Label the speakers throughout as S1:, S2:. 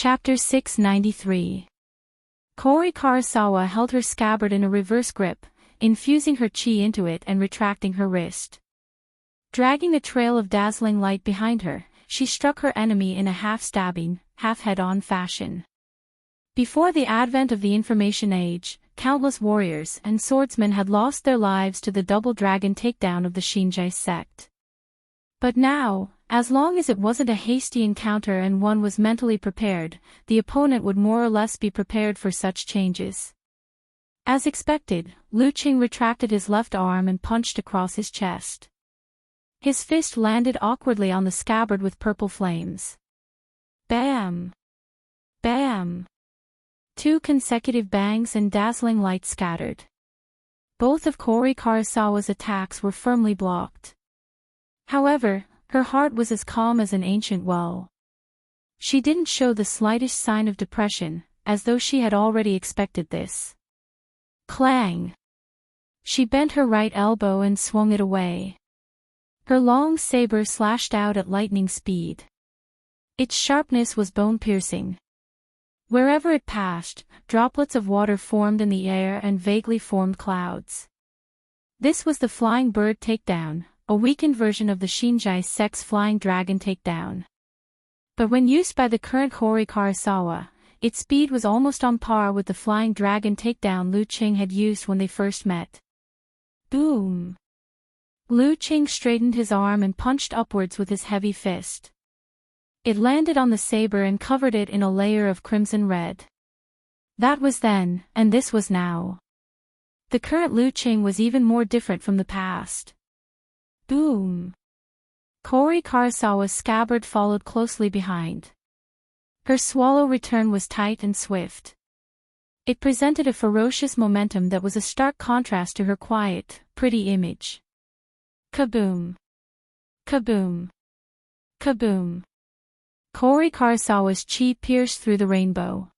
S1: Chapter 693. Kori Karasawa held her scabbard in a reverse grip, infusing her chi into it and retracting her wrist. Dragging a trail of dazzling light behind her, she struck her enemy in a half-stabbing, half-head-on fashion. Before the advent of the information age, countless warriors and swordsmen had lost their lives to the double dragon takedown of the Shinjai sect. But now, as long as it wasn't a hasty encounter and one was mentally prepared, the opponent would more or less be prepared for such changes. As expected, Lu Qing retracted his left arm and punched across his chest. His fist landed awkwardly on the scabbard with purple flames. Bam! Bam! 2 consecutive bangs and dazzling light scattered. Both of Kori Karasawa's attacks were firmly blocked. However, her heart was as calm as an ancient well. She didn't show the slightest sign of depression, as though she had already expected this. Clang! She bent her right elbow and swung it away. Her long saber slashed out at lightning speed. Its sharpness was bone-piercing. Wherever it passed, droplets of water formed in the air and vaguely formed clouds. This was the flying bird takedown, a weakened version of the Shinjai sect's flying dragon takedown. But when used by the current Kori Karasawa, its speed was almost on par with the flying dragon takedown Lu Qing had used when they first met. Boom! Lu Qing straightened his arm and punched upwards with his heavy fist. It landed on the saber and covered it in a layer of crimson red. That was then, and this was now. The current Lu Qing was even more different from the past. Boom! Kori Karasawa's scabbard followed closely behind. Her swallow return was tight and swift. It presented a ferocious momentum that was a stark contrast to her quiet, pretty image. Kaboom! Kaboom! Kaboom! Kori Karasawa's chi pierced through the rainbow.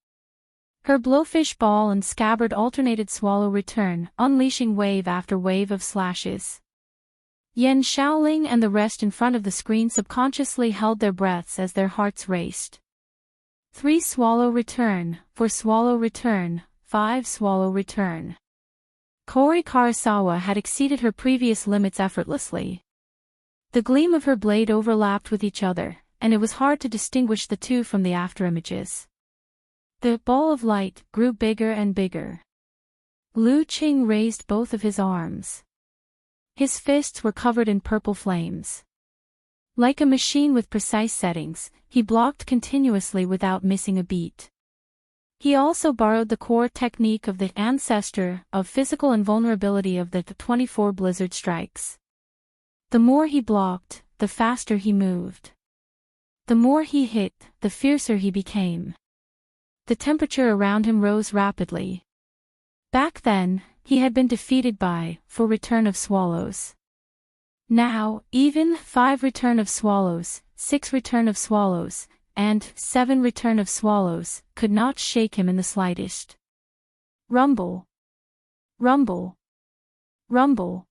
S1: Her blowfish ball and scabbard alternated swallow return, unleashing wave after wave of slashes. Yan Shaoling and the rest in front of the screen subconsciously held their breaths as their hearts raced. 3 swallow return, 4 swallow return, 5 swallow return. Kori Karasawa had exceeded her previous limits effortlessly. The gleam of her blade overlapped with each other, and it was hard to distinguish the two from the afterimages. The ball of light grew bigger and bigger. Lu Qing raised both of his arms. His fists were covered in purple flames. Like a machine with precise settings, he blocked continuously without missing a beat. He also borrowed the core technique of the ancestor of physical invulnerability of the 24 blizzard strikes. The more he blocked, the faster he moved. The more he hit, the fiercer he became. The temperature around him rose rapidly. Back then, he had been defeated by 4 return of swallows. Now, even 5 return of swallows, 6 return of swallows, and 7 return of swallows could not shake him in the slightest. Rumble! Rumble! Rumble!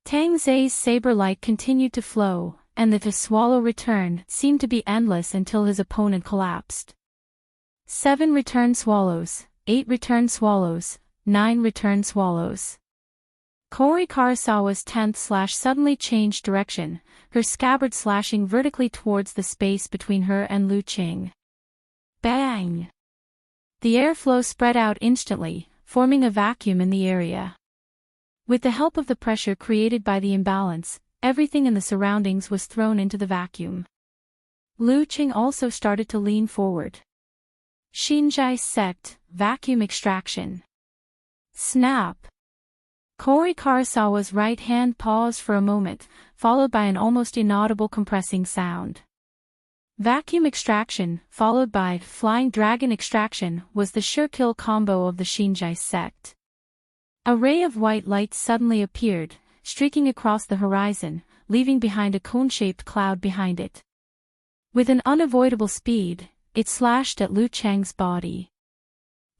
S1: Tang Zai's saber light continued to flow, and the swallow return seemed to be endless until his opponent collapsed. 7 return swallows, 8 return swallows, 9 return swallows. Kori Karasawa's 10th slash suddenly changed direction, her scabbard slashing vertically towards the space between her and Lu Qing. Bang! The airflow spread out instantly, forming a vacuum in the area. With the help of the pressure created by the imbalance, everything in the surroundings was thrown into the vacuum. Lu Qing also started to lean forward. Shinjai sect, vacuum extraction. Snap! Kori Karasawa's right hand paused for a moment, followed by an almost inaudible compressing sound. Vacuum extraction, followed by flying dragon extraction, was the sure-kill combo of the Shinjai sect. A ray of white light suddenly appeared, streaking across the horizon, leaving behind a cone-shaped cloud behind it. With an unavoidable speed, it slashed at Lu Cheng's body.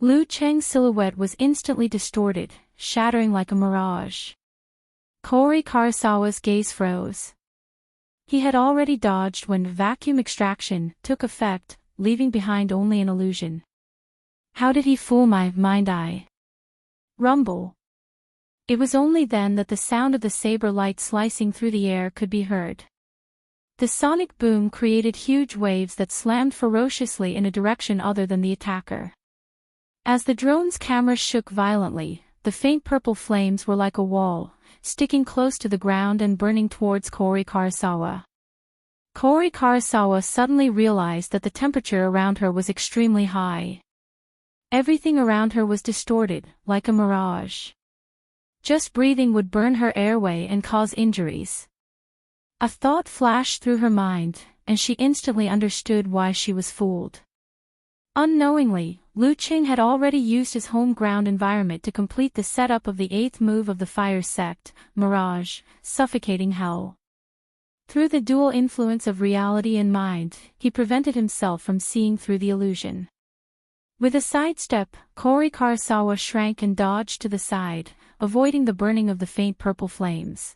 S1: Lu Cheng's silhouette was instantly distorted, shattering like a mirage. Kori Karasawa's gaze froze. He had already dodged when vacuum extraction took effect, leaving behind only an illusion. How did he fool my mind? Rumble. It was only then that the sound of the saber light slicing through the air could be heard. The sonic boom created huge waves that slammed ferociously in a direction other than the attacker. As the drone's camera shook violently, the faint purple flames were like a wall, sticking close to the ground and burning towards Kori Karasawa. Kori Karasawa suddenly realized that the temperature around her was extremely high. Everything around her was distorted, like a mirage. Just breathing would burn her airway and cause injuries. A thought flashed through her mind, and she instantly understood why she was fooled. Unknowingly, Lu Qing had already used his home ground environment to complete the setup of the 8th move of the fire sect, Mirage, suffocating hell. Through the dual influence of reality and mind, he prevented himself from seeing through the illusion. With a sidestep, Kori Karasawa shrank and dodged to the side, avoiding the burning of the faint purple flames.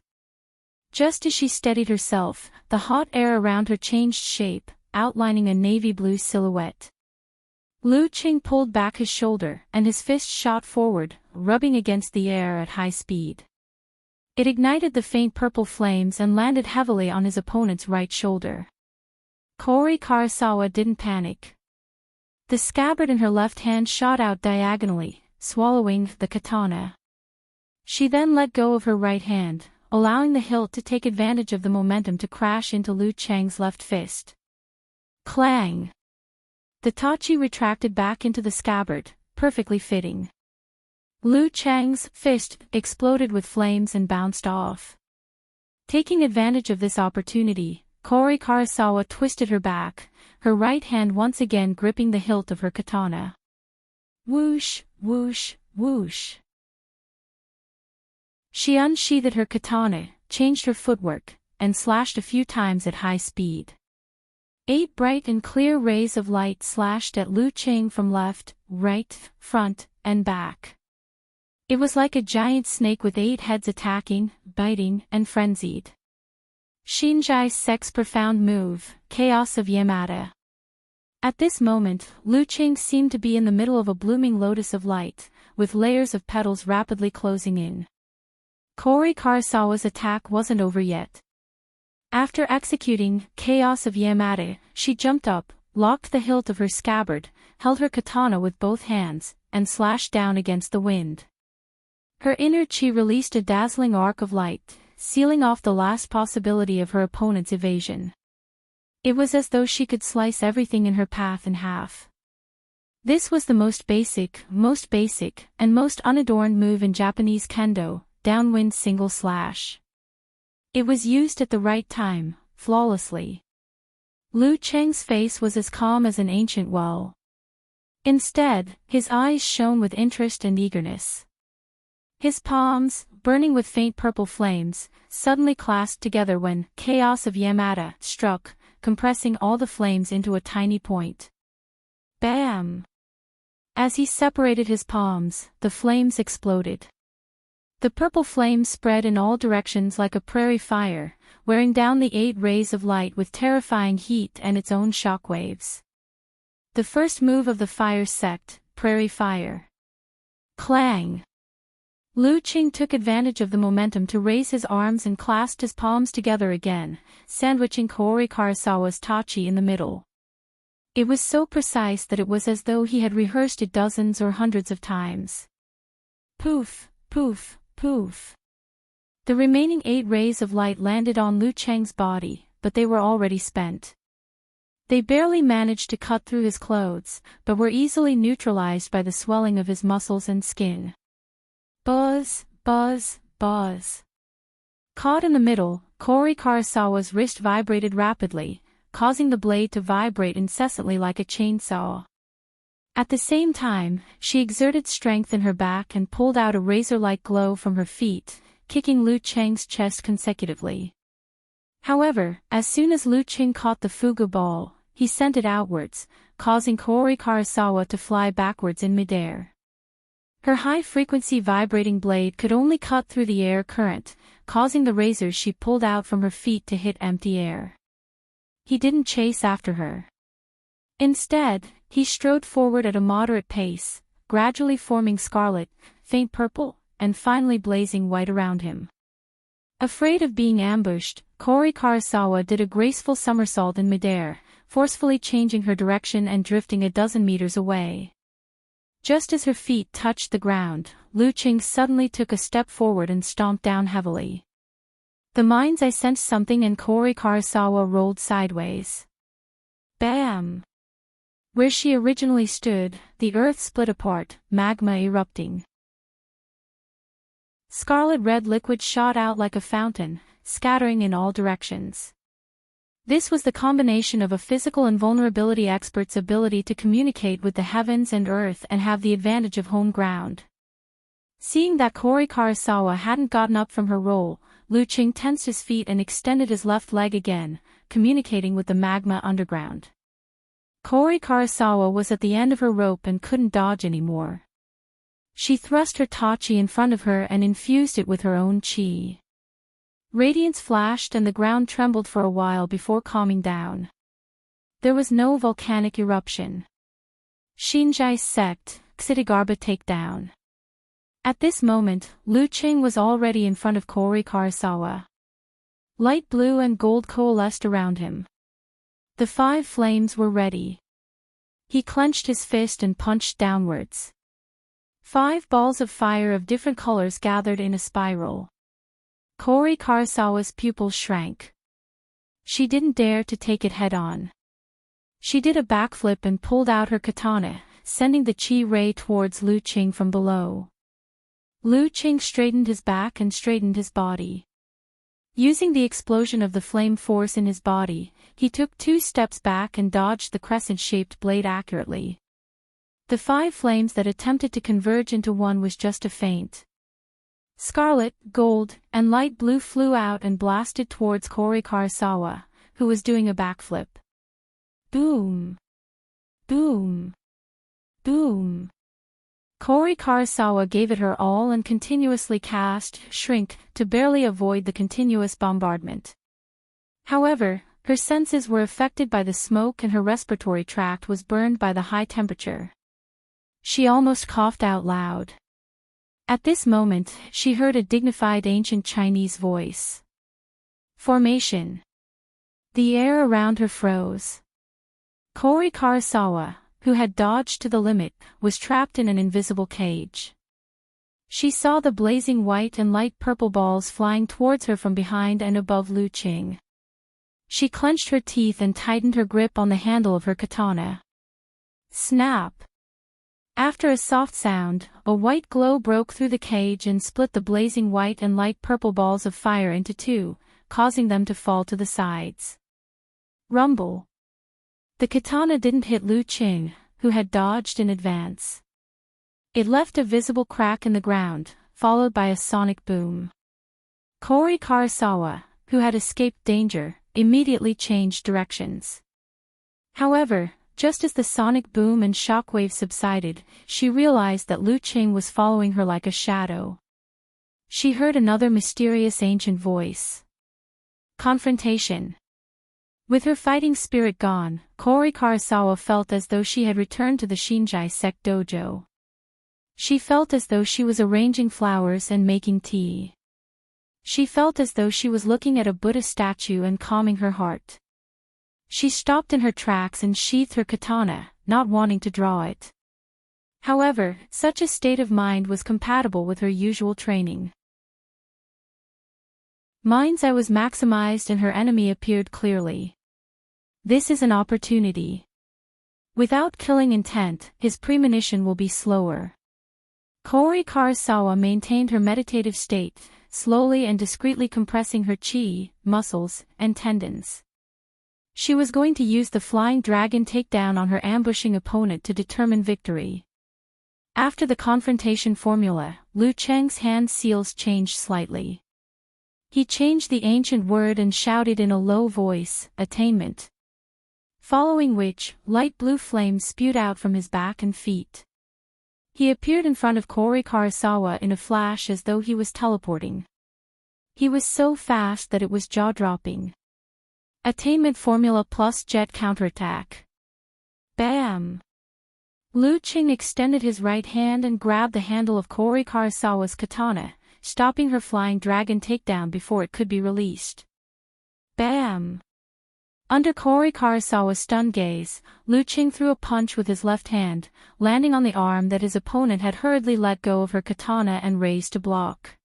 S1: Just as she steadied herself, the hot air around her changed shape, outlining a navy blue silhouette. Lu Qing pulled back his shoulder, and his fist shot forward, rubbing against the air at high speed. It ignited the faint purple flames and landed heavily on his opponent's right shoulder. Kori Karasawa didn't panic. The scabbard in her left hand shot out diagonally, swallowing the katana. She then let go of her right hand, allowing the hilt to take advantage of the momentum to crash into Lu Cheng's left fist. Clang! The tachi retracted back into the scabbard, perfectly fitting. Lu Cheng's fist exploded with flames and bounced off. Taking advantage of this opportunity, Kori Karasawa twisted her back, her right hand once again gripping the hilt of her katana. Whoosh, whoosh, whoosh. She unsheathed her katana, changed her footwork, and slashed a few times at high speed. 8 bright and clear rays of light slashed at Lu Qing from left, right, front, and back. It was like a giant snake with 8 heads attacking, biting, and frenzied. Shinjai's sex profound move, Chaos of Yamada. At this moment, Lu Qing seemed to be in the middle of a blooming lotus of light, with layers of petals rapidly closing in. Kori Karasawa's attack wasn't over yet. After executing Chaos of Yamada, she jumped up, locked the hilt of her scabbard, held her katana with both hands, and slashed down against the wind. Her inner chi released a dazzling arc of light, sealing off the last possibility of her opponent's evasion. It was as though she could slice everything in her path in half. This was the most basic, and most unadorned move in Japanese kendo, downwind single slash. It was used at the right time, flawlessly. Lu Cheng's face was as calm as an ancient well. Instead, his eyes shone with interest and eagerness. His palms, burning with faint purple flames, suddenly clasped together when Chaos of Yamada struck, compressing all the flames into a tiny point. Bam! As he separated his palms, the flames exploded. The purple flames spread in all directions like a prairie fire, wearing down the 8 rays of light with terrifying heat and its own shockwaves. The first move of the fire sect, Prairie Fire. Clang! Lu Qing took advantage of the momentum to raise his arms and clasped his palms together again, sandwiching Kori Karasawa's tachi in the middle. It was so precise that it was as though he had rehearsed it dozens or hundreds of times. Poof, poof, poof. The remaining 8 rays of light landed on Lu Cheng's body, but they were already spent. They barely managed to cut through his clothes, but were easily neutralized by the swelling of his muscles and skin. Buzz, buzz, buzz. Caught in the middle, Kori Karasawa's wrist vibrated rapidly, causing the blade to vibrate incessantly like a chainsaw. At the same time, she exerted strength in her back and pulled out a razor-like glow from her feet, kicking Lu Cheng's chest consecutively. However, as soon as Lu Qing caught the fugu ball, he sent it outwards, causing Kori Karasawa to fly backwards in midair. Her high-frequency vibrating blade could only cut through the air current, causing the razors she pulled out from her feet to hit empty air. He didn't chase after her. Instead, he strode forward at a moderate pace, gradually forming scarlet, faint purple, and finally blazing white around him. Afraid of being ambushed, Kori Karasawa did a graceful somersault in midair, forcefully changing her direction and drifting a dozen meters away. Just as her feet touched the ground, Lu Qing suddenly took a step forward and stomped down heavily. The mind's eye sensed something and Kori Karasawa rolled sideways. Bam! Where she originally stood, the earth split apart, magma erupting. Scarlet red liquid shot out like a fountain, scattering in all directions. This was the combination of a physical invulnerability expert's ability to communicate with the heavens and earth and have the advantage of home ground. Seeing that Kori Karasawa hadn't gotten up from her roll, Lu Qing tensed his feet and extended his left leg again, communicating with the magma underground. Kori Karasawa was at the end of her rope and couldn't dodge anymore. She thrust her tachi in front of her and infused it with her own chi. Radiance flashed and the ground trembled for a while before calming down. There was no volcanic eruption. Shinjai sect, Xitigarbha takedown. At this moment, Lu Qing was already in front of Kori Karasawa. Light blue and gold coalesced around him. The 5 flames were ready. He clenched his fist and punched downwards. 5 balls of fire of different colors gathered in a spiral. Kori Karasawa's pupils shrank. She didn't dare to take it head-on. She did a backflip and pulled out her katana, sending the chi ray towards Lu Qing from below. Lu Qing straightened his back and straightened his body. Using the explosion of the flame force in his body, he took 2 steps back and dodged the crescent-shaped blade accurately. The 5 flames that attempted to converge into one was just a feint. Scarlet, gold, and light blue flew out and blasted towards Kori Karasawa, who was doing a backflip. Boom! Boom! Boom! Kori Karasawa gave it her all and continuously cast, shrink, to barely avoid the continuous bombardment. However, her senses were affected by the smoke and her respiratory tract was burned by the high temperature. She almost coughed out loud. At this moment, she heard a dignified ancient Chinese voice. Formation. The air around her froze. Kori Karasawa, who had dodged to the limit, was trapped in an invisible cage. She saw the blazing white and light purple balls flying towards her from behind and above Lu Qing. She clenched her teeth and tightened her grip on the handle of her katana. Snap! After a soft sound, a white glow broke through the cage and split the blazing white and light purple balls of fire into 2, causing them to fall to the sides. Rumble. The katana didn't hit Lu Qing, who had dodged in advance. It left a visible crack in the ground, followed by a sonic boom. Kori Karasawa, who had escaped danger, immediately changed directions. However, just as the sonic boom and shockwave subsided, she realized that Lu Qing was following her like a shadow. She heard another mysterious ancient voice. Confrontation. With her fighting spirit gone, Kori Karasawa felt as though she had returned to the Shinjai sect dojo. She felt as though she was arranging flowers and making tea. She felt as though she was looking at a Buddha statue and calming her heart. She stopped in her tracks and sheathed her katana, not wanting to draw it. However, such a state of mind was compatible with her usual training. Mind's eye was maximized and her enemy appeared clearly. This is an opportunity. Without killing intent, his premonition will be slower. Kori Karasawa maintained her meditative state, slowly and discreetly compressing her chi, muscles, and tendons. She was going to use the flying dragon takedown on her ambushing opponent to determine victory. After the confrontation formula, Lu Qing's hand seals changed slightly. He changed the ancient word and shouted in a low voice, "Attainment." Following which, light blue flames spewed out from his back and feet. He appeared in front of Kori Karasawa in a flash as though he was teleporting. He was so fast that it was jaw-dropping. Attainment formula plus jet counterattack. Bam! Lu Qing extended his right hand and grabbed the handle of Kori Karasawa's katana, stopping her flying dragon takedown before it could be released. Bam! Under Kori Karasawa's stunned gaze, Lu Qing threw a punch with his left hand, landing on the arm that his opponent had hurriedly let go of her katana and raised to block.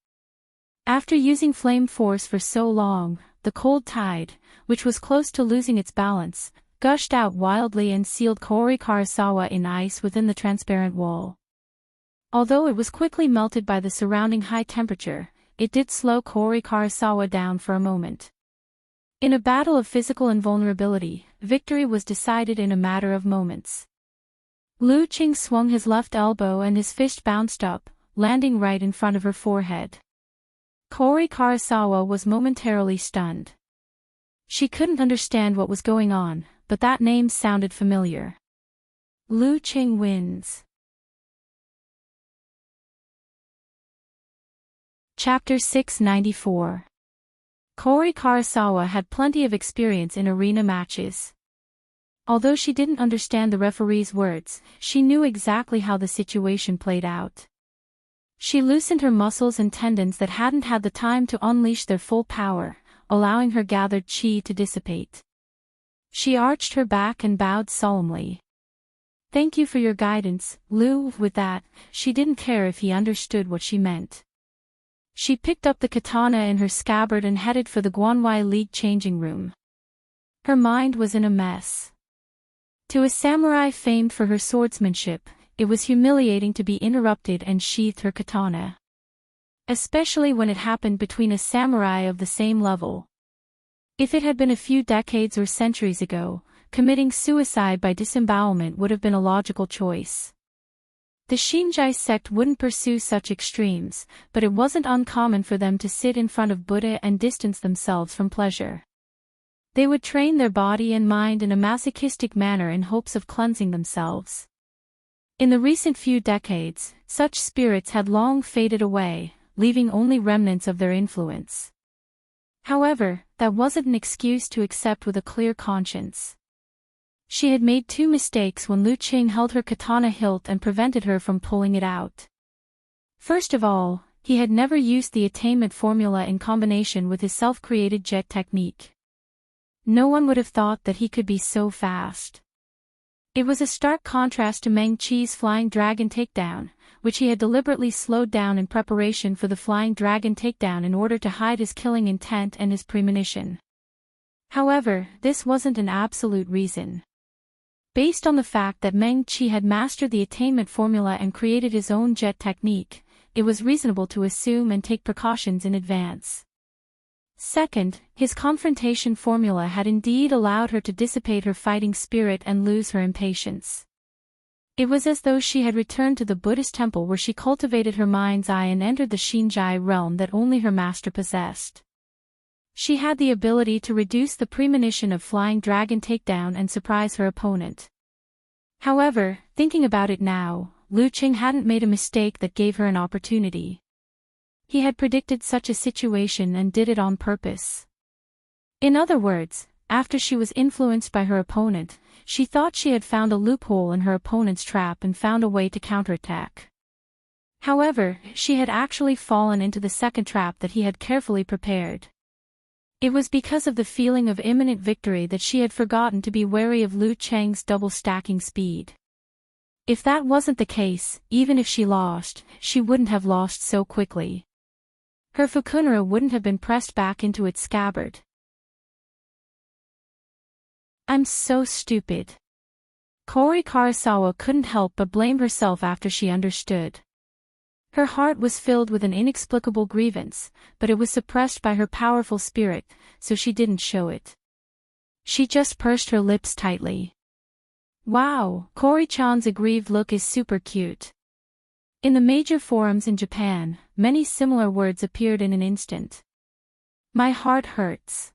S1: After using flame force for so long, the cold tide, which was close to losing its balance, gushed out wildly and sealed Kori Karasawa in ice within the transparent wall. Although it was quickly melted by the surrounding high temperature, it did slow Kori Karasawa down for a moment. In a battle of physical invulnerability, victory was decided in a matter of moments. Lu Qing swung his left elbow and his fist bounced up, landing right in front of her forehead. Kori Karasawa was momentarily stunned. She couldn't understand what was going on, but that name sounded familiar. Lu Qing wins. Chapter 694. Kori Karasawa had plenty of experience in arena matches. Although she didn't understand the referee's words, she knew exactly how the situation played out. She loosened her muscles and tendons that hadn't had the time to unleash their full power, allowing her gathered chi to dissipate. She arched her back and bowed solemnly. "Thank you for your guidance, Lu." With that, she didn't care if he understood what she meant. She picked up the katana in her scabbard and headed for the Guanwei League changing room. Her mind was in a mess. To a samurai famed for her swordsmanship, it was humiliating to be interrupted and sheathed her katana. Especially when it happened between a samurai of the same level. If it had been a few decades or centuries ago, committing suicide by disembowelment would have been a logical choice. The Shinjai sect wouldn't pursue such extremes, but it wasn't uncommon for them to sit in front of Buddha and distance themselves from pleasure. They would train their body and mind in a masochistic manner in hopes of cleansing themselves. In the recent few decades, such spirits had long faded away, leaving only remnants of their influence. However, that wasn't an excuse to accept with a clear conscience. She had made two mistakes when Lu Qing held her katana hilt and prevented her from pulling it out. First of all, he had never used the attainment formula in combination with his self-created jet technique. No one would have thought that he could be so fast. It was a stark contrast to Meng Qi's flying dragon takedown, which he had deliberately slowed down in preparation for the flying dragon takedown in order to hide his killing intent and his premonition. However, this wasn't an absolute reason. Based on the fact that Meng Qi had mastered the attainment formula and created his own jet technique, it was reasonable to assume and take precautions in advance. Second, his confrontation formula had indeed allowed her to dissipate her fighting spirit and lose her impatience. It was as though she had returned to the Buddhist temple where she cultivated her mind's eye and entered the Shinjai realm that only her master possessed. She had the ability to reduce the premonition of flying dragon takedown and surprise her opponent. However, thinking about it now, Lu Qing hadn't made a mistake that gave her an opportunity. He had predicted such a situation and did it on purpose. In other words, after she was influenced by her opponent, she thought she had found a loophole in her opponent's trap and found a way to counterattack. However, she had actually fallen into the second trap that he had carefully prepared. It was because of the feeling of imminent victory that she had forgotten to be wary of Lu Cheng's double-stacking speed. If that wasn't the case, even if she lost, she wouldn't have lost so quickly. Her fukunara wouldn't have been pressed back into its scabbard. "I'm so stupid." Kori Karasawa couldn't help but blame herself after she understood. Her heart was filled with an inexplicable grievance, but it was suppressed by her powerful spirit, so she didn't show it. She just pursed her lips tightly. "Wow, Kori-chan's aggrieved look is super cute." In the major forums in Japan, many similar words appeared in an instant. "My heart hurts.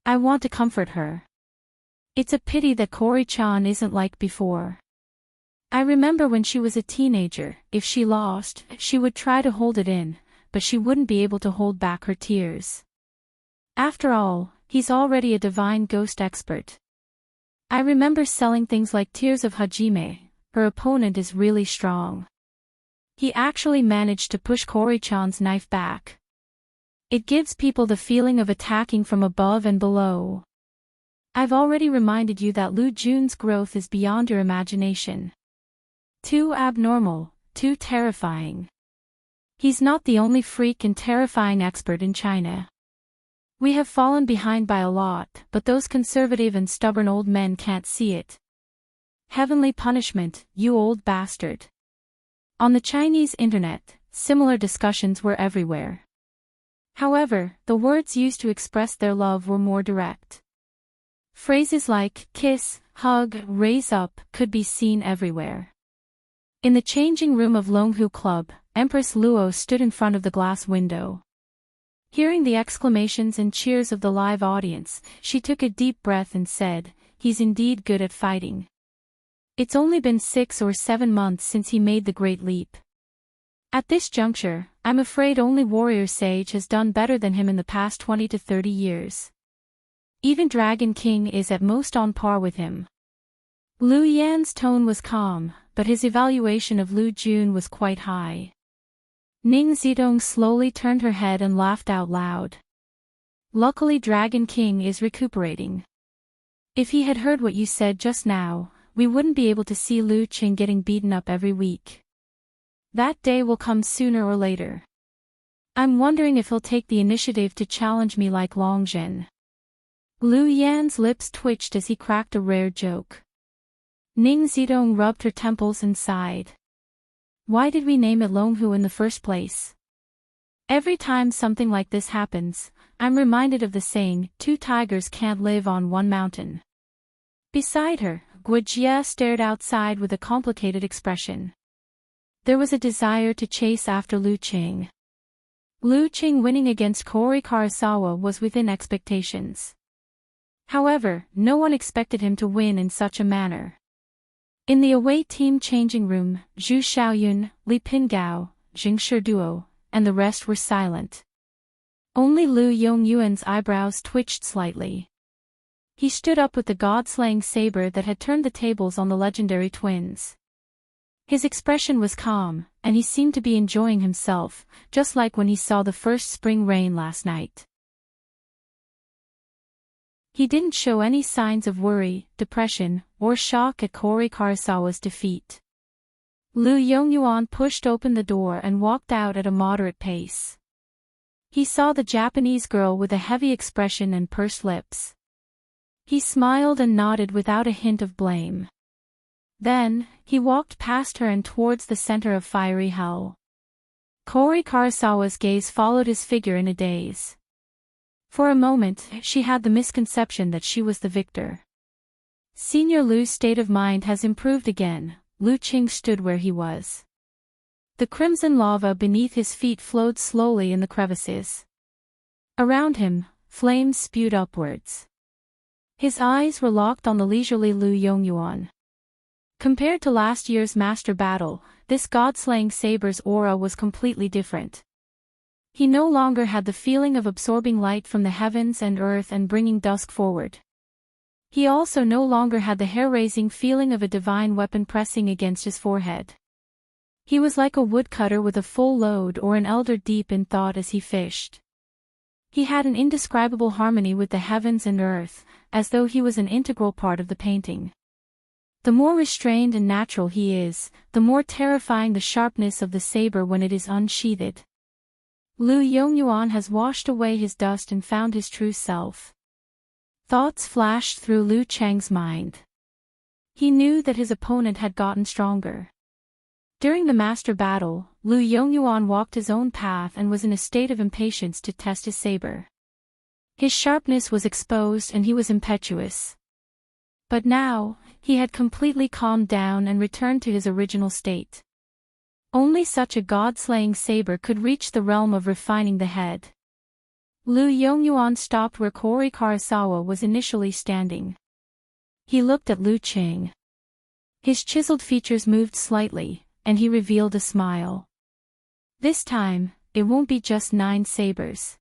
S1: I want to comfort her. It's a pity that Kori-chan isn't like before." I remember when she was a teenager, if she lost, she would try to hold it in, but she wouldn't be able to hold back her tears. After all, he's already a divine ghost expert. I remember selling things like Tears of Hajime. Her opponent is really strong. He actually managed to push Kori-chan's knife back. It gives people the feeling of attacking from above and below. I've already reminded you that Lu Jun's growth is beyond your imagination. Too abnormal, too terrifying. He's not the only freak and terrifying expert in China. We have fallen behind by a lot, but those conservative and stubborn old men can't see it. Heavenly punishment, you old bastard. On the Chinese internet, similar discussions were everywhere. However, the words used to express their love were more direct. Phrases like kiss, hug, raise up could be seen everywhere. In the changing room of Longhu Club, Empress Luo stood in front of the glass window. Hearing the exclamations and cheers of the live audience, she took a deep breath and said, "He's indeed good at fighting. It's only been 6 or 7 months since he made the great leap. At this juncture, I'm afraid only Warrior Sage has done better than him in the past 20 to 30 years. Even Dragon King is at most on par with him." Lu Yan's tone was calm, but his evaluation of Lu Jun was quite high. Ning Zidong slowly turned her head and laughed out loud. Luckily Dragon King is recuperating. If he had heard what you said just now, we wouldn't be able to see Lu Qing getting beaten up every week. That day will come sooner or later. I'm wondering if he'll take the initiative to challenge me like Long Zhen. Lu Yan's lips twitched as he cracked a rare joke. Ning Zidong rubbed her temples and sighed. Why did we name it Longhu in the first place? Every time something like this happens, I'm reminded of the saying, 2 tigers can't live on one mountain. Beside her, Guojia stared outside with a complicated expression. There was a desire to chase after Lu Qing. Lu Qing winning against Kori Karasawa was within expectations. However, no one expected him to win in such a manner. In the away team changing room, Zhu Xiaoyun, Li Pingao, Jing Shiduo, and the rest were silent. Only Lu Yongyuan's eyebrows twitched slightly. He stood up with the god-slaying saber that had turned the tables on the legendary twins. His expression was calm, and he seemed to be enjoying himself, just like when he saw the first spring rain last night. He didn't show any signs of worry, depression, or shock at Kori Karasawa's defeat. Lu Yongyuan pushed open the door and walked out at a moderate pace. He saw the Japanese girl with a heavy expression and pursed lips. He smiled and nodded without a hint of blame. Then, he walked past her and towards the center of fiery hell. Kori Karasawa's gaze followed his figure in a daze. For a moment, she had the misconception that she was the victor. Senior Lu's state of mind has improved again. Lu Qing stood where he was. The crimson lava beneath his feet flowed slowly in the crevices. Around him, flames spewed upwards. His eyes were locked on the leisurely Lu Yongyuan. Compared to last year's master battle, this god-slaying saber's aura was completely different. He no longer had the feeling of absorbing light from the heavens and earth and bringing dusk forward. He also no longer had the hair-raising feeling of a divine weapon pressing against his forehead. He was like a woodcutter with a full load or an elder deep in thought as he fished. He had an indescribable harmony with the heavens and earth, as though he was an integral part of the painting. The more restrained and natural he is, the more terrifying the sharpness of the saber when it is unsheathed. Lu Yongyuan has washed away his dust and found his true self. Thoughts flashed through Lu Cheng's mind. He knew that his opponent had gotten stronger. During the master battle, Lu Yongyuan walked his own path and was in a state of impatience to test his saber. His sharpness was exposed and he was impetuous. But now, he had completely calmed down and returned to his original state. Only such a god-slaying saber could reach the realm of refining the head. Lu Yongyuan stopped where Kori Karasawa was initially standing. He looked at Lu Qing. His chiseled features moved slightly, and he revealed a smile. This time, it won't be just 9 sabers.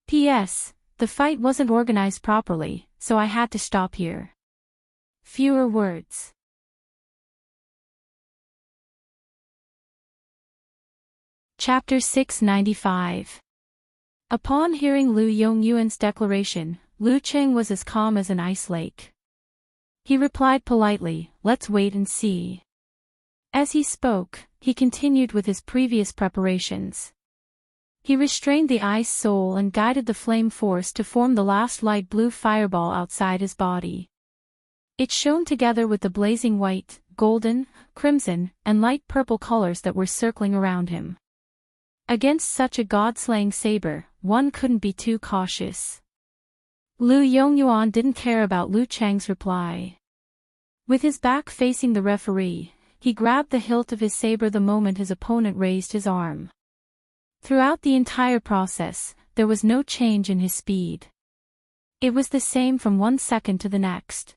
S1: P.S. The fight wasn't organized properly, so I had to stop here. Fewer words. Chapter 695. Upon hearing Lu Yongyuan's declaration, Lu Cheng was as calm as an ice lake. He replied politely, "Let's wait and see." As he spoke, he continued with his previous preparations. He restrained the ice soul and guided the flame force to form the last light blue fireball outside his body. It shone together with the blazing white, golden, crimson, and light purple colors that were circling around him. Against such a god-slaying saber, one couldn't be too cautious. Lu Yongyuan didn't care about Lu Cheng's reply. With his back facing the referee, he grabbed the hilt of his saber the moment his opponent raised his arm. Throughout the entire process, there was no change in his speed. It was the same from one second to the next.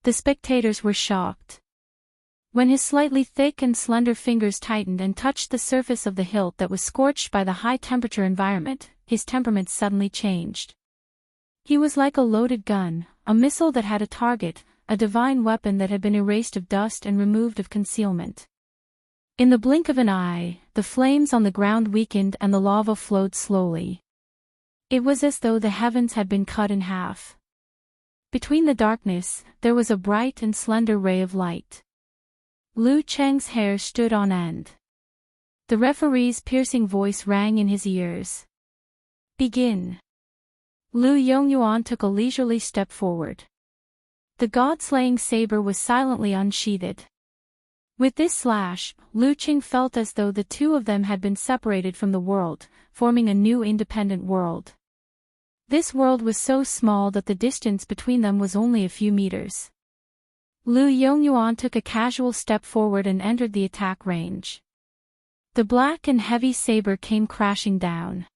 S1: The spectators were shocked. When his slightly thick and slender fingers tightened and touched the surface of the hilt that was scorched by the high-temperature environment, his temperament suddenly changed. He was like a loaded gun, a missile that had a target, a divine weapon that had been erased of dust and removed of concealment. In the blink of an eye, the flames on the ground weakened and the lava flowed slowly. It was as though the heavens had been cut in half. Between the darkness, there was a bright and slender ray of light. Lu Cheng's hair stood on end. The referee's piercing voice rang in his ears. "Begin." Lu Yongyuan took a leisurely step forward. The god-slaying saber was silently unsheathed. With this slash, Lu Cheng felt as though the two of them had been separated from the world, forming a new independent world. This world was so small that the distance between them was only a few meters. Lu Yongyuan took a casual step forward and entered the attack range. The black and heavy saber came crashing down.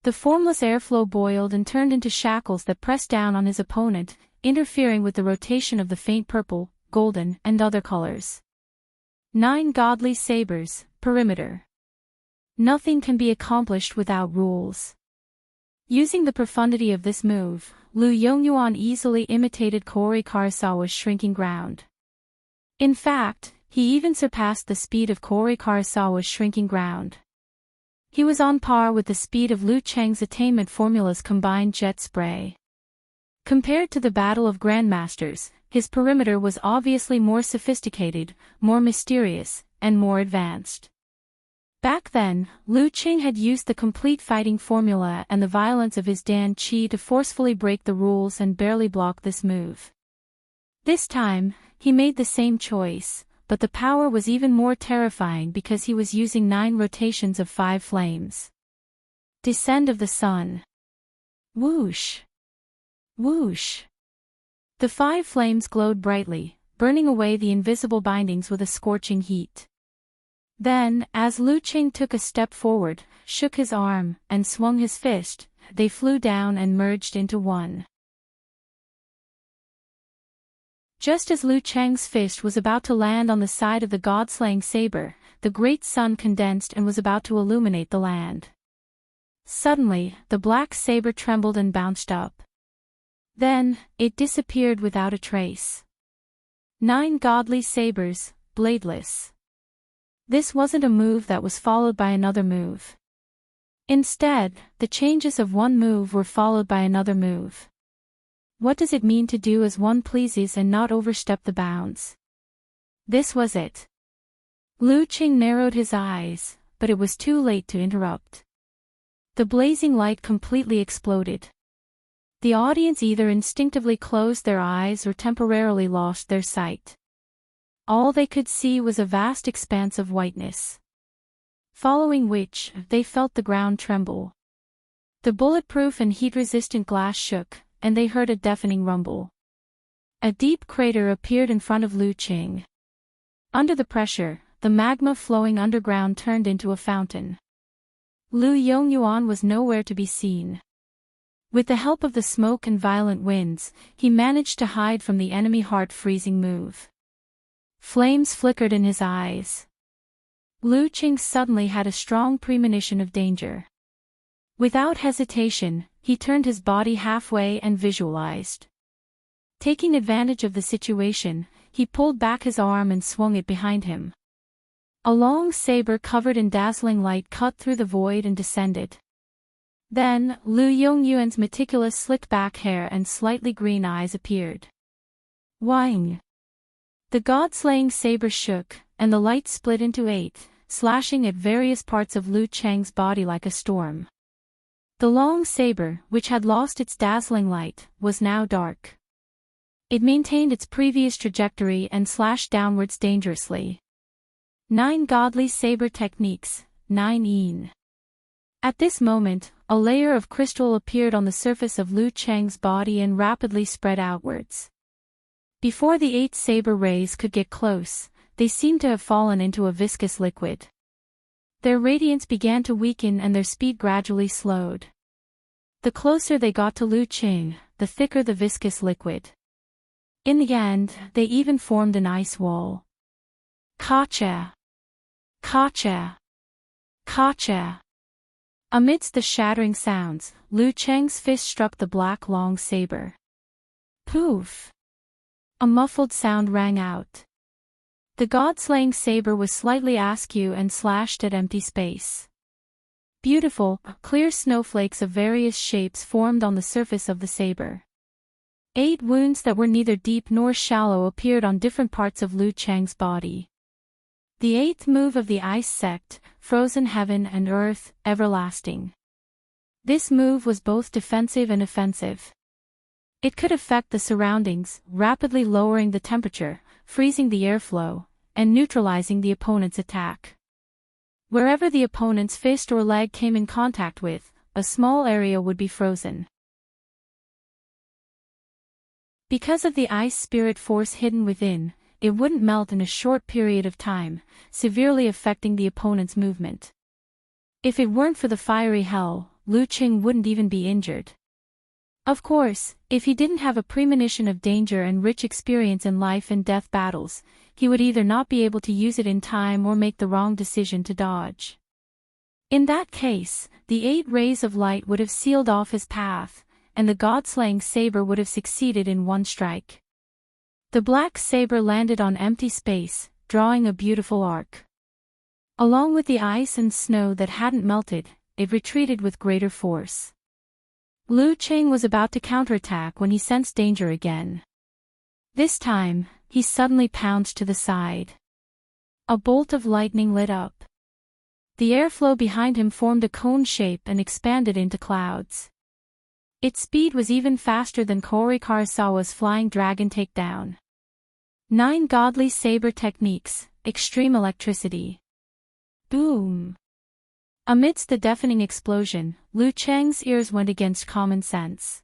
S1: The formless airflow boiled and turned into shackles that pressed down on his opponent, interfering with the rotation of the faint purple, golden, and other colors. 9 godly sabers, perimeter. Nothing can be accomplished without rules. Using the profundity of this move, Lu Yongyuan easily imitated Kori Karasawa's shrinking ground. In fact, he even surpassed the speed of Kori Karasawa's shrinking ground. He was on par with the speed of Lu Cheng's attainment formula's combined jet spray. Compared to the battle of grandmasters, his perimeter was obviously more sophisticated, more mysterious, and more advanced. Back then, Lu Cheng had used the complete fighting formula and the violence of his Dan Qi to forcefully break the rules and barely block this move. This time, he made the same choice, but the power was even more terrifying because he was using 9 rotations of 5 flames. Descent of the sun. Whoosh! Whoosh! The 5 flames glowed brightly, burning away the invisible bindings with a scorching heat. Then, as Lu Cheng took a step forward, shook his arm, and swung his fist, they flew down and merged into one. Just as Lu Cheng's fist was about to land on the side of the god-slaying saber, the great sun condensed and was about to illuminate the land. Suddenly, the black saber trembled and bounced up. Then, it disappeared without a trace. 9 godly sabers, bladeless. This wasn't a move that was followed by another move. Instead, the changes of one move were followed by another move. What does it mean to do as one pleases and not overstep the bounds? This was it. Lu Cheng narrowed his eyes, but it was too late to interrupt. The blazing light completely exploded. The audience either instinctively closed their eyes or temporarily lost their sight. All they could see was a vast expanse of whiteness. Following which, they felt the ground tremble. The bulletproof and heat-resistant glass shook, and they heard a deafening rumble. A deep crater appeared in front of Lu Cheng. Under the pressure, the magma flowing underground turned into a fountain. Lu Yongyuan was nowhere to be seen. With the help of the smoke and violent winds, he managed to hide from the enemy heart-freezing move. Flames flickered in his eyes. Lu Qing suddenly had a strong premonition of danger. Without hesitation, he turned his body halfway and visualized. Taking advantage of the situation, he pulled back his arm and swung it behind him. A long saber covered in dazzling light cut through the void and descended. Then, Lu Yongyuan's meticulous slicked-back hair and slightly green eyes appeared. Wang! The god-slaying saber shook, and the light split into 8, slashing at various parts of Lu Cheng's body like a storm. The long saber, which had lost its dazzling light, was now dark. It maintained its previous trajectory and slashed downwards dangerously. 9 godly saber techniques, 9 yin. At this moment, a layer of crystal appeared on the surface of Lu Cheng's body and rapidly spread outwards. Before the 8 saber rays could get close, they seemed to have fallen into a viscous liquid. Their radiance began to weaken and their speed gradually slowed. The closer they got to Lu Cheng, the thicker the viscous liquid. In the end, they even formed an ice wall. Kacha! Kacha! Kacha! Amidst the shattering sounds, Lu Cheng's fist struck the black long saber. Poof! A muffled sound rang out. The god-slaying saber was slightly askew and slashed at empty space. Beautiful, clear snowflakes of various shapes formed on the surface of the saber. 8 wounds that were neither deep nor shallow appeared on different parts of Lu Cheng's body. The 8th move of the ice sect, frozen heaven and earth, everlasting. This move was both defensive and offensive. It could affect the surroundings, rapidly lowering the temperature, freezing the airflow, and neutralizing the opponent's attack. Wherever the opponent's fist or leg came in contact with, a small area would be frozen. Because of the ice spirit force hidden within, it wouldn't melt in a short period of time, severely affecting the opponent's movement. If it weren't for the fiery hell, Lu Qing wouldn't even be injured. Of course, if he didn't have a premonition of danger and rich experience in life and death battles, he would either not be able to use it in time or make the wrong decision to dodge. In that case, the 8 rays of light would have sealed off his path, and the god-slaying saber would have succeeded in one strike. The black saber landed on empty space, drawing a beautiful arc. Along with the ice and snow that hadn't melted, it retreated with greater force. Lu Cheng was about to counterattack when he sensed danger again. This time, he suddenly pounced to the side. A bolt of lightning lit up. The airflow behind him formed a cone shape and expanded into clouds. Its speed was even faster than Kori Karasawa's flying dragon takedown. 9 godly saber techniques, extreme electricity. Boom! Amidst the deafening explosion, Lu Cheng's ears went against common sense.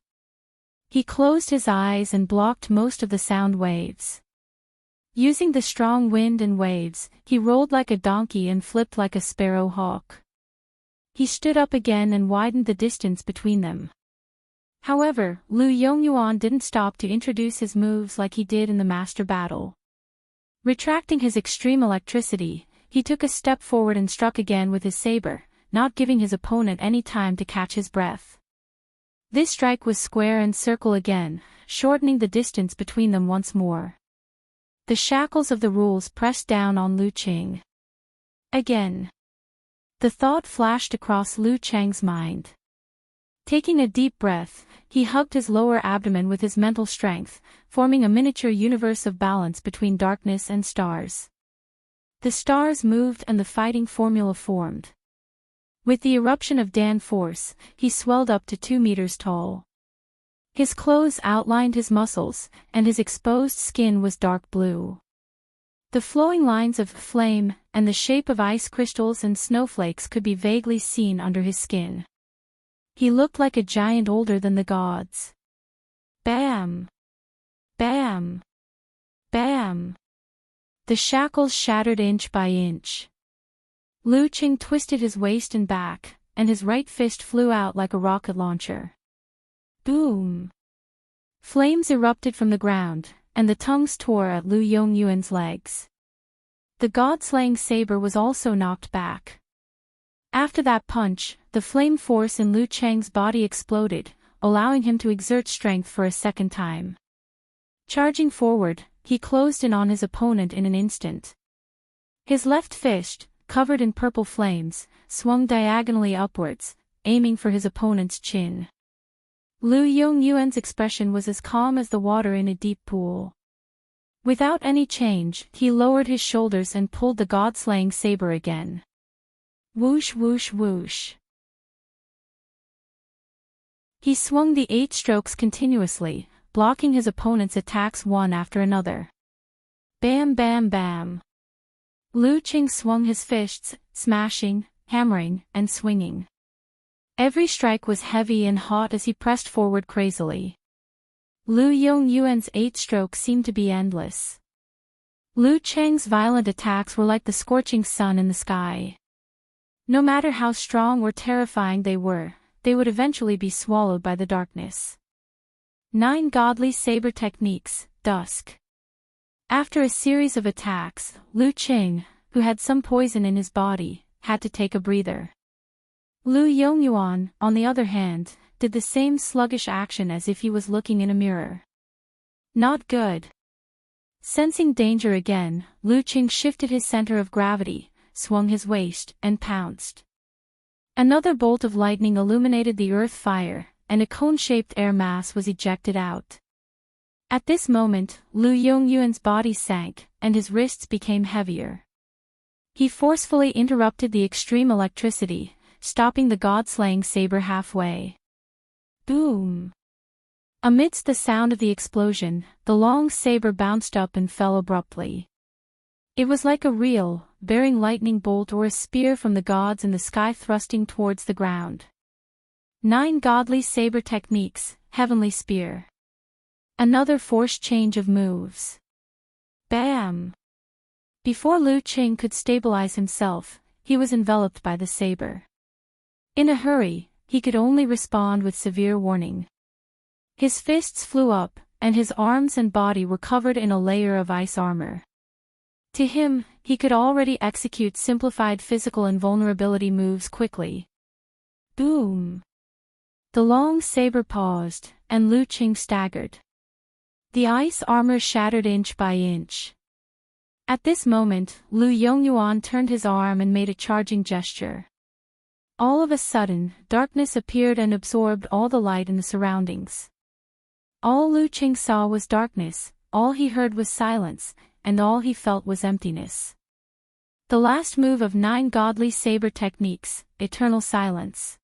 S1: He closed his eyes and blocked most of the sound waves. Using the strong wind and waves, he rolled like a donkey and flipped like a sparrow hawk. He stood up again and widened the distance between them. However, Lu Yongyuan didn't stop to introduce his moves like he did in the master battle. Retracting his extreme electricity, he took a step forward and struck again with his saber, not giving his opponent any time to catch his breath. This strike was square and circle again, shortening the distance between them once more. The shackles of the rules pressed down on Lu Cheng. Again. The thought flashed across Lu Cheng's mind. Taking a deep breath, he hugged his lower abdomen with his mental strength, forming a miniature universe of balance between darkness and stars. The stars moved and the fighting formula formed. With the eruption of Dan force, he swelled up to 2 meters tall. His clothes outlined his muscles, and his exposed skin was dark blue. The flowing lines of flame, and the shape of ice crystals and snowflakes could be vaguely seen under his skin. He looked like a giant older than the gods. Bam! Bam! Bam! The shackles shattered inch by inch. Lu Cheng twisted his waist and back, and his right fist flew out like a rocket launcher. Boom! Flames erupted from the ground, and the tongues tore at Lu Yongyuan's legs. The god-slaying saber was also knocked back. After that punch, the flame force in Lu Cheng's body exploded, allowing him to exert strength for a second time. Charging forward, he closed in on his opponent in an instant. His left fist, covered in purple flames, swung diagonally upwards, aiming for his opponent's chin. Lu Yongyuan's expression was as calm as the water in a deep pool. Without any change, he lowered his shoulders and pulled the god-slaying saber again. Whoosh whoosh whoosh. He swung the 8 strokes continuously, blocking his opponent's attacks one after another. Bam bam bam. Lu Qing swung his fists, smashing, hammering, and swinging. Every strike was heavy and hot as he pressed forward crazily. Lu Yongyuan's 8 strokes seemed to be endless. Lu Cheng's violent attacks were like the scorching sun in the sky. No matter how strong or terrifying they would eventually be swallowed by the darkness. 9 Godly Saber Techniques, Dusk. After a series of attacks, Lu Cheng, who had some poison in his body, had to take a breather. Lu Yongyuan, on the other hand, did the same sluggish action as if he was looking in a mirror. Not good. Sensing danger again, Lu Cheng shifted his center of gravity, swung his waist, and pounced. Another bolt of lightning illuminated the earth fire, and a cone-shaped air mass was ejected out. At this moment, Lu Yongyuan's body sank, and his wrists became heavier. He forcefully interrupted the extreme electricity, stopping the god-slaying saber halfway. Boom! Amidst the sound of the explosion, the long saber bounced up and fell abruptly. It was like a reel, bearing lightning bolt or a spear from the gods in the sky thrusting towards the ground. 9 Godly Saber Techniques, Heavenly Spear. Another forced change of moves. Bam! Before Lu Cheng could stabilize himself, he was enveloped by the saber. In a hurry, he could only respond with severe warning. His fists flew up, and his arms and body were covered in a layer of ice armor. To him, he could already execute simplified physical invulnerability moves quickly. Boom! The long saber paused, and Lu Cheng staggered. The ice armor shattered inch by inch. At this moment, Lu Yongyuan turned his arm and made a charging gesture. All of a sudden, darkness appeared and absorbed all the light in the surroundings. All Lu Cheng saw was darkness, all he heard was silence, and all he felt was emptiness. The last move of 9 Godly Saber Techniques, Eternal Silence.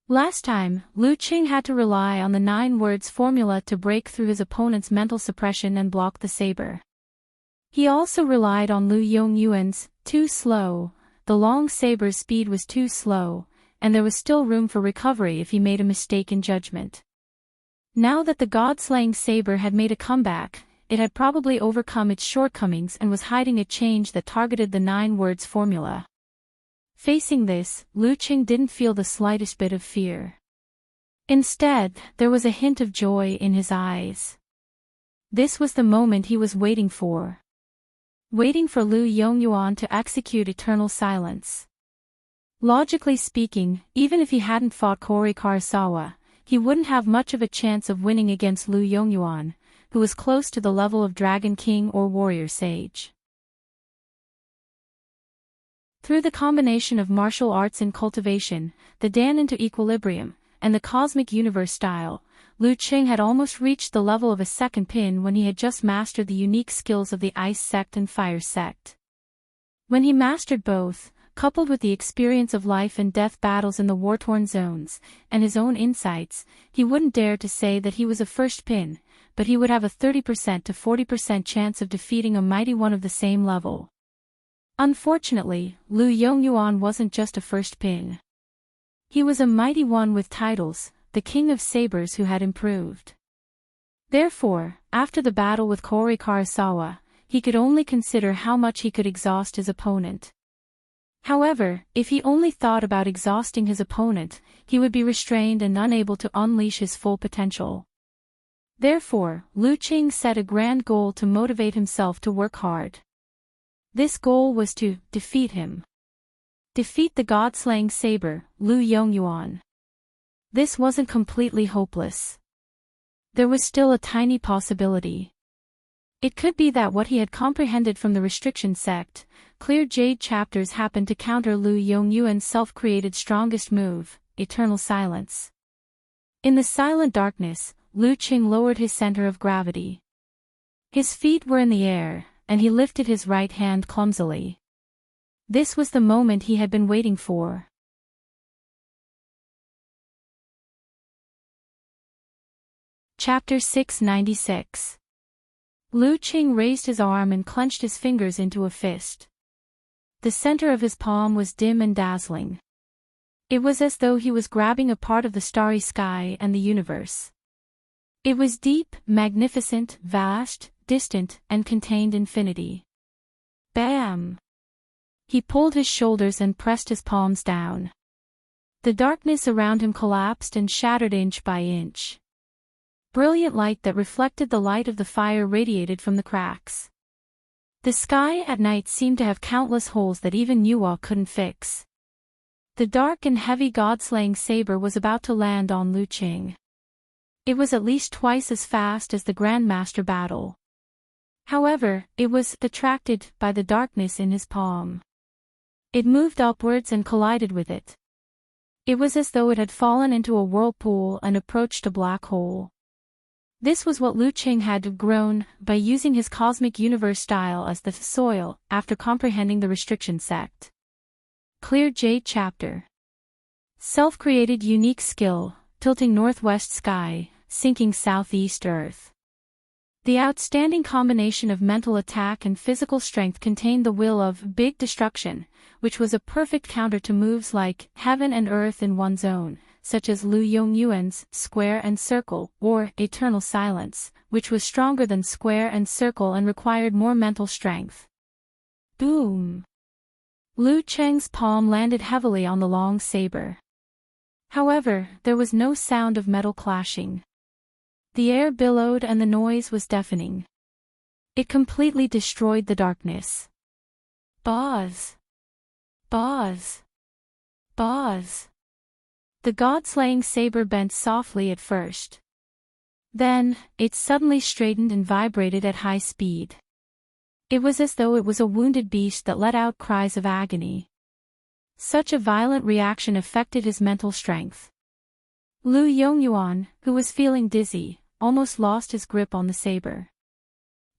S1: Last time, Lu Cheng had to rely on the 9 words formula to break through his opponent's mental suppression and block the saber. He also relied on Lu Yongyuan's, too slow. The long saber's speed was too slow, and there was still room for recovery if he made a mistake in judgment. Now that the god-slaying saber had made a comeback, it had probably overcome its shortcomings and was hiding a change that targeted the 9 words formula. Facing this, Lu Cheng didn't feel the slightest bit of fear. Instead, there was a hint of joy in his eyes. This was the moment he was waiting for. Waiting for Lu Yongyuan to execute Eternal Silence. Logically speaking, even if he hadn't fought Kori Karasawa, he wouldn't have much of a chance of winning against Lu Yongyuan, who was close to the level of Dragon King or Warrior Sage. Through the combination of martial arts and cultivation, the Dan into equilibrium, and the cosmic universe style, Lu Cheng had almost reached the level of a second pin when he had just mastered the unique skills of the Ice Sect and Fire Sect. When he mastered both, coupled with the experience of life and death battles in the war-torn zones, and his own insights, he wouldn't dare to say that he was a first pin, but he would have a 30% to 40% chance of defeating a mighty one of the same level. Unfortunately, Lu Yongyuan wasn't just a first pin. He was a mighty one with titles, the King of Sabers who had improved. Therefore, after the battle with Kori Karasawa, he could only consider how much he could exhaust his opponent. However, if he only thought about exhausting his opponent, he would be restrained and unable to unleash his full potential. Therefore, Lu Qing set a grand goal to motivate himself to work hard. This goal was to defeat him. Defeat the god-slaying saber, Lu Yongyuan. This wasn't completely hopeless. There was still a tiny possibility. It could be that what he had comprehended from the restriction sect, clear jade chapters happened to counter Lu Yongyuan's self-created strongest move, eternal silence. In the silent darkness, Lu Qing lowered his center of gravity. His feet were in the air, and he lifted his right hand clumsily. This was the moment he had been waiting for. Chapter 696. Lu Qing raised his arm and clenched his fingers into a fist. The center of his palm was dim and dazzling. It was as though he was grabbing a part of the starry sky and the universe. It was deep, magnificent, vast, distant, and contained infinity. Bam! He pulled his shoulders and pressed his palms down. The darkness around him collapsed and shattered inch by inch. Brilliant light that reflected the light of the fire radiated from the cracks. The sky at night seemed to have countless holes that even Yuhua couldn't fix. The dark and heavy god-slaying saber was about to land on Lu Qing. It was at least twice as fast as the Grandmaster battle. However, it was attracted by the darkness in his palm. It moved upwards and collided with it. It was as though it had fallen into a whirlpool and approached a black hole. This was what Lu Qing had grown by using his cosmic universe style as the soil after comprehending the restriction sect. Clear Jade Chapter. Self-created unique skill, tilting northwest sky, sinking southeast earth. The outstanding combination of mental attack and physical strength contained the will of big destruction, which was a perfect counter to moves like heaven and earth in one's own, such as Lu Yongyuan's square and circle, or eternal silence, which was stronger than square and circle and required more mental strength. Boom! Lu Qing's palm landed heavily on the long saber. However, there was no sound of metal clashing. The air billowed and the noise was deafening. It completely destroyed the darkness. Buzz! Buzz! Buzz! The god-slaying saber bent softly at first. Then, it suddenly straightened and vibrated at high speed. It was as though it was a wounded beast that let out cries of agony. Such a violent reaction affected his mental strength. Lu Yongyuan, who was feeling dizzy, almost lost his grip on the saber.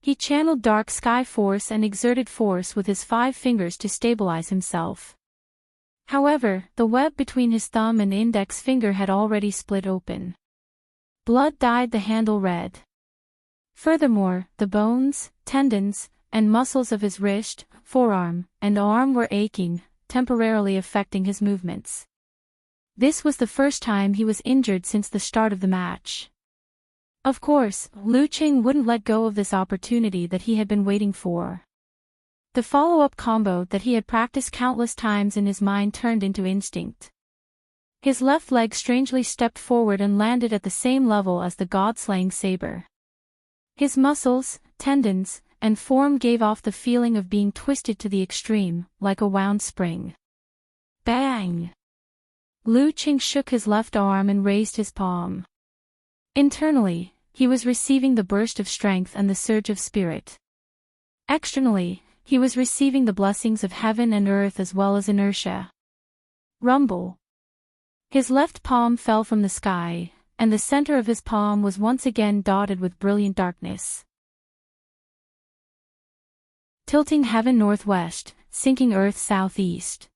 S1: He channeled dark sky force and exerted force with his 5 fingers to stabilize himself. However, the web between his thumb and index finger had already split open. Blood dyed the handle red. Furthermore, the bones, tendons, and muscles of his wrist, forearm, and arm were aching, temporarily affecting his movements. This was the first time he was injured since the start of the match. Of course, Lu Qing wouldn't let go of this opportunity that he had been waiting for. The follow-up combo that he had practiced countless times in his mind turned into instinct. His left leg strangely stepped forward and landed at the same level as the god-slaying saber. His muscles, tendons, and form gave off the feeling of being twisted to the extreme, like a wound spring. Bang! Lu Qing shook his left arm and raised his palm. Internally, he was receiving the burst of strength and the surge of spirit. Externally, he was receiving the blessings of heaven and earth as well as inertia. Rumble. His left palm fell from the sky, and the center of his palm was once again dotted with brilliant darkness. Tilting heaven northwest, sinking earth southeast.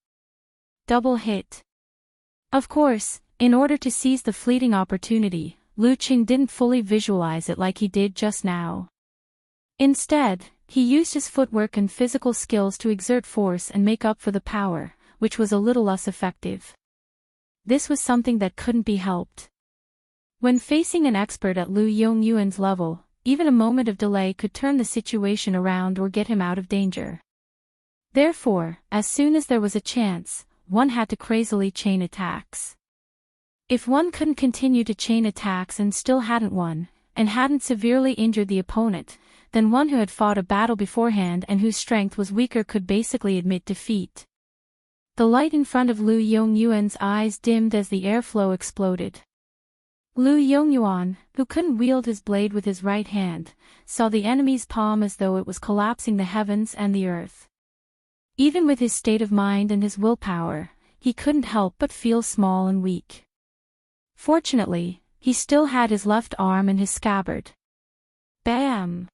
S1: Double hit. Of course, in order to seize the fleeting opportunity, Lu Qing didn't fully visualize it like he did just now. Instead, he used his footwork and physical skills to exert force and make up for the power, which was a little less effective. This was something that couldn't be helped. When facing an expert at Lu Yongyuan's level, even a moment of delay could turn the situation around or get him out of danger. Therefore, as soon as there was a chance, one had to crazily chain attacks. If one couldn't continue to chain attacks and still hadn't won, and hadn't severely injured the opponent, then one who had fought a battle beforehand and whose strength was weaker could basically admit defeat. The light in front of Lu Yongyuan's eyes dimmed as the airflow exploded. Lu Yongyuan, who couldn't wield his blade with his right hand, saw the enemy's palm as though it was collapsing the heavens and the earth. Even with his state of mind and his willpower, he couldn't help but feel small and weak. Fortunately, he still had his left arm in his scabbard. Bam!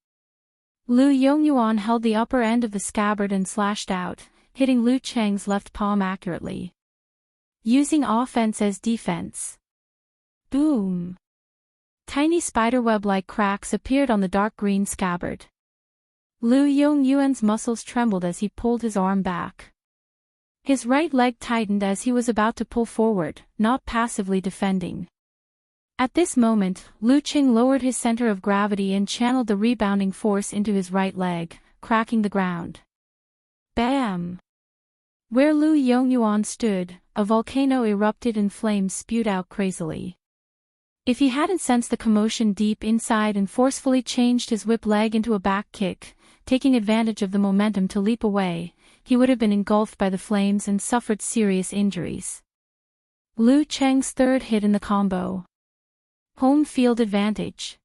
S1: Lu Yongyuan held the upper end of the scabbard and slashed out, hitting Lu Cheng's left palm accurately. Using offense as defense. Boom! Tiny spiderweb-like cracks appeared on the dark green scabbard. Lu Yongyuan's muscles trembled as he pulled his arm back. His right leg tightened as he was about to pull forward, not passively defending. At this moment, Lu Qing lowered his center of gravity and channeled the rebounding force into his right leg, cracking the ground. Bam! Where Lu Yongyuan stood, a volcano erupted and flames spewed out crazily. If he hadn't sensed the commotion deep inside and forcefully changed his whip leg into a back kick, taking advantage of the momentum to leap away, he would have been engulfed by the flames and suffered serious injuries. Lu Cheng's third hit in the combo. Home field advantage.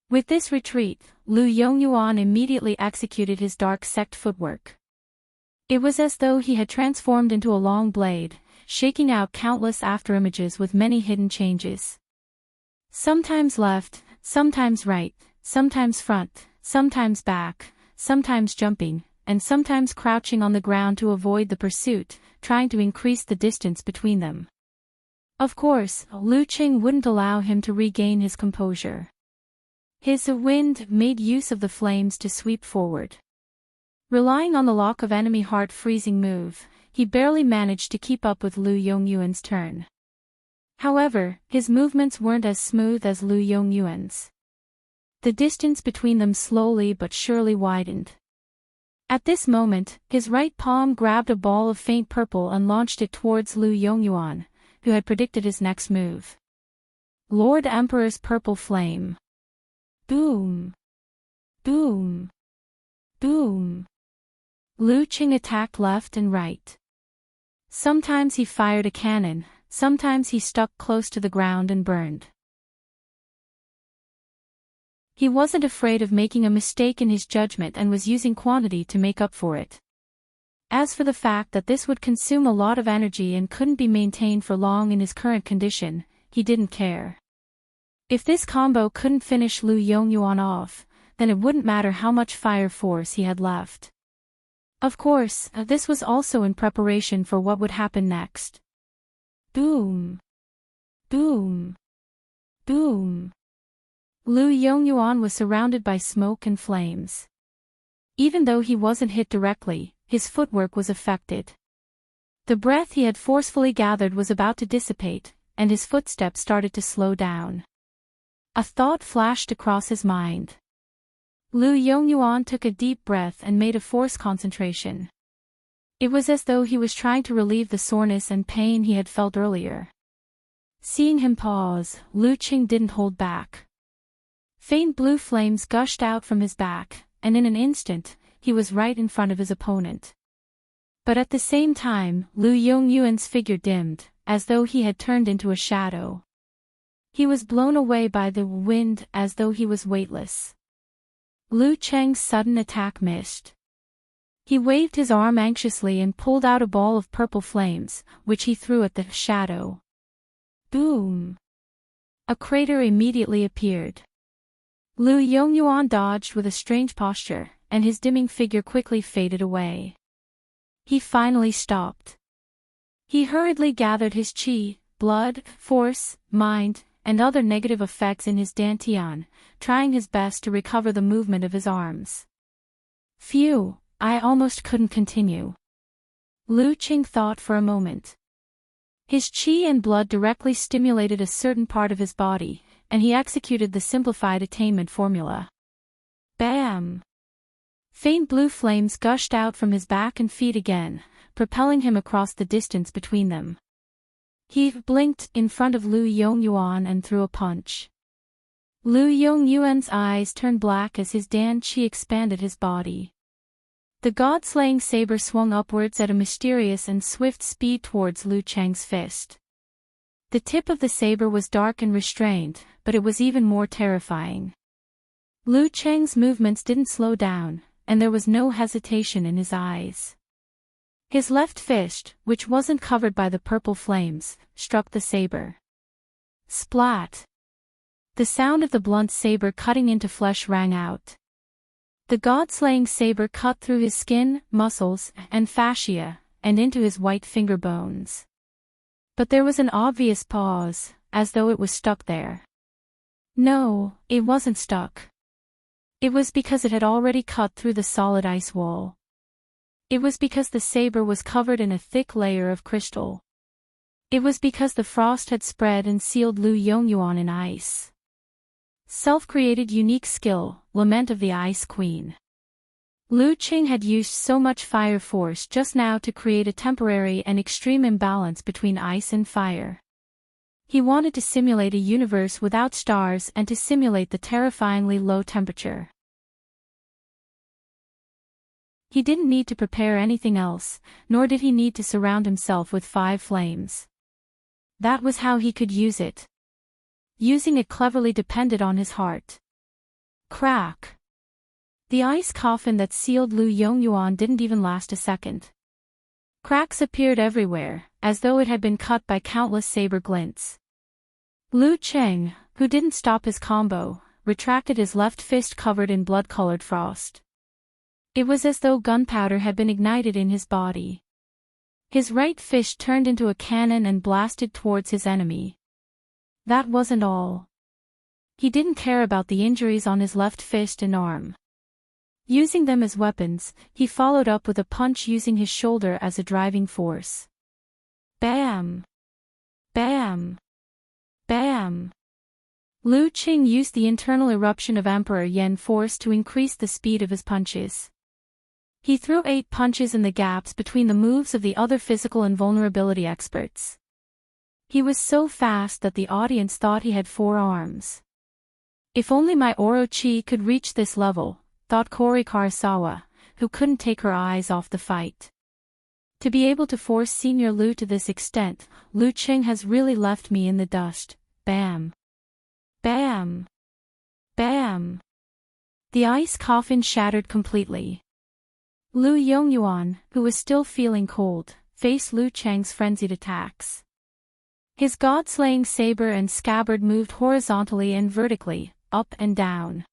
S1: With this retreat, Lu Yongyuan immediately executed his dark sect footwork. It was as though he had transformed into a long blade, shaking out countless afterimages with many hidden changes. Sometimes left, sometimes right, sometimes front, sometimes back, sometimes jumping, and sometimes crouching on the ground to avoid the pursuit, trying to increase the distance between them. Of course, Lu Qing wouldn't allow him to regain his composure. His wind made use of the flames to sweep forward. Relying on the lock of enemy heart-freezing move, he barely managed to keep up with Lu Yongyuan's turn. However, his movements weren't as smooth as Lu Yongyuan's. The distance between them slowly but surely widened. At this moment, his right palm grabbed a ball of faint purple and launched it towards Lu Yongyuan, who had predicted his next move. Lord Emperor's Purple Flame. Boom! Boom! Boom! Lu Qing attacked left and right. Sometimes he fired a cannon, sometimes he stuck close to the ground and burned. He wasn't afraid of making a mistake in his judgment and was using quantity to make up for it. As for the fact that this would consume a lot of energy and couldn't be maintained for long in his current condition, he didn't care. If this combo couldn't finish Lu Yongyuan off, then it wouldn't matter how much fire force he had left. Of course, this was also in preparation for what would happen next. Boom! Boom! Boom! Lu Yongyuan was surrounded by smoke and flames. Even though he wasn't hit directly, his footwork was affected. The breath he had forcefully gathered was about to dissipate, and his footsteps started to slow down. A thought flashed across his mind. Lu Yongyuan took a deep breath and made a forced concentration. It was as though he was trying to relieve the soreness and pain he had felt earlier. Seeing him pause, Lu Qing didn't hold back. Faint blue flames gushed out from his back, and in an instant, he was right in front of his opponent. But at the same time, Lu Yongyuan's figure dimmed, as though he had turned into a shadow. He was blown away by the wind as though he was weightless. Lu Cheng's sudden attack missed. He waved his arm anxiously and pulled out a ball of purple flames, which he threw at the shadow. Boom! A crater immediately appeared. Lu Yongyuan dodged with a strange posture, and his dimming figure quickly faded away. He finally stopped. He hurriedly gathered his qi, blood, force, mind, and other negative effects in his dantian, trying his best to recover the movement of his arms. Phew, I almost couldn't continue. Lu Qing thought for a moment. His qi and blood directly stimulated a certain part of his body, and he executed the simplified attainment formula. Bam! Faint blue flames gushed out from his back and feet again, propelling him across the distance between them. He blinked in front of Lu Yongyuan and threw a punch. Lu Yongyuan's eyes turned black as his Dan Qi expanded his body. The god-slaying saber swung upwards at a mysterious and swift speed towards Lu Cheng's fist. The tip of the saber was dark and restrained, but it was even more terrifying. Lu Cheng's movements didn't slow down, and there was no hesitation in his eyes. His left fist, which wasn't covered by the purple flames, struck the saber. Splat! The sound of the blunt saber cutting into flesh rang out. The god-slaying saber cut through his skin, muscles, and fascia, and into his white finger bones. But there was an obvious pause, as though it was stuck there. No, it wasn't stuck. It was because it had already cut through the solid ice wall. It was because the saber was covered in a thick layer of crystal. It was because the frost had spread and sealed Lu Yongyuan in ice. Self-created unique skill, Lament of the Ice Queen. Lu Qing had used so much fire force just now to create a temporary and extreme imbalance between ice and fire. He wanted to simulate a universe without stars and to simulate the terrifyingly low temperature. He didn't need to prepare anything else, nor did he need to surround himself with 5 flames. That was how he could use it. Using it cleverly depended on his heart. Crack! The ice coffin that sealed Lu Yongyuan didn't even last a second. Cracks appeared everywhere, as though it had been cut by countless saber glints. Lu Cheng, who didn't stop his combo, retracted his left fist covered in blood-colored frost. It was as though gunpowder had been ignited in his body. His right fist turned into a cannon and blasted towards his enemy. That wasn't all. He didn't care about the injuries on his left fist and arm. Using them as weapons, he followed up with a punch using his shoulder as a driving force. Bam! Bam! Bam! Lu Qing used the internal eruption of Emperor Yen force to increase the speed of his punches. He threw 8 punches in the gaps between the moves of the other physical and vulnerability experts. He was so fast that the audience thought he had 4 arms. If only my Orochi could reach this level, thought Kori Karasawa, who couldn't take her eyes off the fight. To be able to force Senior Lu to this extent, Lu Qing has really left me in the dust. Bam! Bam! Bam! The ice coffin shattered completely. Lu Yongyuan, who was still feeling cold, faced Lu Cheng's frenzied attacks. His god-slaying saber and scabbard moved horizontally and vertically, up and down.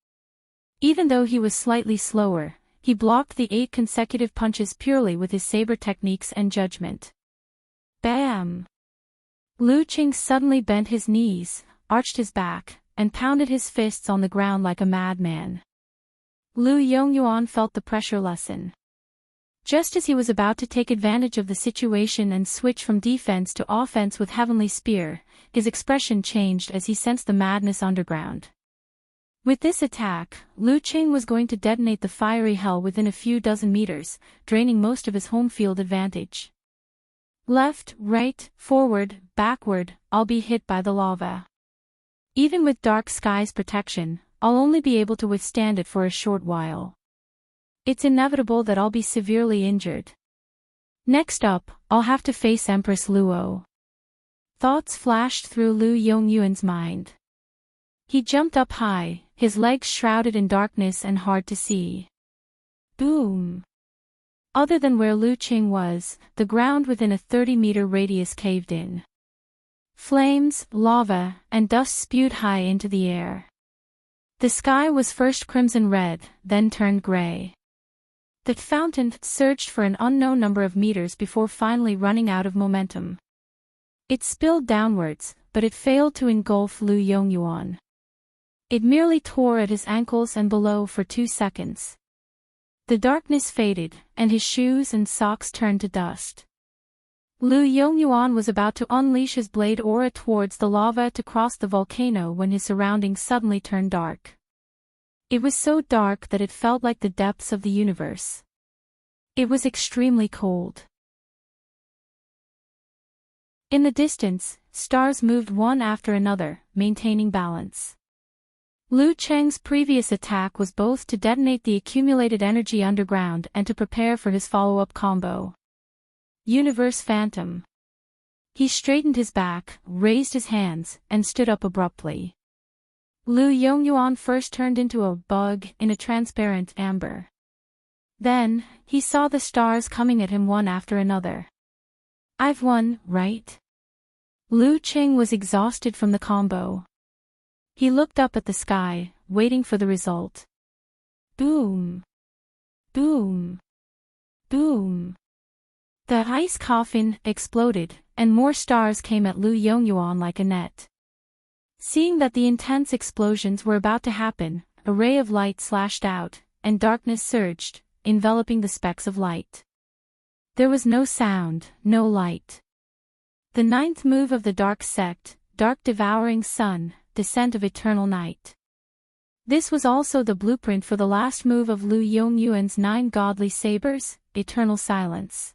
S1: Even though he was slightly slower, he blocked the 8 consecutive punches purely with his saber techniques and judgment. Bam! Lu Qing suddenly bent his knees, arched his back, and pounded his fists on the ground like a madman. Lu Yongyuan felt the pressure lessen. Just as he was about to take advantage of the situation and switch from defense to offense with Heavenly Spear, his expression changed as he sensed the madness underground. With this attack, Lu Qing was going to detonate the fiery hell within a few dozen meters, draining most of his home field advantage. Left, right, forward, backward, I'll be hit by the lava. Even with dark skies protection, I'll only be able to withstand it for a short while. It's inevitable that I'll be severely injured. Next up, I'll have to face Empress Luo. Thoughts flashed through Lu Yongyuan's mind. He jumped up high, his legs shrouded in darkness and hard to see. Boom! Other than where Lu Qing was, the ground within a 30-meter radius caved in. Flames, lava, and dust spewed high into the air. The sky was first crimson red, then turned gray. The fountain surged for an unknown number of meters before finally running out of momentum. It spilled downwards, but it failed to engulf Lu Yongyuan. It merely tore at his ankles and below for 2 seconds. The darkness faded, and his shoes and socks turned to dust. Lu Yongyuan was about to unleash his blade aura towards the lava to cross the volcano when his surroundings suddenly turned dark. It was so dark that it felt like the depths of the universe. It was extremely cold. In the distance, stars moved one after another, maintaining balance. Lu Cheng's previous attack was both to detonate the accumulated energy underground and to prepare for his follow-up combo. Universe Phantom. He straightened his back, raised his hands, and stood up abruptly. Lu Yongyuan first turned into a bug in a transparent amber. Then, he saw the stars coming at him one after another. I've won, right? Lu Cheng was exhausted from the combo. He looked up at the sky, waiting for the result. Boom! Boom! Boom! The ice coffin exploded, and more stars came at Lu Yongyuan like a net. Seeing that the intense explosions were about to happen, a ray of light slashed out, and darkness surged, enveloping the specks of light. There was no sound, no light. The ninth move of the dark sect, Dark Devouring Sun, Descent of Eternal Night. This was also the blueprint for the last move of Lu Yongyuan's 9 godly sabers, Eternal Silence.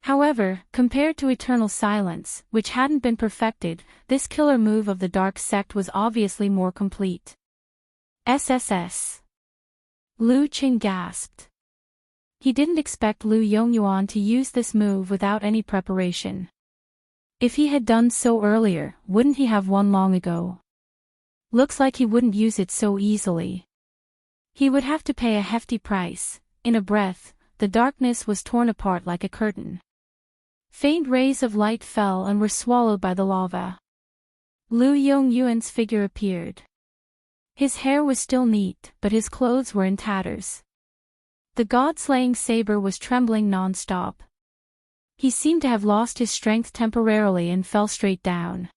S1: However, compared to Eternal Silence, which hadn't been perfected, this killer move of the dark sect was obviously more complete. SSS. Lu Cheng gasped. He didn't expect Lu Yongyuan to use this move without any preparation. If he had done so earlier, wouldn't he have won long ago? Looks like he wouldn't use it so easily. He would have to pay a hefty price. In a breath, the darkness was torn apart like a curtain. Faint rays of light fell and were swallowed by the lava. Lu Yongyuan's figure appeared. His hair was still neat, but his clothes were in tatters. The god-slaying saber was trembling non-stop. He seemed to have lost his strength temporarily and fell straight down.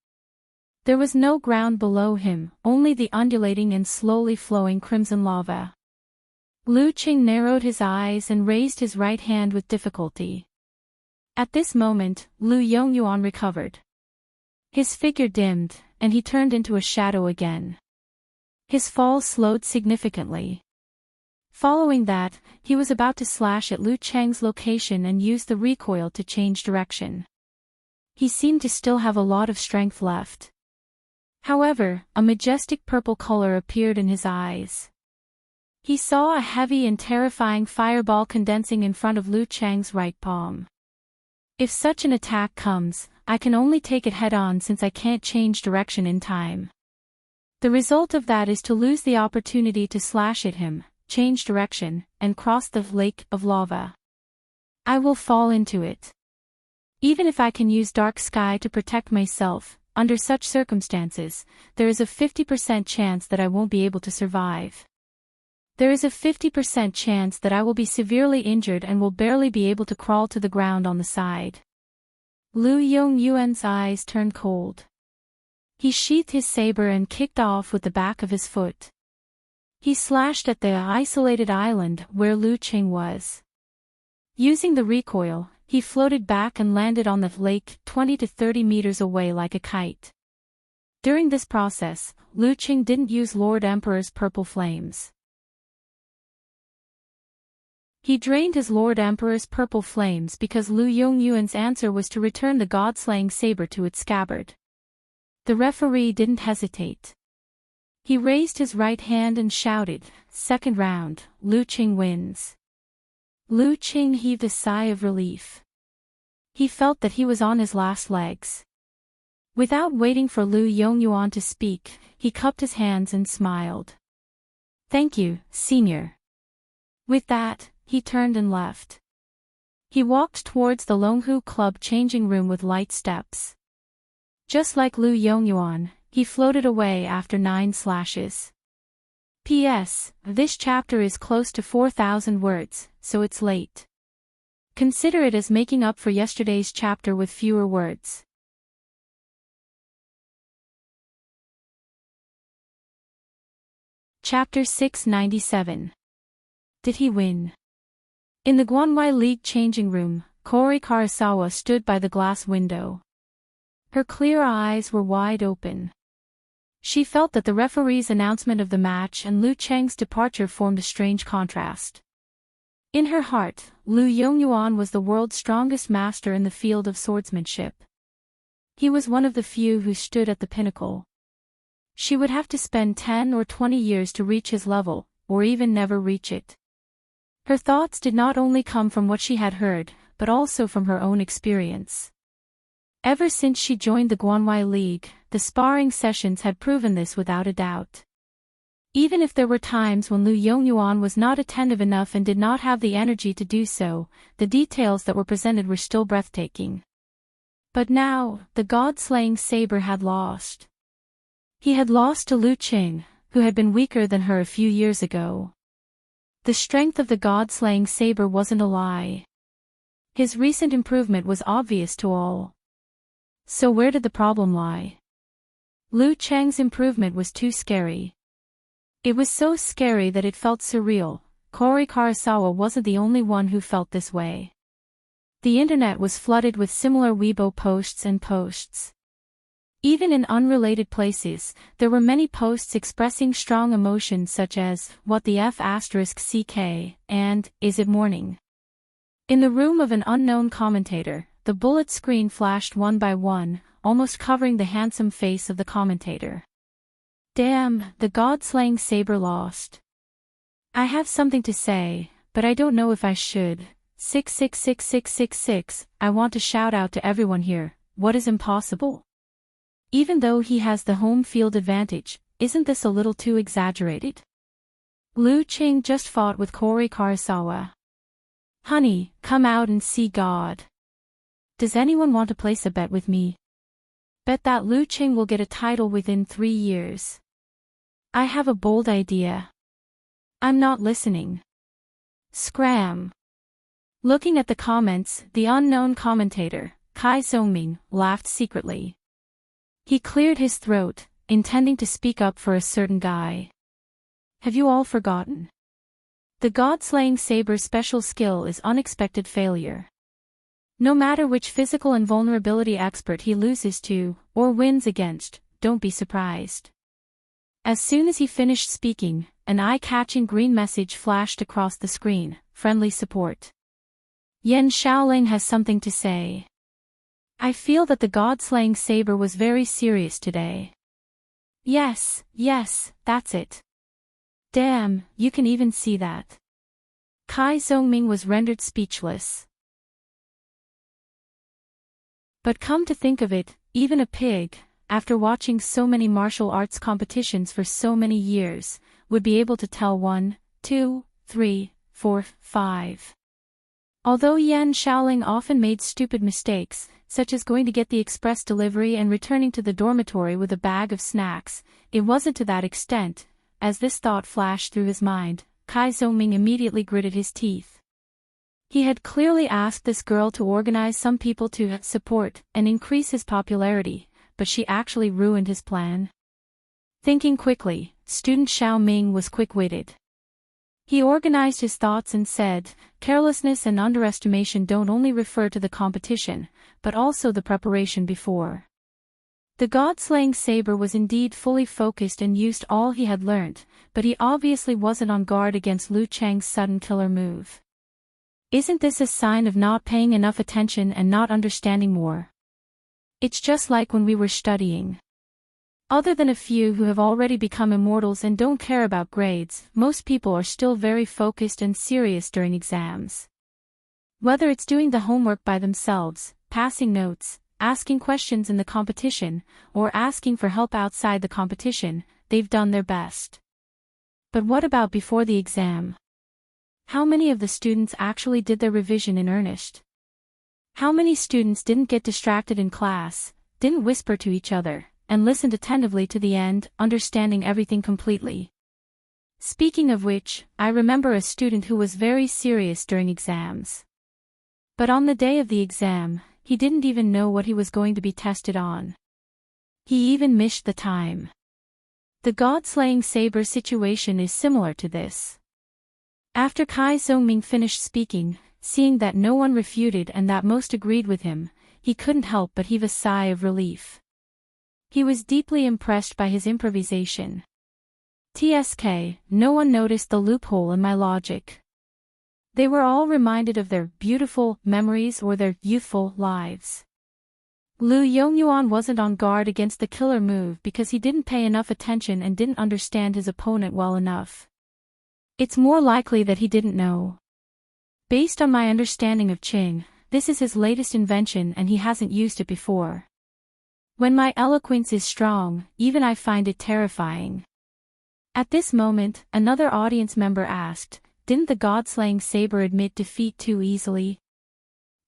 S1: There was no ground below him, only the undulating and slowly flowing crimson lava. Lu Cheng narrowed his eyes and raised his right hand with difficulty. At this moment, Lu Yongyuan recovered. His figure dimmed, and he turned into a shadow again. His fall slowed significantly. Following that, he was about to slash at Lu Cheng's location and use the recoil to change direction. He seemed to still have a lot of strength left. However, a majestic purple color appeared in his eyes. He saw a heavy and terrifying fireball condensing in front of Lu Cheng's right palm. If such an attack comes, I can only take it head-on since I can't change direction in time. The result of that is to lose the opportunity to slash at him, change direction, and cross the lake of lava. I will fall into it. Even if I can use dark sky to protect myself, under such circumstances, there is a 50% chance that I won't be able to survive. There is a 50% chance that I will be severely injured and will barely be able to crawl to the ground on the side. Lu Yongyuan's eyes turned cold. He sheathed his saber and kicked off with the back of his foot. He slashed at the isolated island where Lu Cheng was. Using the recoil, he floated back and landed on the lake 20 to 30 meters away like a kite. During this process, Lu Cheng didn't use Lord Emperor's purple flames. He drained his Lord Emperor's purple flames because Lu Yongyuan's answer was to return the god-slaying saber to its scabbard. The referee didn't hesitate. He raised his right hand and shouted, "Second round, Lu Cheng wins." Lu Cheng heaved a sigh of relief. He felt that he was on his last legs. Without waiting for Lu Yongyuan to speak, he cupped his hands and smiled. "Thank you, senior." With that, he turned and left. He walked towards the Longhu Club changing room with light steps. Just like Lu Yongyuan, he floated away after 9 slashes. P.S. This chapter is close to 4,000 words, so it's late. Consider it as making up for yesterday's chapter with fewer words. Chapter 697. Did he win? In the Guanwai League changing room, Kori Karasawa stood by the glass window. Her clear eyes were wide open. She felt that the referee's announcement of the match and Lu Cheng's departure formed a strange contrast. In her heart, Lu Yongyuan was the world's strongest master in the field of swordsmanship. He was one of the few who stood at the pinnacle. She would have to spend 10 or 20 years to reach his level, or even never reach it. Her thoughts did not only come from what she had heard, but also from her own experience. Ever since she joined the Guanwai League, the sparring sessions had proven this without a doubt. Even if there were times when Lu Yongyuan was not attentive enough and did not have the energy to do so, the details that were presented were still breathtaking. But now, the god-slaying saber had lost. He had lost to Lu Qing, who had been weaker than her a few years ago. The strength of the god-slaying saber wasn't a lie. His recent improvement was obvious to all. So where did the problem lie? Lu Cheng's improvement was too scary. It was so scary that it felt surreal. Kori Karasawa wasn't the only one who felt this way. The internet was flooded with similar Weibo posts and posts. Even in unrelated places, there were many posts expressing strong emotions such as, "What the F*** CK, and, "Is it morning?" In the room of an unknown commentator, the bullet screen flashed one by one, almost covering the handsome face of the commentator. Damn, the god-slaying saber lost. I have something to say, but I don't know if I should. 666666, I want to shout out to everyone here, what is impossible? Even though he has the home field advantage, isn't this a little too exaggerated? Lu Qing just fought with Kori Karasawa. Honey, come out and see God. Does anyone want to place a bet with me? Bet that Lu Qing will get a title within 3 years. I have a bold idea. I'm not listening. Scram. Looking at the comments, the unknown commentator, Kai Zongming, laughed secretly. He cleared his throat, intending to speak up for a certain guy. Have you all forgotten? The god-slaying saber's special skill is unexpected failure. No matter which physical and vulnerability expert he loses to, or wins against, don't be surprised. As soon as he finished speaking, an eye-catching green message flashed across the screen, friendly support. Yan Shaoling has something to say. I feel that the god-slaying saber was very serious today. Yes, that's it. Damn, you can even see that. Kai Zongming was rendered speechless. But come to think of it, even a pig, after watching so many martial arts competitions for so many years, would be able to tell 1, 2, 3, 4, 5. Although Yan Shaoling often made stupid mistakes, such as going to get the express delivery and returning to the dormitory with a bag of snacks, it wasn't to that extent. As this thought flashed through his mind, Kai Zongming immediately gritted his teeth. He had clearly asked this girl to organize some people to support and increase his popularity, but she actually ruined his plan. Thinking quickly, student Xiao Ming was quick-witted. He organized his thoughts and said, carelessness and underestimation don't only refer to the competition, but also the preparation before. The god-slaying saber was indeed fully focused and used all he had learnt, but he obviously wasn't on guard against Lu Cheng's sudden killer move. Isn't this a sign of not paying enough attention and not understanding more? It's just like when we were studying. Other than a few who have already become immortals and don't care about grades, most people are still very focused and serious during exams. Whether it's doing the homework by themselves, passing notes, asking questions in the competition, or asking for help outside the competition, they've done their best. But what about before the exam? How many of the students actually did their revision in earnest? How many students didn't get distracted in class, didn't whisper to each other, and listened attentively to the end, understanding everything completely? Speaking of which, I remember a student who was very serious during exams. But on the day of the exam, he didn't even know what he was going to be tested on. He even missed the time. The god-slaying saber situation is similar to this. After Kai Zongming finished speaking, seeing that no one refuted and that most agreed with him, he couldn't help but heave a sigh of relief. He was deeply impressed by his improvisation. TSK, no one noticed the loophole in my logic. They were all reminded of their beautiful memories or their youthful lives. Lu Yongyuan wasn't on guard against the killer move because he didn't pay enough attention and didn't understand his opponent well enough. It's more likely that he didn't know. Based on my understanding of Qing, this is his latest invention and he hasn't used it before. When my eloquence is strong, even I find it terrifying. At this moment, another audience member asked, didn't the god-slaying saber admit defeat too easily?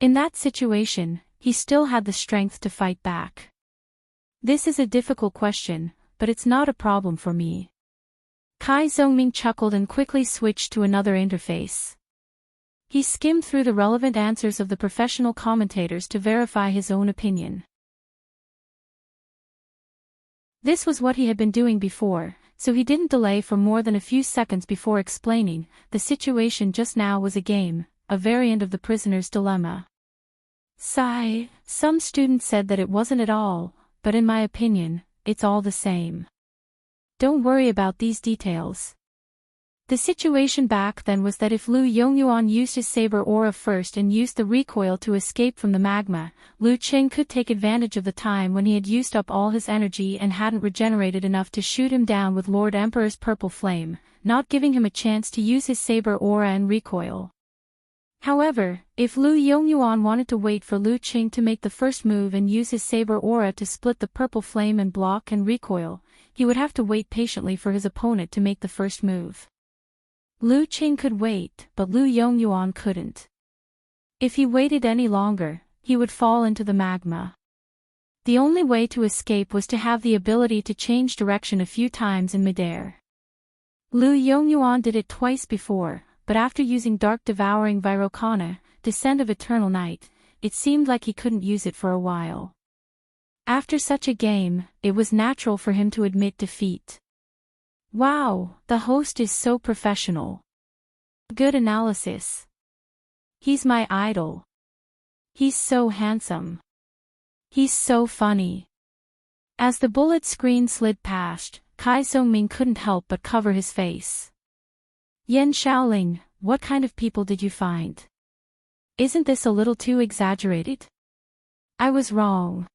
S1: In that situation, he still had the strength to fight back. This is a difficult question, but it's not a problem for me. Kai Zhongming chuckled and quickly switched to another interface. He skimmed through the relevant answers of the professional commentators to verify his own opinion. This was what he had been doing before, so he didn't delay for more than a few seconds before explaining, the situation just now was a game, a variant of the prisoner's dilemma. Sigh, some students said that it wasn't at all, but in my opinion, it's all the same. Don't worry about these details. The situation back then was that if Lu Yongyuan used his saber aura first and used the recoil to escape from the magma, Lu Qing could take advantage of the time when he had used up all his energy and hadn't regenerated enough to shoot him down with Lord Emperor's purple flame, not giving him a chance to use his saber aura and recoil. However, if Lu Yongyuan wanted to wait for Lu Qing to make the first move and use his saber aura to split the purple flame and block and recoil, he would have to wait patiently for his opponent to make the first move. Lu Qing could wait, but Lu Yongyuan couldn't. If he waited any longer, he would fall into the magma. The only way to escape was to have the ability to change direction a few times in midair. Lu Yongyuan did it twice before, but after using Dark Devouring Virokana, Descent of Eternal Night, it seemed like he couldn't use it for a while. After such a game, it was natural for him to admit defeat. Wow, the host is so professional. Good analysis. He's my idol. He's so handsome. He's so funny. As the bullet screen slid past, Kai Zhongming couldn't help but cover his face. Yan Shaoling, what kind of people did you find? Isn't this a little too exaggerated? I was wrong.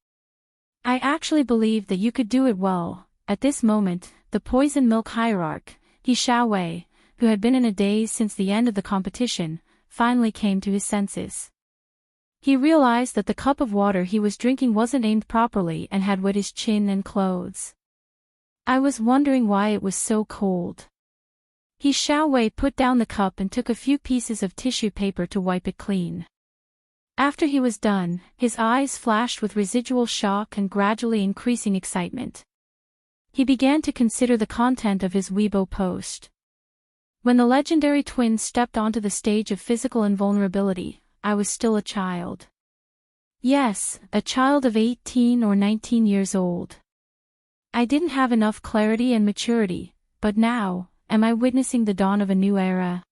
S1: I actually believed that you could do it well. At this moment, the poison milk hierarch, He Xiaowei, who had been in a daze since the end of the competition, finally came to his senses. He realized that the cup of water he was drinking wasn't aimed properly and had wet his chin and clothes. I was wondering why it was so cold. He Xiaowei put down the cup and took a few pieces of tissue paper to wipe it clean. After he was done, his eyes flashed with residual shock and gradually increasing excitement. He began to consider the content of his Weibo post. When the legendary twins stepped onto the stage of physical invulnerability, I was still a child. Yes, a child of 18 or 19 years old. I didn't have enough clarity and maturity, but now, am I witnessing the dawn of a new era?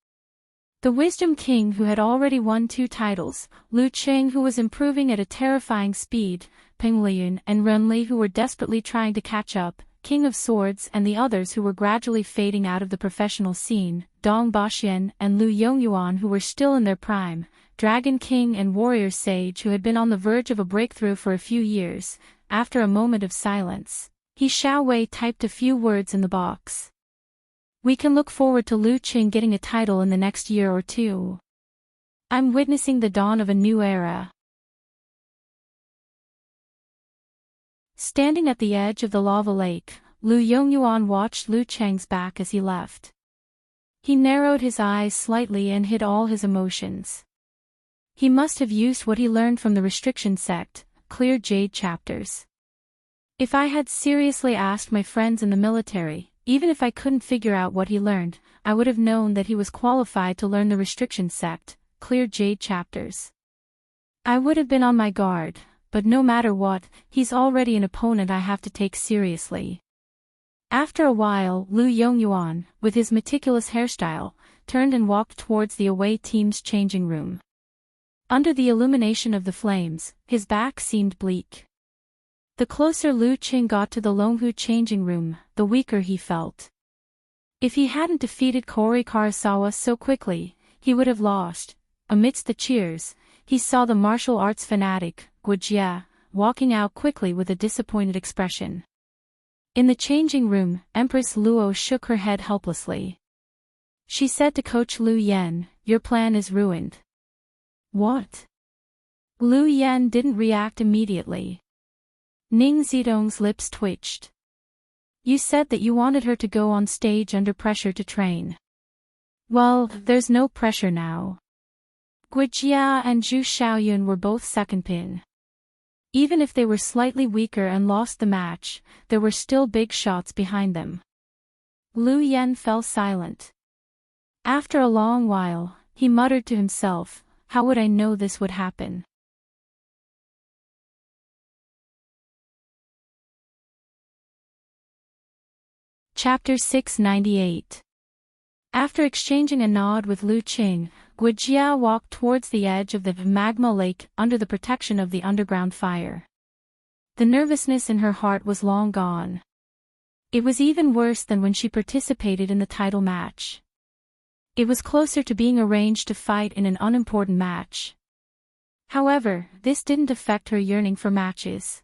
S1: The Wisdom King who had already won 2 titles, Lu Qing who was improving at a terrifying speed, Peng Liyun and Ren Li who were desperately trying to catch up, King of Swords and the others who were gradually fading out of the professional scene, Dong Baxian and Lu Yongyuan who were still in their prime, Dragon King and Warrior Sage who had been on the verge of a breakthrough for a few years. After a moment of silence, He Xiaowei typed a few words in the box. We can look forward to Lu Qing getting a title in the next year or 2. I'm witnessing the dawn of a new era. Standing at the edge of the lava lake, Lu Yongyuan watched Lu Cheng's back as he left. He narrowed his eyes slightly and hid all his emotions. He must have used what he learned from the restriction sect, clear jade chapters. If I had seriously asked my friends in the military, even if I couldn't figure out what he learned, I would have known that he was qualified to learn the restriction sect, clear jade chapters. I would have been on my guard, but no matter what, he's already an opponent I have to take seriously. After a while, Lu Yongyuan, with his meticulous hairstyle, turned and walked towards the away team's changing room. Under the illumination of the flames, his back seemed bleak. The closer Lu Qing got to the Longhu changing room, the weaker he felt. If he hadn't defeated Kori Karasawa so quickly, he would have lost. Amidst the cheers, he saw the martial arts fanatic, Guojia, walking out quickly with a disappointed expression. In the changing room, Empress Luo shook her head helplessly. She said to Coach Lu Yan, "Your plan is ruined." "What?" Lu Yan didn't react immediately. Ning Zidong's lips twitched. "You said that you wanted her to go on stage under pressure to train." "Well, there's no pressure now." Guijia and Zhu Xiaoyun were both second pin. Even if they were slightly weaker and lost the match, there were still big shots behind them. Lu Yan fell silent. After a long while, he muttered to himself, "How would I know this would happen?" Chapter 698. After exchanging a nod with Lu Qing, Guijia walked towards the edge of the magma lake under the protection of the underground fire. The nervousness in her heart was long gone. It was even worse than when she participated in the title match. It was closer to being arranged to fight in an unimportant match. However, this didn't affect her yearning for matches.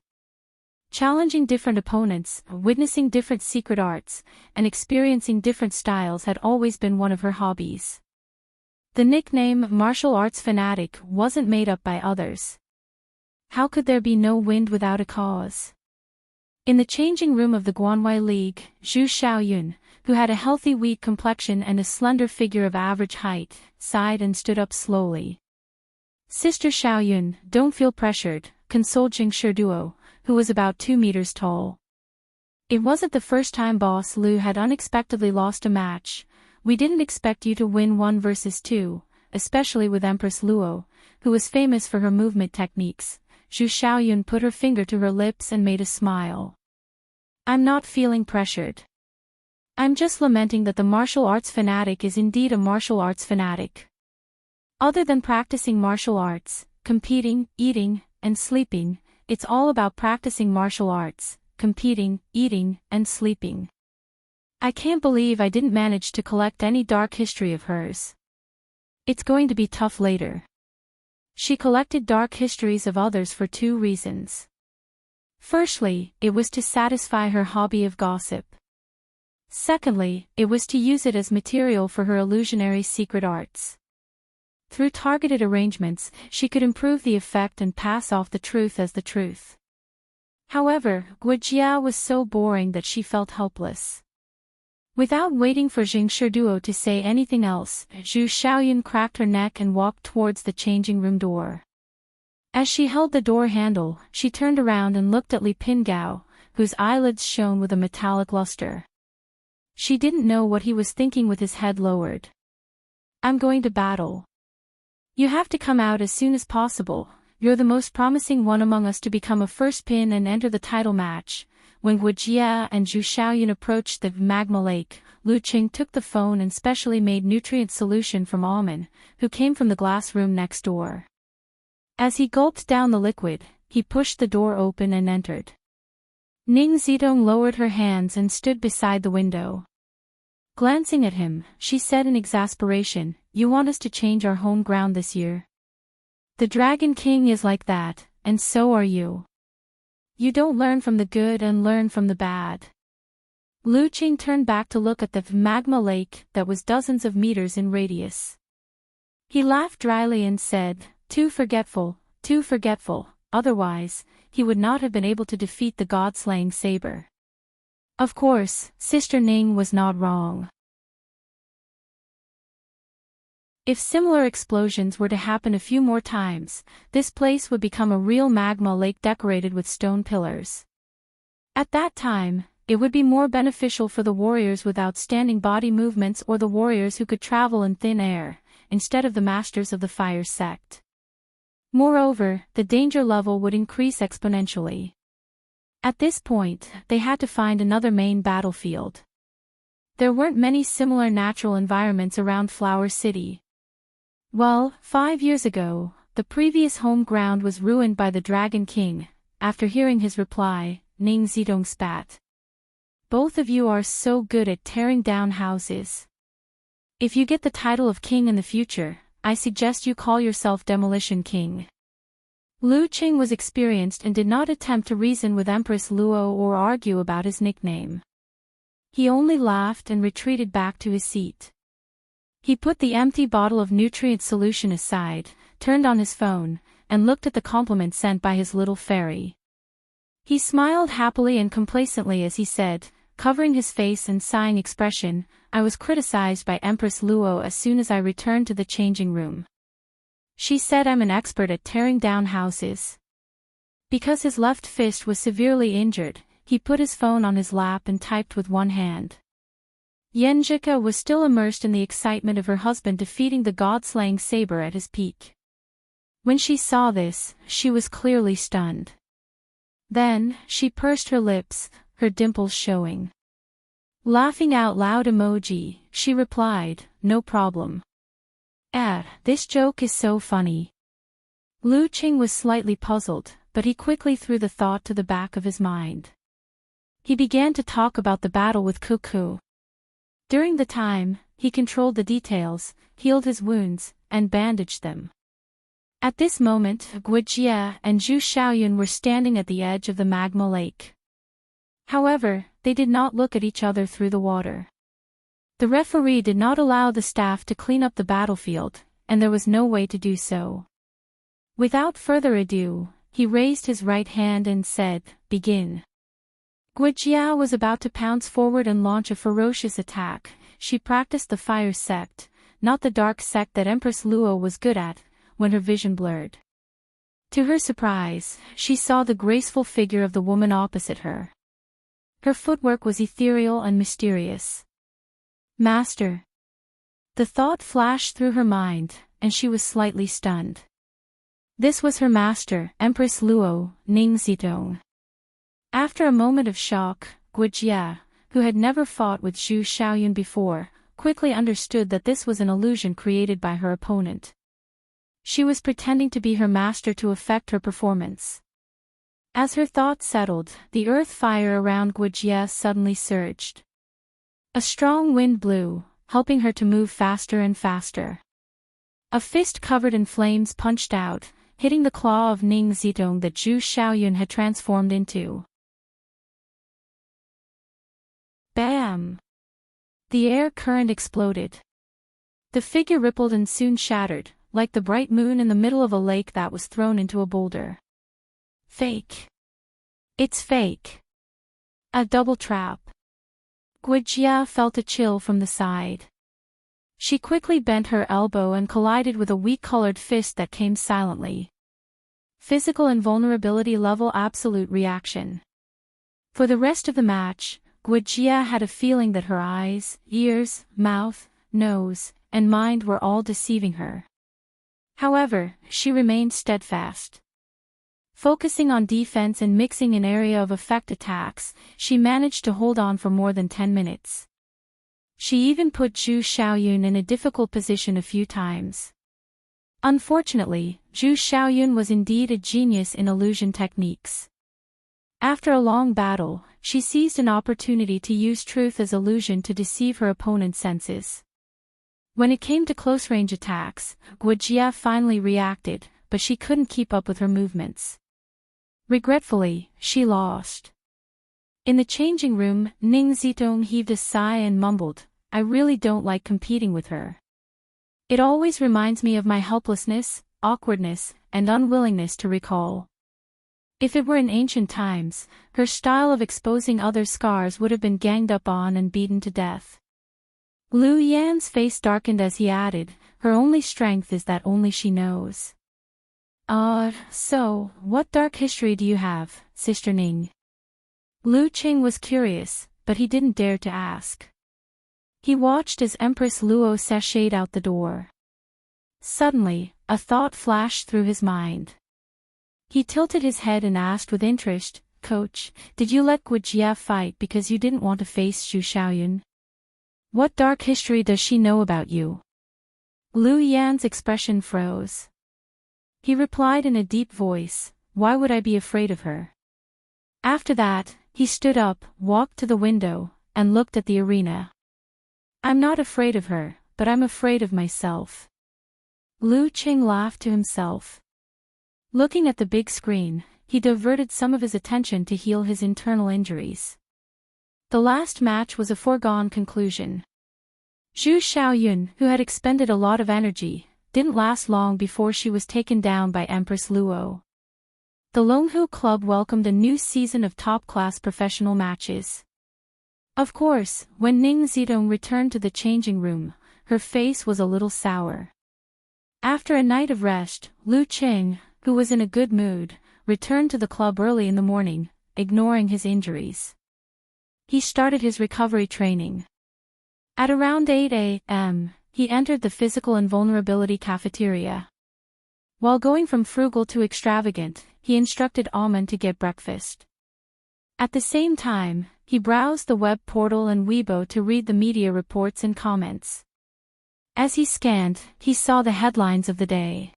S1: Challenging different opponents, witnessing different secret arts, and experiencing different styles had always been one of her hobbies. The nickname martial arts fanatic wasn't made up by others. How could there be no wind without a cause? In the changing room of the Guanwei League, Zhu Xiaoyun, who had a healthy weak complexion and a slender figure of average height, sighed and stood up slowly. "Sister Xiaoyun, don't feel pressured," consoled Jing Shiduo, who was about 2 meters tall. "It wasn't the first time Boss Lu had unexpectedly lost a match. We didn't expect you to win 1 versus 2, especially with Empress Luo, who was famous for her movement techniques." Zhu Xiaoyun put her finger to her lips and made a smile. "I'm not feeling pressured. I'm just lamenting that the martial arts fanatic is indeed a martial arts fanatic. Other than practicing martial arts, competing, eating, and sleeping, it's all about practicing martial arts, competing, eating, and sleeping. I can't believe I didn't manage to collect any dark history of hers. It's going to be tough later." She collected dark histories of others for 2 reasons. Firstly, it was to satisfy her hobby of gossip. Secondly, it was to use it as material for her illusionary secret arts. Through targeted arrangements, she could improve the effect and pass off the truth as the truth. However, Guijia was so boring that she felt helpless. Without waiting for Jing Shiduo to say anything else, Zhu Xiaoyun cracked her neck and walked towards the changing room door. As she held the door handle, she turned around and looked at Li Pingao, whose eyelids shone with a metallic luster. She didn't know what he was thinking with his head lowered. "I'm going to battle. You have to come out as soon as possible. You're the most promising one among us to become a first pin and enter the title match." When Guijia and Zhu Xiaoyun approached the magma lake, Lu Qing took the phone and specially made nutrient solution from Almond, who came from the glass room next door. As he gulped down the liquid, he pushed the door open and entered. Ning Zidong lowered her hands and stood beside the window. Glancing at him, she said in exasperation, "You want us to change our home ground this year? The Dragon King is like that, and so are you. You don't learn from the good and learn from the bad." Lu Qing turned back to look at the magma lake that was dozens of meters in radius. He laughed dryly and said, too forgetful, otherwise, he would not have been able to defeat the god-slaying saber." Of course, Sister Ning was not wrong. If similar explosions were to happen a few more times, this place would become a real magma lake decorated with stone pillars. At that time, it would be more beneficial for the warriors with outstanding body movements or the warriors who could travel in thin air, instead of the masters of the fire sect. Moreover, the danger level would increase exponentially. At this point, they had to find another main battlefield. There weren't many similar natural environments around Flower City. Well, 5 years ago, the previous home ground was ruined by the Dragon King. After hearing his reply, Ning Zidong spat. "Both of you are so good at tearing down houses. If you get the title of king in the future, I suggest you call yourself Demolition King." Lu Qing was experienced and did not attempt to reason with Empress Luo or argue about his nickname. He only laughed and retreated back to his seat. He put the empty bottle of nutrient solution aside, turned on his phone, and looked at the compliment sent by his little fairy. He smiled happily and complacently as he said, covering his face and sighing expression, "I was criticized by Empress Luo as soon as I returned to the changing room. She said I'm an expert at tearing down houses." Because his left fist was severely injured, he put his phone on his lap and typed with one hand. Yenjika was still immersed in the excitement of her husband defeating the god-slaying saber at his peak. When she saw this, she was clearly stunned. Then, she pursed her lips, her dimples showing. Laughing out loud emoji, she replied, "No problem. This joke is so funny." Lu Qing was slightly puzzled, but he quickly threw the thought to the back of his mind. He began to talk about the battle with Cuckoo. During the time, he controlled the details, healed his wounds, and bandaged them. At this moment, Guijie and Zhu Xiaoyun were standing at the edge of the magma lake. However, they did not look at each other through the water. The referee did not allow the staff to clean up the battlefield, and there was no way to do so. Without further ado, he raised his right hand and said, "Begin." Guijie was about to pounce forward and launch a ferocious attack. She practiced the fire sect, not the dark sect that Empress Luo was good at, when her vision blurred. To her surprise, she saw the graceful figure of the woman opposite her. Her footwork was ethereal and mysterious. "Master." The thought flashed through her mind, and she was slightly stunned. This was her master, Empress Luo, Ning Zitong. After a moment of shock, Guijie, who had never fought with Zhu Xiaoyun before, quickly understood that this was an illusion created by her opponent. She was pretending to be her master to affect her performance. As her thoughts settled, the earth fire around Guijie suddenly surged. A strong wind blew, helping her to move faster and faster. A fist covered in flames punched out, hitting the claw of Ning Zitong that Zhu Xiaoyun had transformed into. Bam! The air current exploded. The figure rippled and soon shattered, like the bright moon in the middle of a lake that was thrown into a boulder. Fake. It's fake. A double trap. Guijie felt a chill from the side. She quickly bent her elbow and collided with a weak-colored fist that came silently. Physical invulnerability level absolute reaction. For the rest of the match, Guijie had a feeling that her eyes, ears, mouth, nose, and mind were all deceiving her. However, she remained steadfast. Focusing on defense and mixing in area of effect attacks, she managed to hold on for more than 10 minutes. She even put Zhu Xiaoyun in a difficult position a few times. Unfortunately, Zhu Xiaoyun was indeed a genius in illusion techniques. After a long battle, she seized an opportunity to use truth as illusion to deceive her opponent's senses. When it came to close-range attacks, Guijie finally reacted, but she couldn't keep up with her movements. Regretfully, she lost. In the changing room, Ning Zitong heaved a sigh and mumbled, "I really don't like competing with her. It always reminds me of my helplessness, awkwardness, and unwillingness to recall." If it were in ancient times, her style of exposing others' scars would have been ganged up on and beaten to death. Lu Yan's face darkened as he added, "Her only strength is that only she knows." So, what dark history do you have, Sister Ning?" Lu Qing was curious, but he didn't dare to ask. He watched as Empress Luo sashayed out the door. Suddenly, a thought flashed through his mind. He tilted his head and asked with interest, "Coach, did you let Guijie fight because you didn't want to face Zhu Xiaoyun? What dark history does she know about you?" Lu Yan's expression froze. He replied in a deep voice, "Why would I be afraid of her?" After that, he stood up, walked to the window, and looked at the arena. "I'm not afraid of her, but I'm afraid of myself." Lu Qing laughed to himself. Looking at the big screen, he diverted some of his attention to heal his internal injuries. The last match was a foregone conclusion. Zhu Xiaoyun, who had expended a lot of energy, didn't last long before she was taken down by Empress Luo. The Longhu Club welcomed a new season of top-class professional matches. Of course, when Ning Zidong returned to the changing room, her face was a little sour. After a night of rest, Lu Qing, who was in a good mood, returned to the club early in the morning, ignoring his injuries. He started his recovery training. At around 8 a.m., he entered the physical invulnerability cafeteria. While going from frugal to extravagant, he instructed Almond to get breakfast. At the same time, he browsed the web portal and Weibo to read the media reports and comments. As he scanned, he saw the headlines of the day.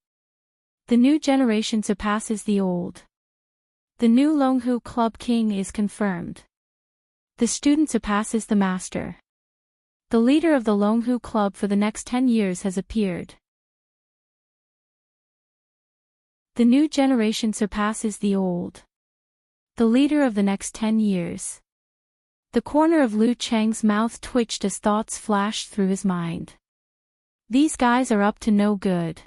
S1: The new generation surpasses the old. The new Longhu Club king is confirmed. The student surpasses the master. The leader of the Longhu Club for the next 10 years has appeared. The new generation surpasses the old. The leader of the next 10 years. The corner of Lu Cheng's mouth twitched as thoughts flashed through his mind. These guys are up to no good.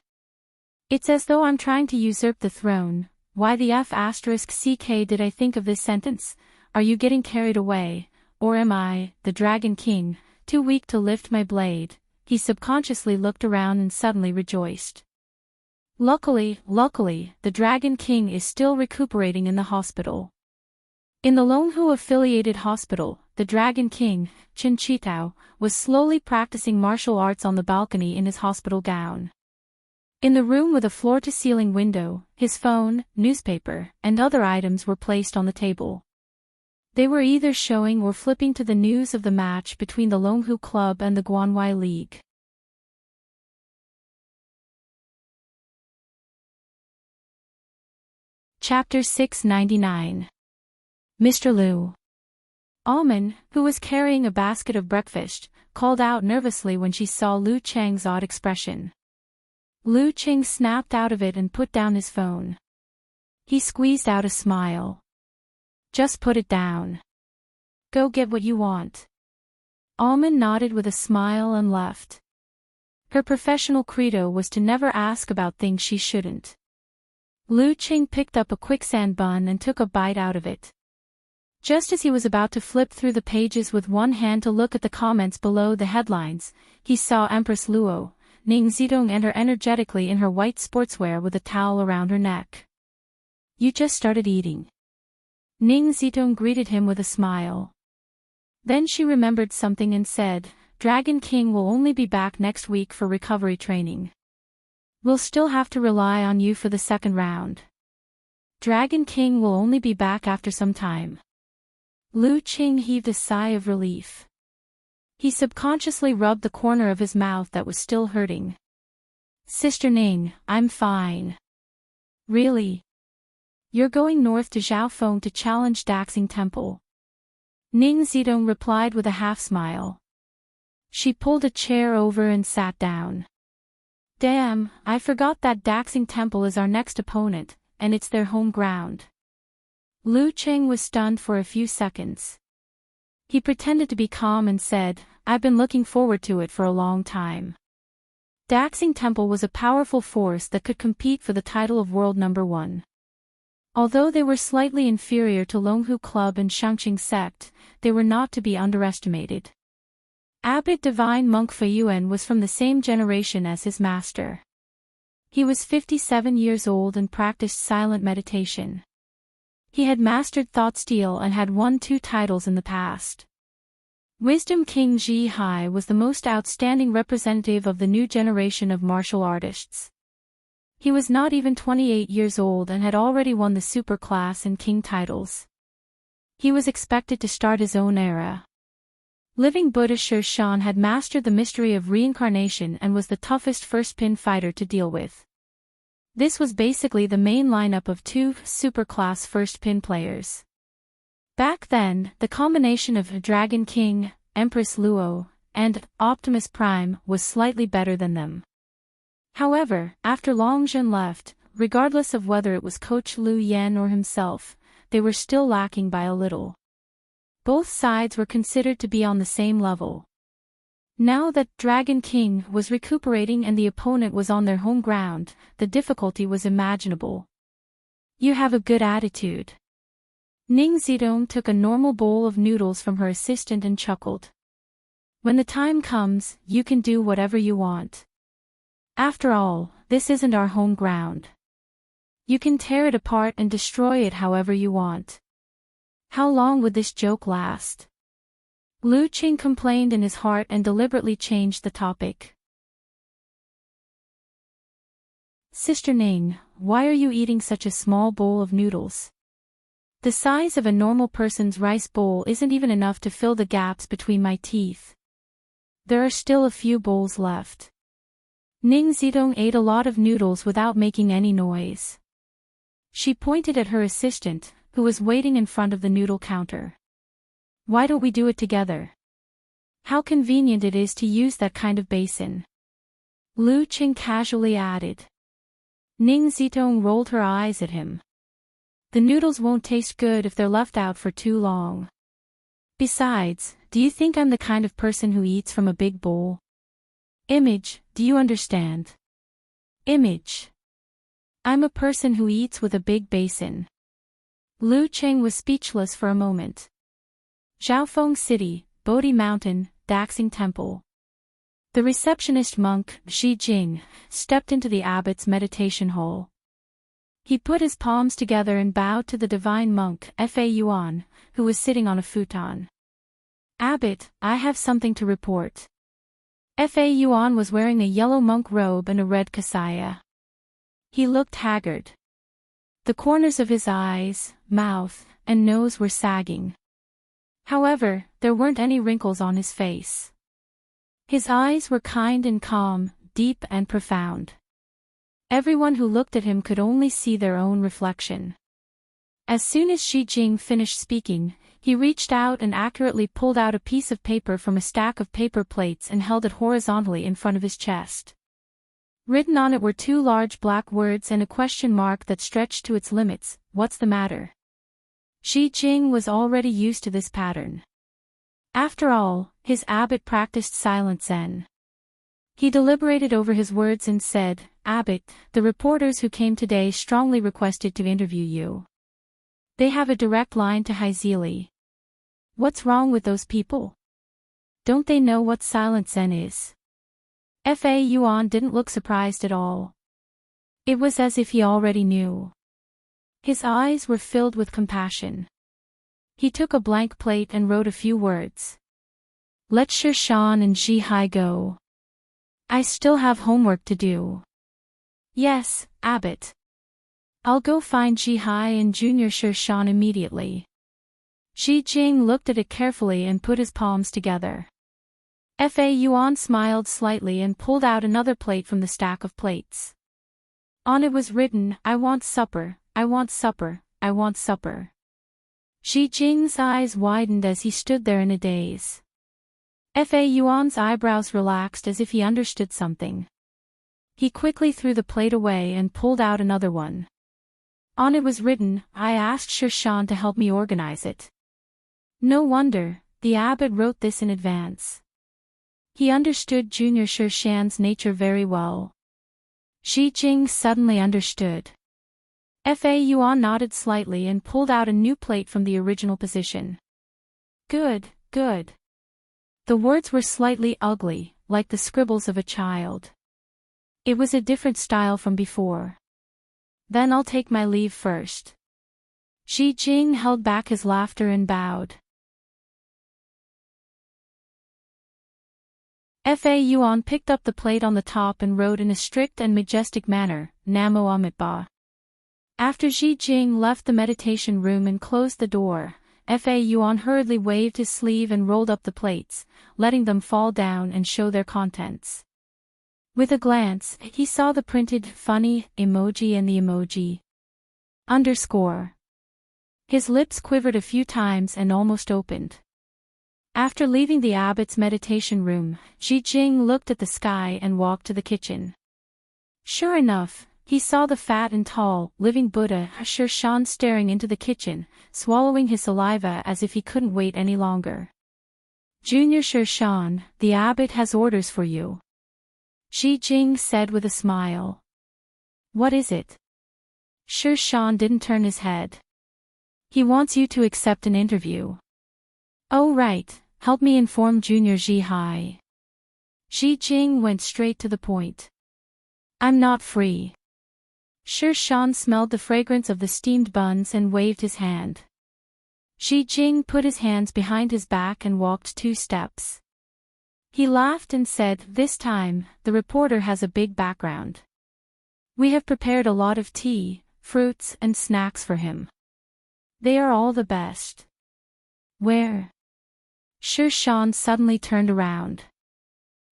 S1: It's as though I'm trying to usurp the throne. Why the f***ck did I think of this sentence? Are you getting carried away? Or am I, the Dragon King, too weak to lift my blade? He subconsciously looked around and suddenly rejoiced. Luckily, the Dragon King is still recuperating in the hospital. In the Longhu-affiliated hospital, the Dragon King, Chen Chitao, was slowly practicing martial arts on the balcony in his hospital gown. In the room with a floor-to-ceiling window, his phone, newspaper, and other items were placed on the table. They were either showing or flipping to the news of the match between the Longhu Club and the Guanwai League. Chapter 699. Mr. Liu. Almond, who was carrying a basket of breakfast, called out nervously when she saw Lu Cheng's odd expression. Lu Cheng snapped out of it and put down his phone. He squeezed out a smile. Just put it down. Go get what you want. Almond nodded with a smile and left. Her professional credo was to never ask about things she shouldn't. Lu Cheng picked up a quicksand bun and took a bite out of it. Just as he was about to flip through the pages with one hand to look at the comments below the headlines, he saw Empress Luo, Ning Zidong, enter energetically in her white sportswear with a towel around her neck. You just started eating. Ning Zidong greeted him with a smile. Then she remembered something and said, Dragon King will only be back next week for recovery training. We'll still have to rely on you for the second round. Dragon King will only be back after some time. Lu Qing heaved a sigh of relief. He subconsciously rubbed the corner of his mouth that was still hurting. Sister Ning, I'm fine. Really? You're going north to Zhaofeng to challenge Daxing Temple. Ning Zidong replied with a half-smile. She pulled a chair over and sat down. Damn, I forgot that Daxing Temple is our next opponent, and it's their home ground. Lu Cheng was stunned for a few seconds. He pretended to be calm and said, I've been looking forward to it for a long time. Daxing Temple was a powerful force that could compete for the title of world number 1. Although they were slightly inferior to Longhu Club and Shangqing Sect, they were not to be underestimated. Abbot Divine Monk Feyuan was from the same generation as his master. He was 57 years old and practiced silent meditation. He had mastered thought steel and had won 2 titles in the past. Wisdom King Ji Hai was the most outstanding representative of the new generation of martial artists. He was not even 28 years old and had already won the super class and king titles. He was expected to start his own era. Living Buddha Shi Shan had mastered the mystery of reincarnation and was the toughest first-pin fighter to deal with. This was basically the main lineup of 2 super-class first-pin players. Back then, the combination of Dragon King, Empress Luo, and Optimus Prime was slightly better than them. However, after Long Zhen left, regardless of whether it was Coach Liu Yan or himself, they were still lacking by a little. Both sides were considered to be on the same level. Now that Dragon King was recuperating and the opponent was on their home ground, the difficulty was imaginable. You have a good attitude. Ning Zidong took a normal bowl of noodles from her assistant and chuckled. When the time comes, you can do whatever you want. After all, this isn't our home ground. You can tear it apart and destroy it however you want. How long would this joke last? Lu Qing complained in his heart and deliberately changed the topic. Sister Ning, why are you eating such a small bowl of noodles? The size of a normal person's rice bowl isn't even enough to fill the gaps between my teeth. There are still a few bowls left. Ning Zidong ate a lot of noodles without making any noise. She pointed at her assistant, who was waiting in front of the noodle counter. Why don't we do it together? How convenient it is to use that kind of basin. Lu Qing casually added. Ning Zidong rolled her eyes at him. The noodles won't taste good if they're left out for too long. Besides, do you think I'm the kind of person who eats from a big bowl? Image, do you understand? Image. I'm a person who eats with a big basin. Lu Qing was speechless for a moment. Zhaofeng City, Bodhi Mountain, Daxing Temple. The receptionist monk, Shi Jing, stepped into the abbot's meditation hall. He put his palms together and bowed to the divine monk, Fa Yuan, who was sitting on a futon. Abbot, I have something to report. Fa Yuan was wearing a yellow monk robe and a red kasaya. He looked haggard. The corners of his eyes, mouth, and nose were sagging. However, there weren't any wrinkles on his face. His eyes were kind and calm, deep and profound. Everyone who looked at him could only see their own reflection. As soon as Shi Jing finished speaking, he reached out and accurately pulled out a piece of paper from a stack of paper plates and held it horizontally in front of his chest. Written on it were two large black words and a question mark that stretched to its limits. What's the matter? Shi Jing was already used to this pattern. After all, his abbot practiced silent Zen. He deliberated over his words and said, Abbot, the reporters who came today strongly requested to interview you. They have a direct line to Haizili. What's wrong with those people? Don't they know what silent Zen is? Fa Yuan didn't look surprised at all. It was as if he already knew. His eyes were filled with compassion. He took a blank plate and wrote a few words. Let Shi Shan and Ji Hai go. I still have homework to do. Yes, Abbot. I'll go find Ji Hai and Junior Shi Shan immediately. Shi Jing looked at it carefully and put his palms together. Fa Yuan smiled slightly and pulled out another plate from the stack of plates. On it was written, I want supper, I want supper, I want supper. Shi Jing's eyes widened as he stood there in a daze. Fa Yuan's eyebrows relaxed as if he understood something. He quickly threw the plate away and pulled out another one. On it was written, I asked Shi Shan to help me organize it. No wonder, the abbot wrote this in advance. He understood Junior Shi Shan's nature very well. Shi Jing suddenly understood. Fa Yuan nodded slightly and pulled out a new plate from the original position. Good, good. The words were slightly ugly, like the scribbles of a child. It was a different style from before. Then I'll take my leave first. Shi Jing held back his laughter and bowed. Fa Yuan picked up the plate on the top and wrote in a strict and majestic manner, Namo Amitabha. After Shi Jing left the meditation room and closed the door, Fa Yuan hurriedly waved his sleeve and rolled up the plates, letting them fall down and show their contents. With a glance, he saw the printed funny emoji and the emoji underscore. His lips quivered a few times and almost opened. After leaving the abbot's meditation room, Shi Jing looked at the sky and walked to the kitchen. Sure enough, He saw the fat and tall, living Buddha, Sher Shan, staring into the kitchen, swallowing his saliva as if he couldn't wait any longer. "Junior Sher Shan, the abbot has orders for you," Shi Jing said with a smile. "What is it?" Sher Shan didn't turn his head. "He wants you to accept an interview." "Oh right, help me inform Junior Ji Hai." Shi Jing went straight to the point. "I'm not free." Sher Shan smelled the fragrance of the steamed buns and waved his hand. Shi Jing put his hands behind his back and walked 2 steps. He laughed and said, "This time, the reporter has a big background. We have prepared a lot of tea, fruits, and snacks for him. They are all the best." "Where?" Sher Shan suddenly turned around.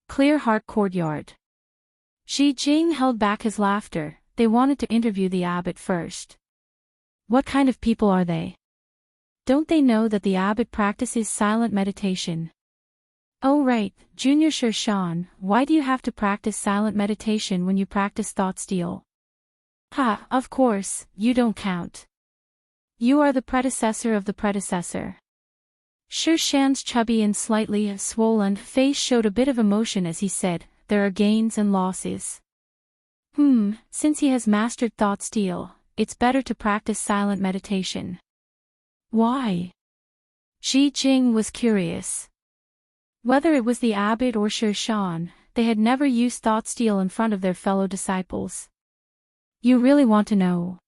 S1: "Clear Heart Courtyard." Shi Jing held back his laughter. They wanted to interview the abbot first. "What kind of people are they? Don't they know that the abbot practices silent meditation?" "Oh right, Junior Sher Shan, why do you have to practice silent meditation when you practice thought steal?" "Ha, of course, you don't count. You are the predecessor of the predecessor." Sher Shan's chubby and slightly swollen face showed a bit of emotion as he said, "There are gains and losses. Since he has mastered thought steal, it's better to practice silent meditation." "Why?" Shi Jing was curious. Whether it was the abbot or Sher Shan, they had never used thought steal in front of their fellow disciples. "You really want to know?"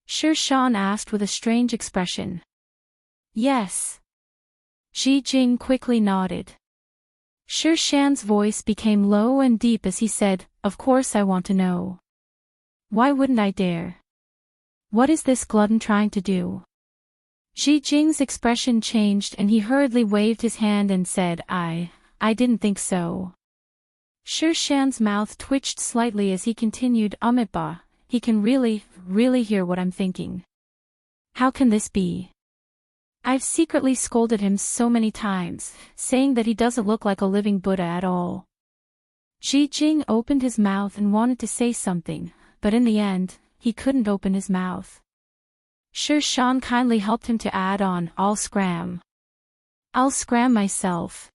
S1: Sher Shan asked with a strange expression. "Yes." Shi Jing quickly nodded. Sher Shan's voice became low and deep as he said, "Of course I want to know. Why wouldn't I dare? What is this glutton trying to do?" Shi Jing's expression changed and he hurriedly waved his hand and said, I didn't think so." Sher Shan's mouth twitched slightly as he continued, "Amitabha, he can really hear what I'm thinking. How can this be? I've secretly scolded him so many times, saying that he doesn't look like a living Buddha at all." Shi Jing opened his mouth and wanted to say something, but in the end, he couldn't open his mouth. Sher Shan kindly helped him to add on, I'll scram myself."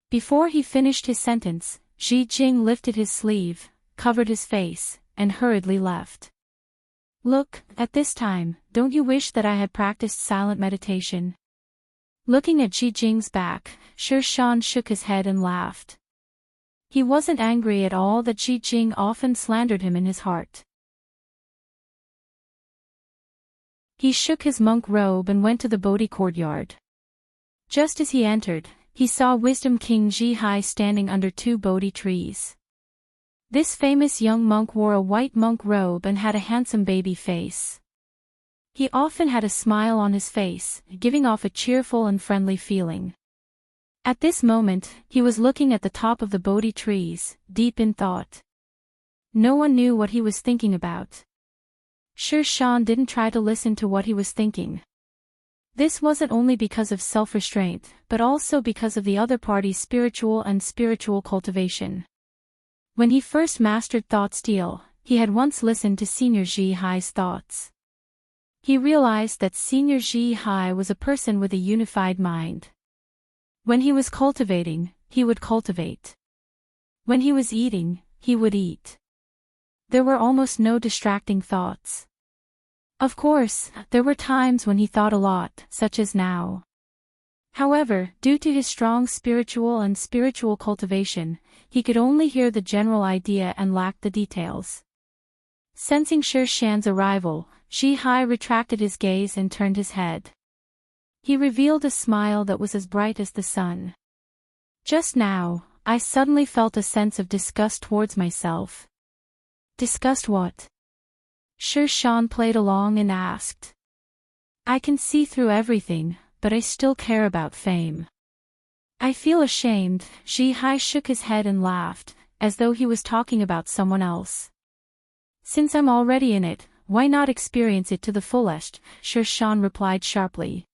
S1: Before he finished his sentence, Shi Jing lifted his sleeve, covered his face, and hurriedly left. "Look, at this time, don't you wish that I had practiced silent meditation?" Looking at Shi Jing's back, Sher Shan shook his head and laughed. He wasn't angry at all that Shi Jing often slandered him in his heart. He shook his monk robe and went to the Bodhi courtyard. Just as he entered, he saw Wisdom King Ji Hai standing under 2 Bodhi trees. This famous young monk wore a white monk robe and had a handsome baby face. He often had a smile on his face, giving off a cheerful and friendly feeling. At this moment, he was looking at the top of the Bodhi trees, deep in thought. No one knew what he was thinking about. Sher Shan didn't try to listen to what he was thinking. This wasn't only because of self-restraint, but also because of the other party's spiritual cultivation. When he first mastered thought steal, he had once listened to Senior Ji Hai's thoughts. He realized that Senior Ji Hai was a person with a unified mind. When he was cultivating, he would cultivate. When he was eating, he would eat. There were almost no distracting thoughts. Of course, there were times when he thought a lot, such as now. However, due to his strong spiritual cultivation, he could only hear the general idea and lacked the details. Sensing Sher Shan's arrival, Ji Hai retracted his gaze and turned his head. He revealed a smile that was as bright as the sun. "Just now, I suddenly felt a sense of disgust towards myself." "Disgust what?" Sher Shan played along and asked. "I can see through everything, but I still care about fame. I feel ashamed." Ji Hai shook his head and laughed, as though he was talking about someone else. "Since I'm already in it, why not experience it to the fullest?" Sher Shan replied sharply.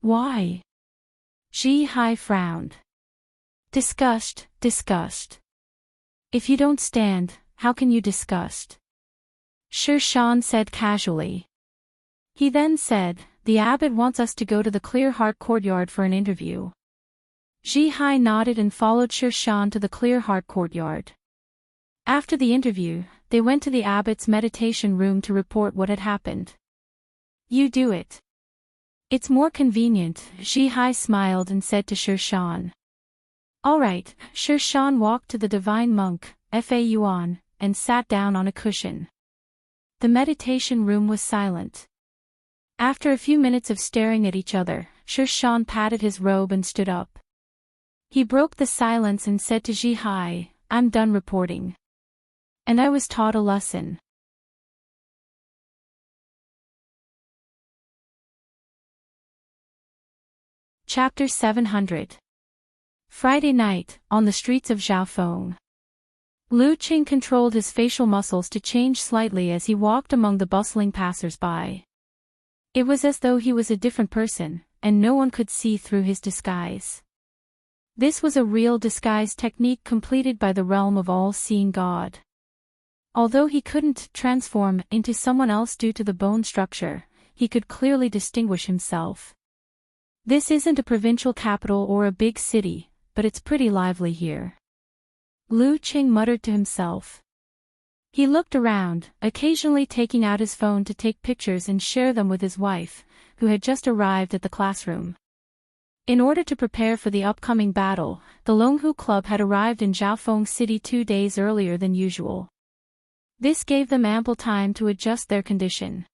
S1: "Why?" Ji Hai frowned. Disgust. If you don't stand, how can you disgust?" Sir Shan said casually. He then said, the abbot wants us to go to the Clear Heart courtyard for an interview. Ji Hai nodded and followed Sir Shan to the Clear Heart courtyard. After the interview, they went to the abbot's meditation room to report what had happened. You do it. It's more convenient, Ji Hai smiled and said to Sir Shan. All right, Sir Shan walked to the divine monk, Fa Yuan, and sat down on a cushion. The meditation room was silent. After a few minutes of staring at each other, Sir Shan patted his robe and stood up. He broke the silence and said to Ji Hai, I'm done reporting. And I was taught a lesson. Chapter 700. Friday night, on the streets of Zhaofeng. Lu Qing controlled his facial muscles to change slightly as he walked among the bustling passers-by. It was as though he was a different person, and no one could see through his disguise. This was a real disguise technique completed by the realm of all-seeing God. Although he couldn't transform into someone else due to the bone structure, he could clearly distinguish himself. This isn't a provincial capital or a big city, but it's pretty lively here. Lu Qing muttered to himself. He looked around, occasionally taking out his phone to take pictures and share them with his wife, who had just arrived at the classroom. In order to prepare for the upcoming battle, the Longhu Club had arrived in Zhaofeng City 2 days earlier than usual. This gave them ample time to adjust their condition.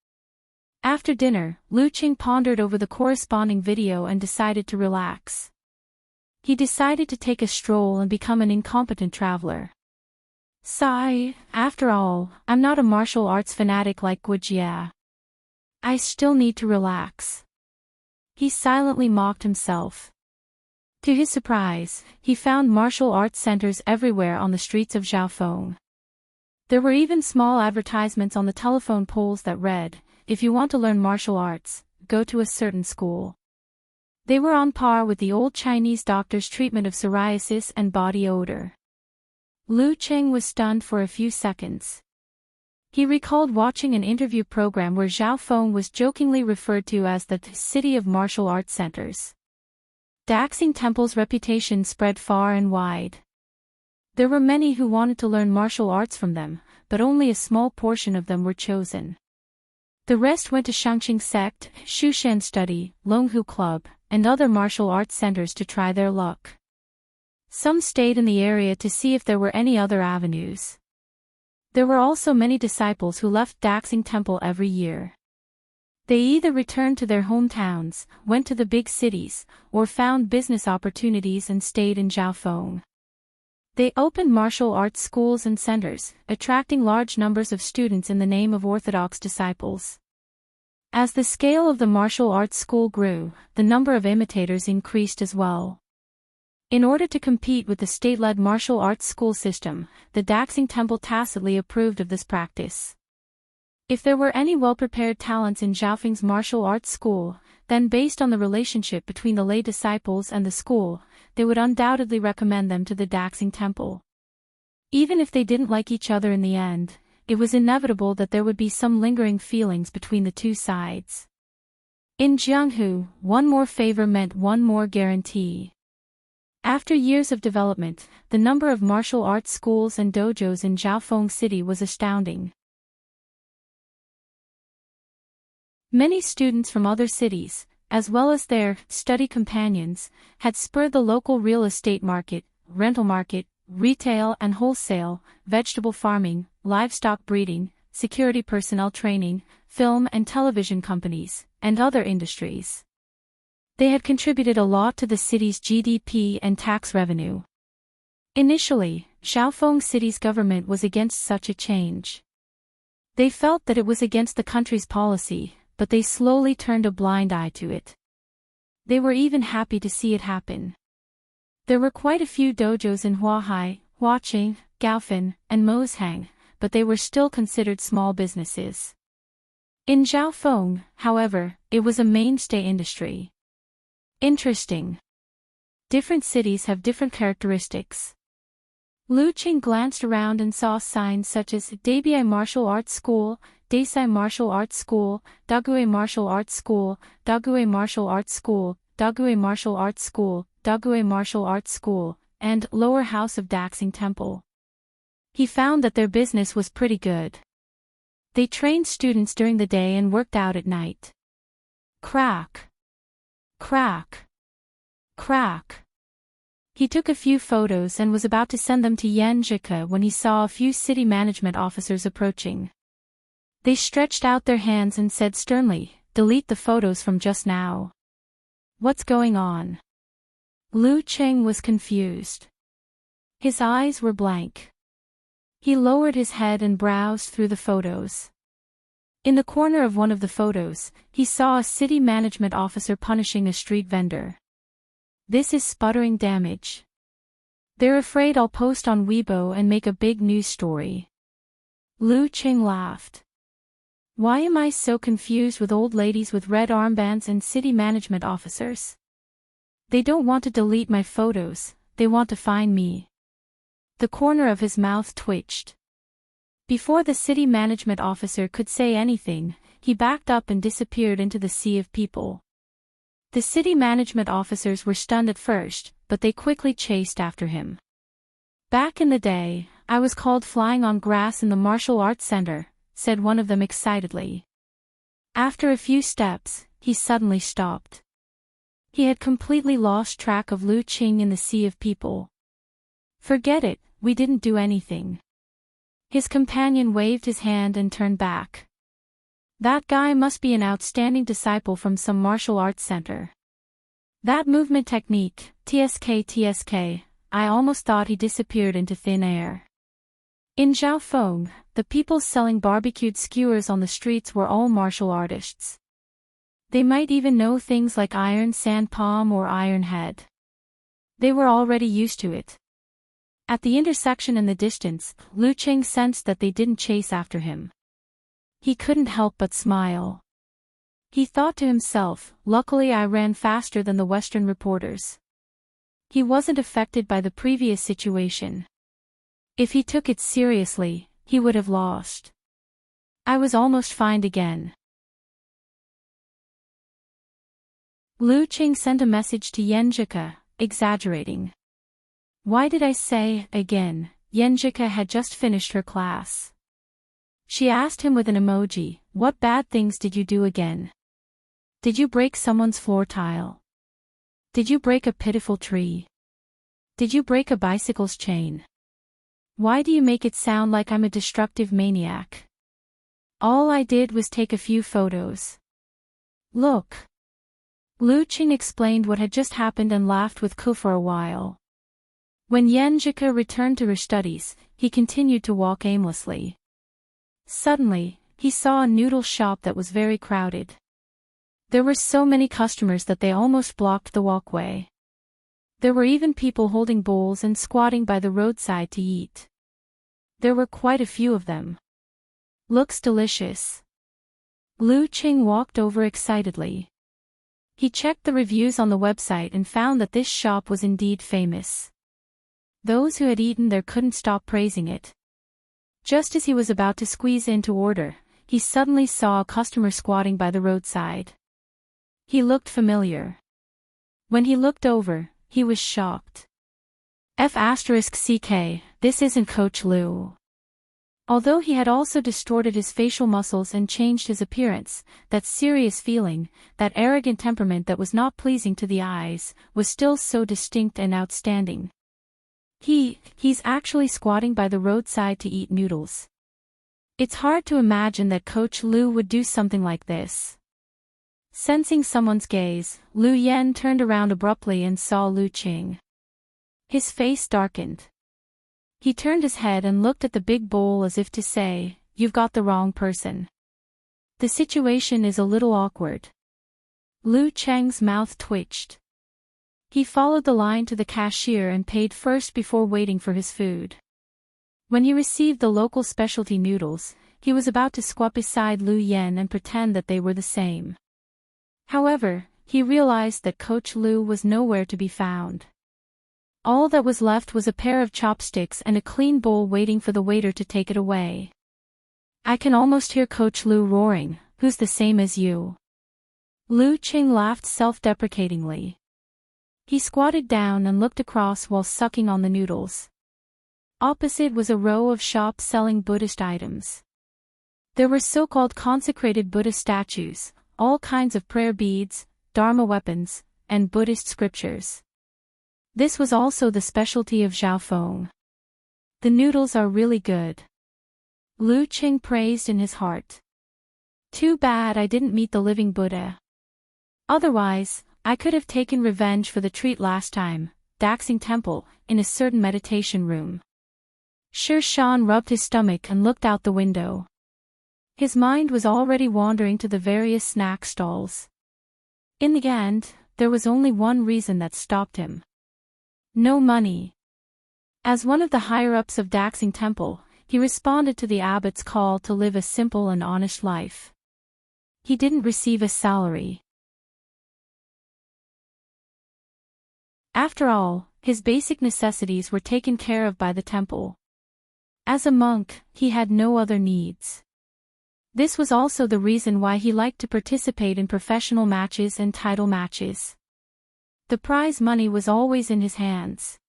S1: After dinner, Lu Qing pondered over the corresponding video and decided to relax. He decided to take a stroll and become an incompetent traveler. Sigh, after all, I'm not a martial arts fanatic like Guojia. I still need to relax. He silently mocked himself. To his surprise, he found martial arts centers everywhere on the streets of Zhaofeng. There were even small advertisements on the telephone poles that read, if you want to learn martial arts, go to a certain school. They were on par with the old Chinese doctor's treatment of psoriasis and body odor. Lu Qing was stunned for a few seconds. He recalled watching an interview program where Zhaofeng was jokingly referred to as the city of martial arts centers. Daxing Temple's reputation spread far and wide. There were many who wanted to learn martial arts from them, but only a small portion of them were chosen. The rest went to Shangqing Sect, Shushan Study, Longhu Club, and other martial arts centers to try their luck. Some stayed in the area to see if there were any other avenues. There were also many disciples who left Daxing Temple every year. They either returned to their hometowns, went to the big cities, or found business opportunities and stayed in Zhaofeng. They opened martial arts schools and centers, attracting large numbers of students in the name of orthodox disciples. As the scale of the martial arts school grew, the number of imitators increased as well. In order to compete with the state-led martial arts school system, the Daxing Temple tacitly approved of this practice. If there were any well-prepared talents in Zhaofeng's martial arts school, then based on the relationship between the lay disciples and the school, they would undoubtedly recommend them to the Daxing Temple. Even if they didn't like each other in the end, it was inevitable that there would be some lingering feelings between the two sides. In Jianghu, one more favor meant one more guarantee. After years of development, the number of martial arts schools and dojos in Zhaofeng City was astounding. Many students from other cities, as well as their study companions, had spurred the local real estate market, rental market, retail and wholesale, vegetable farming, livestock breeding, security personnel training, film and television companies, and other industries. They had contributed a lot to the city's GDP and tax revenue. Initially, Zhaofeng City's government was against such a change. They felt that it was against the country's policy, but they slowly turned a blind eye to it. They were even happy to see it happen. There were quite a few dojos in Huahai, Huaqing, Gaofen, and Moshang, but they were still considered small businesses. In Zhaofeng, however, it was a mainstay industry. Interesting. Different cities have different characteristics. Lu Qing glanced around and saw signs such as Daebi Martial Arts School, Daesai Martial Arts School, Dague Martial Arts School, Dague Martial Arts School, Dague Martial Arts School, Dague Martial Arts School, and Lower House of Daxing Temple. He found that their business was pretty good. They trained students during the day and worked out at night. Crack. Crack. Crack. He took a few photos and was about to send them to Yan Zhike when he saw a few city management officers approaching. They stretched out their hands and said sternly, "Delete the photos from just now." What's going on? Lu Qing was confused. His eyes were blank. He lowered his head and browsed through the photos. In the corner of one of the photos, he saw a city management officer punishing a street vendor. This is sputtering damage. They're afraid I'll post on Weibo and make a big news story. Lu Qing laughed. Why am I so confused with old ladies with red armbands and city management officers? They don't want to delete my photos, they want to find me. The corner of his mouth twitched. Before the city management officer could say anything, he backed up and disappeared into the sea of people. The city management officers were stunned at first, but they quickly chased after him. Back in the day, I was called flying on grass in the martial arts center, said one of them excitedly. After a few steps, he suddenly stopped. He had completely lost track of Lu Qing in the sea of people. Forget it, we didn't do anything. His companion waved his hand and turned back. That guy must be an outstanding disciple from some martial arts center. That movement technique, TSK, I almost thought he disappeared into thin air. In Zhaofeng, the people selling barbecued skewers on the streets were all martial artists. They might even know things like iron sand palm or iron head. They were already used to it. At the intersection in the distance, Lu Qing sensed that they didn't chase after him. He couldn't help but smile. He thought to himself, luckily I ran faster than the Western reporters. He wasn't affected by the previous situation. If he took it seriously, he would have lost. I was almost fine again. Lu Qing sent a message to Yan Zhike, exaggerating. Why did I say, again? Yan Zhike had just finished her class. She asked him with an emoji, what bad things did you do again? Did you break someone's floor tile? Did you break a pitiful tree? Did you break a bicycle's chain? Why do you make it sound like I'm a destructive maniac? All I did was take a few photos. Look. Lu Qing explained what had just happened and laughed with Ku for a while. When Yan Zhike returned to her studies, he continued to walk aimlessly. Suddenly, he saw a noodle shop that was very crowded. There were so many customers that they almost blocked the walkway. There were even people holding bowls and squatting by the roadside to eat. There were quite a few of them. Looks delicious. Lu Qing walked over excitedly. He checked the reviews on the website and found that this shop was indeed famous. Those who had eaten there couldn't stop praising it. Just as he was about to squeeze in to order, he suddenly saw a customer squatting by the roadside. He looked familiar. When he looked over, he was shocked. F***CK, this isn't Coach Lu. Although he had also distorted his facial muscles and changed his appearance, that serious feeling, that arrogant temperament that was not pleasing to the eyes, was still so distinct and outstanding. He's actually squatting by the roadside to eat noodles. It's hard to imagine that Coach Lu would do something like this. Sensing someone's gaze, Lu Yan turned around abruptly and saw Lu Qing. His face darkened. He turned his head and looked at the big bowl as if to say, "You've got the wrong person. The situation is a little awkward." Lu Cheng's mouth twitched. He followed the line to the cashier and paid first before waiting for his food. When he received the local specialty noodles, he was about to squat beside Lu Yan and pretend that they were the same. However, he realized that Coach Lu was nowhere to be found. All that was left was a pair of chopsticks and a clean bowl waiting for the waiter to take it away. I can almost hear Coach Lu roaring, "Who's the same as you?" Lu Qing laughed self-deprecatingly. He squatted down and looked across while sucking on the noodles. Opposite was a row of shops selling Buddhist items. There were so-called consecrated Buddhist statues, all kinds of prayer beads, Dharma weapons, and Buddhist scriptures. This was also the specialty of Xiaofeng. "The noodles are really good," Lu Qing praised in his heart. "Too bad I didn't meet the living Buddha. Otherwise, I could have taken revenge for the treat last time, Daxing Temple, in a certain meditation room." Shi Shan rubbed his stomach and looked out the window. His mind was already wandering to the various snack stalls. In the end, there was only one reason that stopped him. No money. As one of the higher-ups of Daxing Temple, he responded to the abbot's call to live a simple and honest life. He didn't receive a salary. After all, his basic necessities were taken care of by the temple. As a monk, he had no other needs. This was also the reason why he liked to participate in professional matches and title matches. The prize money was always in his hands.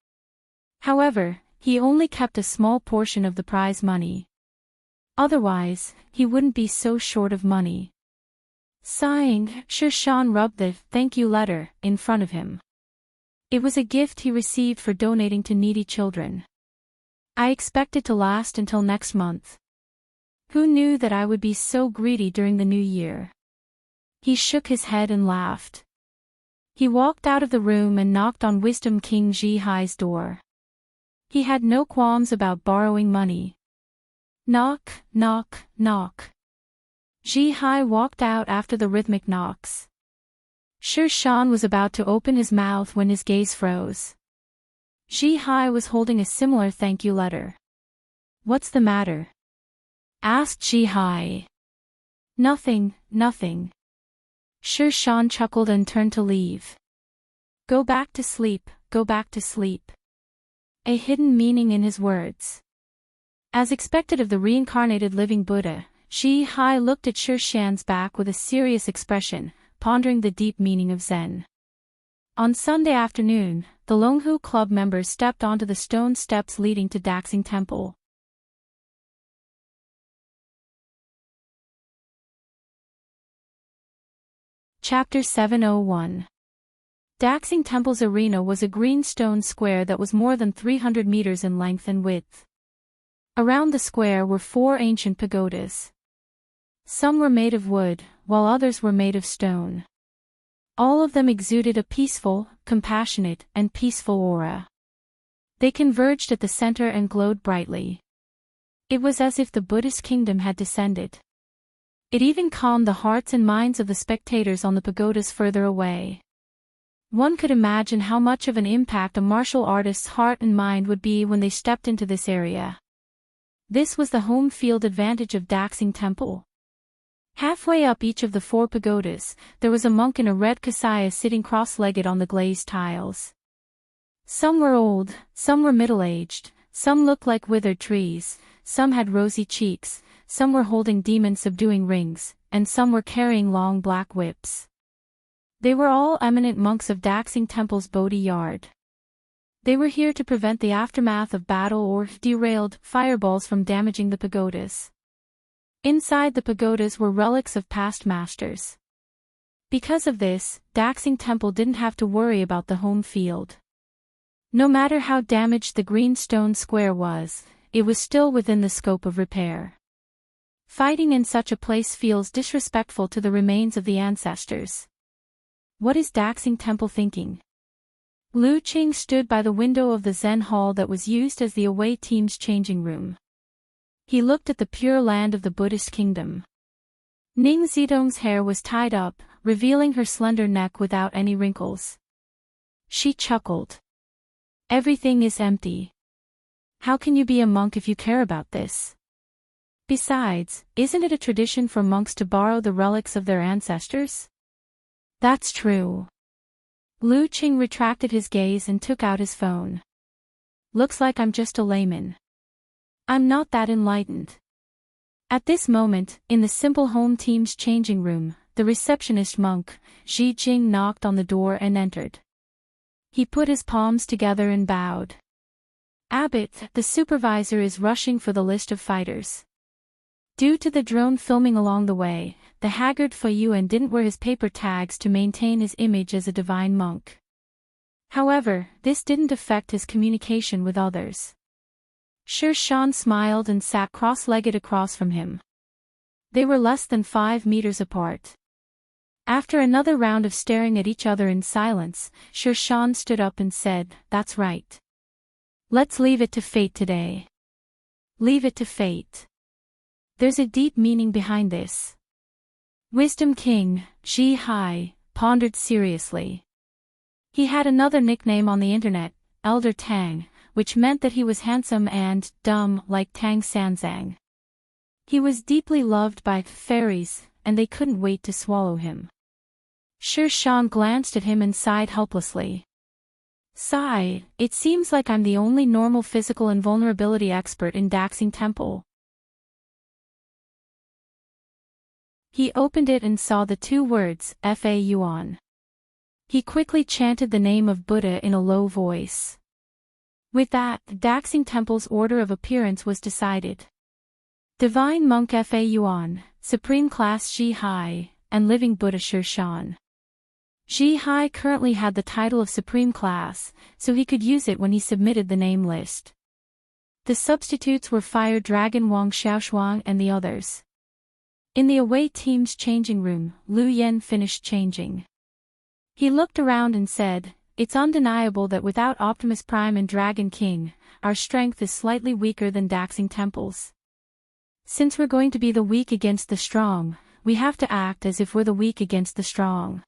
S1: However, he only kept a small portion of the prize money. Otherwise, he wouldn't be so short of money. Sighing, Shi Shan rubbed the "thank you" letter in front of him. It was a gift he received for donating to needy children. "I expect it to last until next month. Who knew that I would be so greedy during the new year?" He shook his head and laughed. He walked out of the room and knocked on Wisdom King Ji Hai's door. He had no qualms about borrowing money. Knock, knock, knock. Ji Hai walked out after the rhythmic knocks. Shi Shan was about to open his mouth when his gaze froze. Ji Hai was holding a similar thank you letter. "What's the matter?" asked Ji Hai. Nothing. Shi Shan chuckled and turned to leave. Go back to sleep, go back to sleep." A hidden meaning in his words. As expected of the reincarnated living Buddha, Ji Hai looked at Shi Shan's back with a serious expression, pondering the deep meaning of Zen. On Sunday afternoon, the Longhu Club members stepped onto the stone steps leading to Daxing Temple. Chapter 701. Daxing Temple's arena was a green stone square that was more than 300 meters in length and width. Around the square were 4 ancient pagodas. Some were made of wood, while others were made of stone. All of them exuded a peaceful, compassionate, and peaceful aura. They converged at the center and glowed brightly. It was as if the Buddhist kingdom had descended. It even calmed the hearts and minds of the spectators on the pagodas further away. One could imagine how much of an impact a martial artist's heart and mind would be when they stepped into this area. This was the home field advantage of Daxing Temple. Halfway up each of the 4 pagodas, there was a monk in a red kasaya sitting cross-legged on the glazed tiles. Some were old, some were middle-aged, some looked like withered trees, some had rosy cheeks, some were holding demon-subduing rings, and some were carrying long black whips. They were all eminent monks of Daxing Temple's Bodhi Yard. They were here to prevent the aftermath of battle or derailed fireballs from damaging the pagodas. Inside the pagodas were relics of past masters. Because of this, Daxing Temple didn't have to worry about the home field. No matter how damaged the green stone square was, it was still within the scope of repair. Fighting in such a place feels disrespectful to the remains of the ancestors. What is Daxing Temple thinking? Lu Qing stood by the window of the Zen hall that was used as the away team's changing room. He looked at the pure land of the Buddhist kingdom. Ning Zidong's hair was tied up, revealing her slender neck without any wrinkles. She chuckled. Everything is empty. How can you be a monk if you care about this? Besides, isn't it a tradition for monks to borrow the relics of their ancestors? That's true. Lu Qing retracted his gaze and took out his phone. Looks like I'm just a layman. I'm not that enlightened. At this moment, in the simple home team's changing room, the receptionist monk, Xi Jing, knocked on the door and entered. He put his palms together and bowed. Abbot, the supervisor is rushing for the list of fighters. Due to the drone filming along the way, the haggard Fuyuan didn't wear his paper tags to maintain his image as a divine monk. However, this didn't affect his communication with others. Sher Shan smiled and sat cross-legged across from him. They were less than 5 meters apart. After another round of staring at each other in silence, Sher Shan stood up and said, "That's right. Let's leave it to fate today. Leave it to fate. There's a deep meaning behind this." Wisdom King, Ji Hai, pondered seriously. He had another nickname on the internet, Elder Tang, which meant that he was handsome and dumb like Tang Sanzang. He was deeply loved by fairies, and they couldn't wait to swallow him. Sher Shan glanced at him and sighed helplessly. "Sigh, it seems like I'm the only normal physical invulnerability expert in Daxing Temple." He opened it and saw the 2 words, Fa Yuan. He quickly chanted the name of Buddha in a low voice. With that, Daxing Temple's order of appearance was decided. Divine Monk Fa Yuan, Supreme Class Ji Hai, and Living Buddha Sher Shan. Ji Hai currently had the title of Supreme Class, so he could use it when he submitted the name list. The substitutes were Fire Dragon Wang Xiaoshuang and the others. In the away team's changing room, Lu Yen finished changing. He looked around and said, "It's undeniable that without Optimus Prime and Dragon King, our strength is slightly weaker than Daxing Temple's. Since we're going to be the weak against the strong, we have to act as if we're the weak against the strong."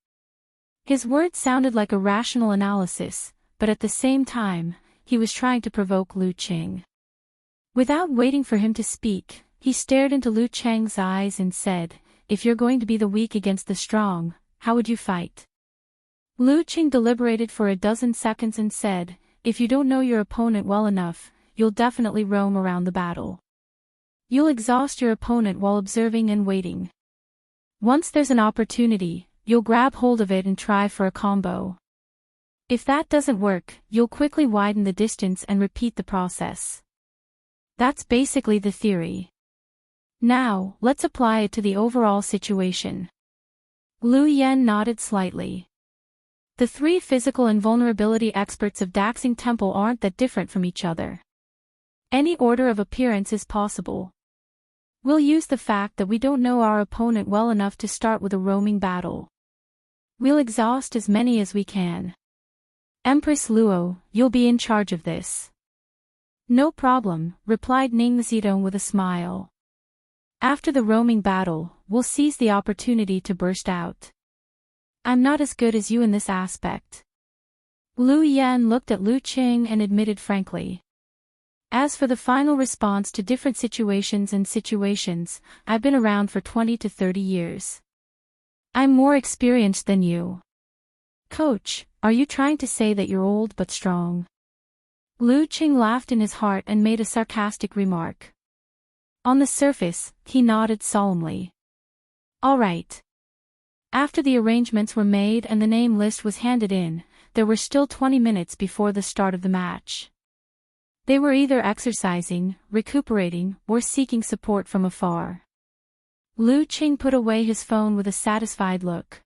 S1: His words sounded like a rational analysis, but at the same time, he was trying to provoke Lu Qing. Without waiting for him to speak, he stared into Lu Cheng's eyes and said, "If you're going to be the weak against the strong, how would you fight?" Lu Qing deliberated for a dozen seconds and said, "If you don't know your opponent well enough, you'll definitely roam around the battle. You'll exhaust your opponent while observing and waiting. Once there's an opportunity, you'll grab hold of it and try for a combo. If that doesn't work, you'll quickly widen the distance and repeat the process. That's basically the theory. Now, let's apply it to the overall situation." Lu Yen nodded slightly. The 3 physical invulnerability experts of Daxing Temple aren't that different from each other. Any order of appearance is possible. We'll use the fact that we don't know our opponent well enough to start with a roaming battle. We'll exhaust as many as we can. Empress Luo, you'll be in charge of this. "No problem," replied Ning Zidong with a smile. "After the roaming battle, we'll seize the opportunity to burst out. I'm not as good as you in this aspect." Lu Yan looked at Lu Qing and admitted frankly. "As for the final response to different situations, I've been around for 20 to 30 years. I'm more experienced than you." "Coach, are you trying to say that you're old but strong?" Lu Qing laughed in his heart and made a sarcastic remark. On the surface, he nodded solemnly. "All right." After the arrangements were made and the name list was handed in, there were still 20 minutes before the start of the match. They were either exercising, recuperating, or seeking support from afar. Lu Qing put away his phone with a satisfied look.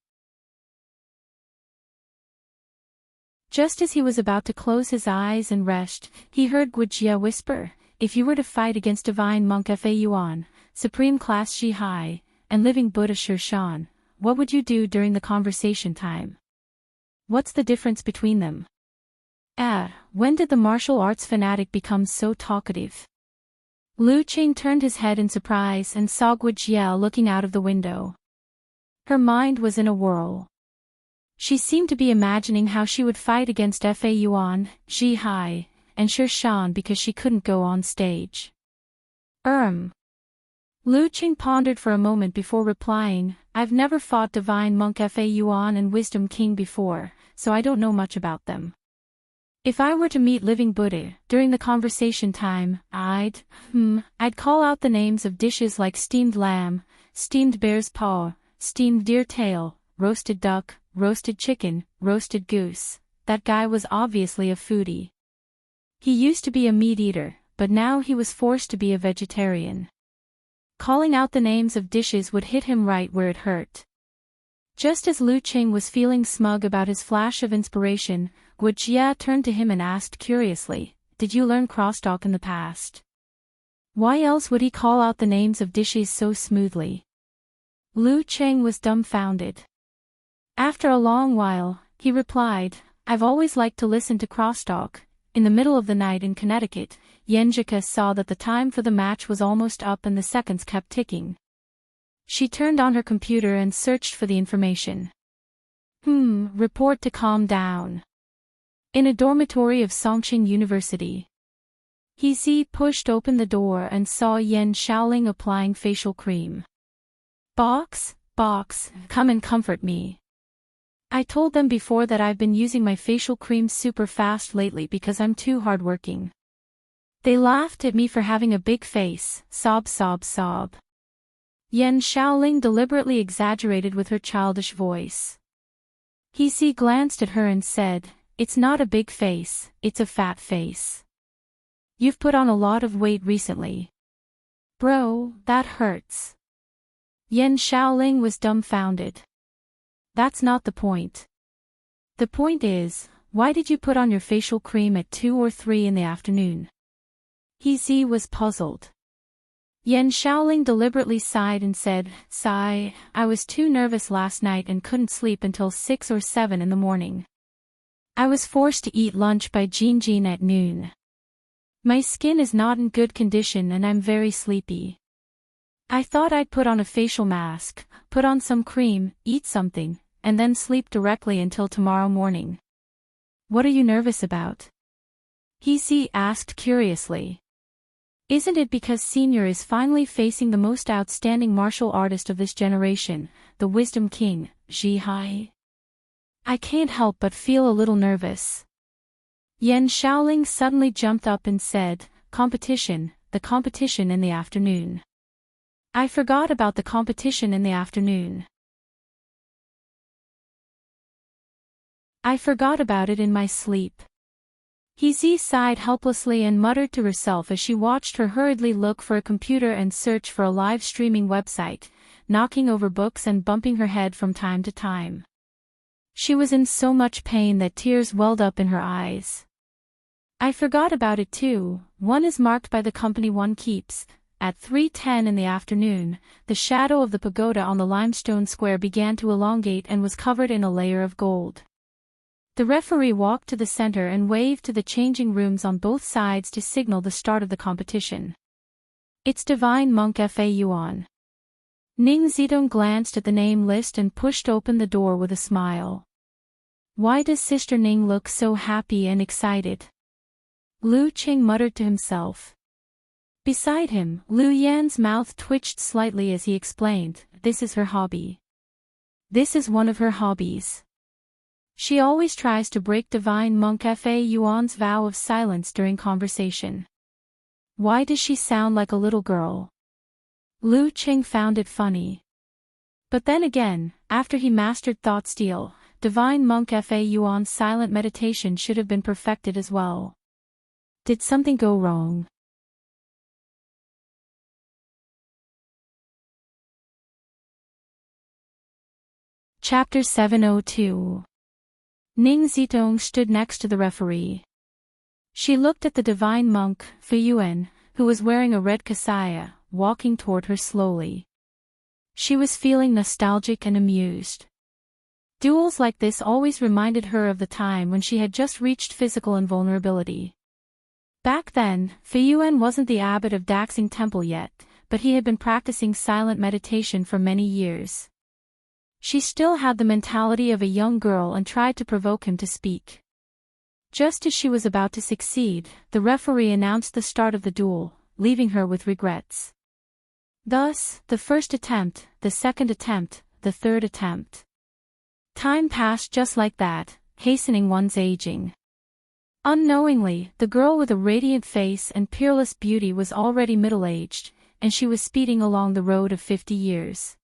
S1: Just as he was about to close his eyes and rest, he heard Guijia whisper, "If you were to fight against Divine Monk Fa Yuan, Supreme Class Ji Hai, and Living Buddha Sher Shan, what would you do during the conversation time? What's the difference between them?" When did the martial arts fanatic become so talkative? Lu Qing turned his head in surprise and saw Guijia looking out of the window. Her mind was in a whirl. She seemed to be imagining how she would fight against Fa Yuan, Ji Hai, and Sher Shan because she couldn't go on stage. Lu Qing pondered for a moment before replying, "I've never fought Divine Monk Fa Yuan and Wisdom King before, so I don't know much about them. If I were to meet living Buddha, during the conversation time, I'd call out the names of dishes like steamed lamb, steamed bear's paw, steamed deer tail, roasted duck, roasted chicken, roasted goose. That guy was obviously a foodie. He used to be a meat eater, but now he was forced to be a vegetarian. Calling out the names of dishes would hit him right where it hurt. Just as Lu Qing was feeling smug about his flash of inspiration, Gu Jia turned to him and asked curiously, "Did you learn crosstalk in the past?" Why else would he call out the names of dishes so smoothly? Lu Qing was dumbfounded. After a long while, he replied, "I've always liked to listen to crosstalk." In the middle of the night in Connecticut, Yenjika saw that the time for the match was almost up and the seconds kept ticking. She turned on her computer and searched for the information. Report to calm down. In a dormitory of Songqing University. He pushed open the door and saw Yan Shaoling applying facial cream. Box, come and comfort me. I told them before that I've been using my facial cream super fast lately because I'm too hardworking. They laughed at me for having a big face, sob. Yan Shaoling deliberately exaggerated with her childish voice. He glanced at her and said, "It's not a big face, it's a fat face. You've put on a lot of weight recently. Bro, that hurts." Yan Shaoling was dumbfounded. That's not the point. The point is, why did you put on your facial cream at 2 or 3 in the afternoon? He was puzzled. Yan Shaoling deliberately sighed and said, "I was too nervous last night and couldn't sleep until 6 or 7 in the morning. I was forced to eat lunch by Jin at noon. My skin is not in good condition and I'm very sleepy. I thought I'd put on a facial mask, put on some cream, eat something, and then sleep directly until tomorrow morning." "What are you nervous about?" He asked curiously. "Isn't it because Senior is finally facing the most outstanding martial artist of this generation, the Wisdom King, Zhihai? I can't help but feel a little nervous." Yan Shaoling suddenly jumped up and said, the competition in the afternoon. I forgot about the competition in the afternoon. I forgot about it in my sleep." He sighed helplessly and muttered to herself as she watched her hurriedly look for a computer and search for a live streaming website, knocking over books and bumping her head from time to time. She was in so much pain that tears welled up in her eyes. "I forgot about it too. One is marked by the company one keeps." At 3:10 in the afternoon, the shadow of the pagoda on the limestone square began to elongate and was covered in a layer of gold. The referee walked to the center and waved to the changing rooms on both sides to signal the start of the competition. "It's Divine Monk Fa Yuan." Ning Zitong glanced at the name list and pushed open the door with a smile. "Why does Sister Ning look so happy and excited?" Lu Qing muttered to himself. Beside him, Lu Yan's mouth twitched slightly as he explained, "This is her hobby. This is one of her hobbies. She always tries to break Divine Monk Fa Yuan's vow of silence during conversation." "Why does she sound like a little girl?" Lu Qing found it funny. But then again, after he mastered thought steal, Divine Monk Fa Yuan's silent meditation should have been perfected as well. Did something go wrong? Chapter 702. Ning Zitong stood next to the referee. She looked at the divine monk, Fu Yuan, who was wearing a red kasaya, walking toward her slowly. She was feeling nostalgic and amused. Duels like this always reminded her of the time when she had just reached physical invulnerability. Back then, Fu Yuan wasn't the abbot of Daxing Temple yet, but he had been practicing silent meditation for many years. She still had the mentality of a young girl and tried to provoke him to speak. Just as she was about to succeed, the referee announced the start of the duel, leaving her with regrets. Thus, the first attempt, the second attempt, the third attempt. Time passed just like that, hastening one's aging. Unknowingly, the girl with a radiant face and peerless beauty was already middle-aged, and she was speeding along the road of 50 years.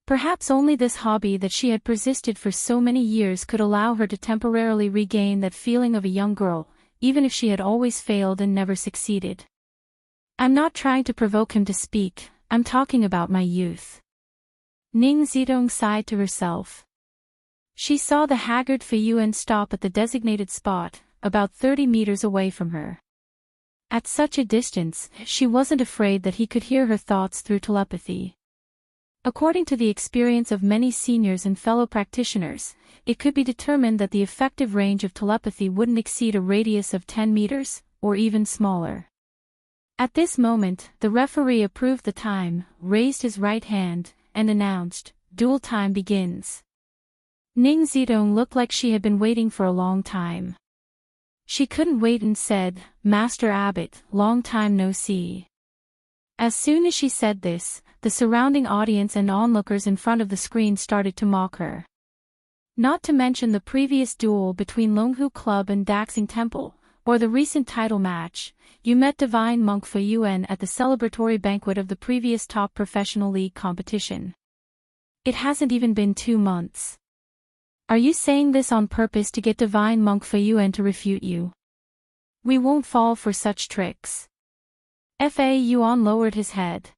S1: Perhaps only this hobby that she had persisted for so many years could allow her to temporarily regain that feeling of a young girl, even if she had always failed and never succeeded. I'm not trying to provoke him to speak, I'm talking about my youth. Ning Zidong sighed to herself. She saw the haggard Fei Yuan stop at the designated spot, about 30 meters away from her. At such a distance, she wasn't afraid that he could hear her thoughts through telepathy. According to the experience of many seniors and fellow practitioners, it could be determined that the effective range of telepathy wouldn't exceed a radius of 10 meters, or even smaller. At this moment, the referee approved the time, raised his right hand, and announced, "Duel time begins." Ning Zidong looked like she had been waiting for a long time. She couldn't wait and said, "Master Abbot, long time no see." As soon as she said this, the surrounding audience and onlookers in front of the screen started to mock her. Not to mention the previous duel between Longhu Club and Daxing Temple, or the recent title match, you met divine monk Fei Yuan at the celebratory banquet of the previous top professional league competition. It hasn't even been 2 months. Are you saying this on purpose to get divine monk Fei Yuan to refute you? We won't fall for such tricks. Fei Yuan lowered his head.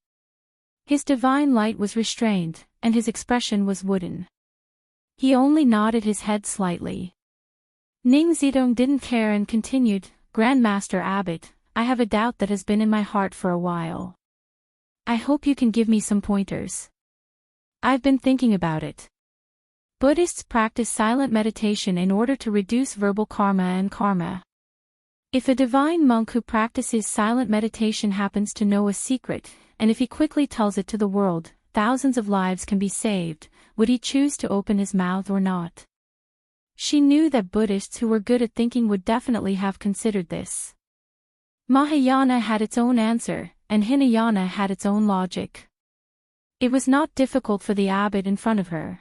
S1: His divine light was restrained, and his expression was wooden. He only nodded his head slightly. Ning Zidong didn't care and continued, "Grandmaster Abbot, I have a doubt that has been in my heart for a while. I hope you can give me some pointers. I've been thinking about it. Buddhists practice silent meditation in order to reduce verbal karma and karma. If a divine monk who practices silent meditation happens to know a secret, and if he quickly tells it to the world, thousands of lives can be saved, would he choose to open his mouth or not?" She knew that Buddhists who were good at thinking would definitely have considered this. Mahayana had its own answer, and Hinayana had its own logic. It was not difficult for the abbot in front of her.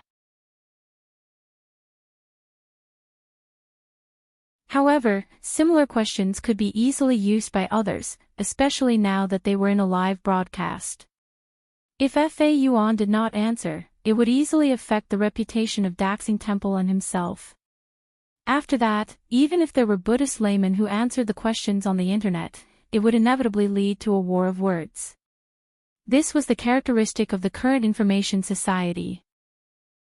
S1: However, similar questions could be easily used by others, especially now that they were in a live broadcast. If Fei Yuan did not answer, it would easily affect the reputation of Daxing Temple and himself. After that, even if there were Buddhist laymen who answered the questions on the internet, it would inevitably lead to a war of words. This was the characteristic of the current information society.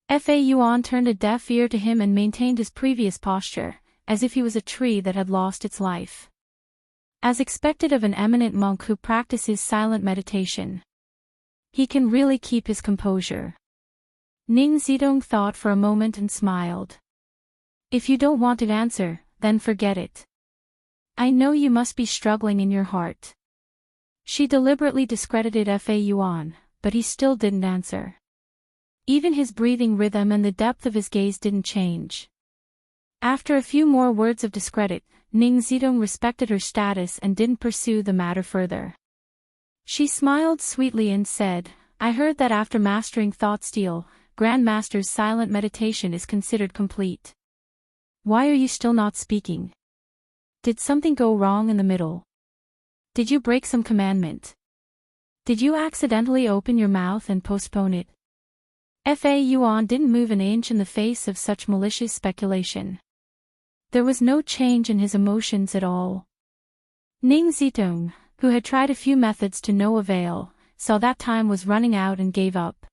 S1: Fei Yuan turned a deaf ear to him and maintained his previous posture, as if he was a tree that had lost its life. As expected of an eminent monk who practices silent meditation. He can really keep his composure. Ning Zidong thought for a moment and smiled. If you don't want to answer, then forget it. I know you must be struggling in your heart. She deliberately discredited Fei Yuan, but he still didn't answer. Even his breathing rhythm and the depth of his gaze didn't change. After a few more words of discredit, Ning Zidong respected her status and didn't pursue the matter further. She smiled sweetly and said, "I heard that after mastering thought steal, Grandmaster's silent meditation is considered complete. Why are you still not speaking? Did something go wrong in the middle? Did you break some commandment? Did you accidentally open your mouth and postpone it?" Fei Yuan didn't move an inch in the face of such malicious speculation. There was no change in his emotions at all. Ning Zidong, who had tried a few methods to no avail, saw that time was running out and gave up.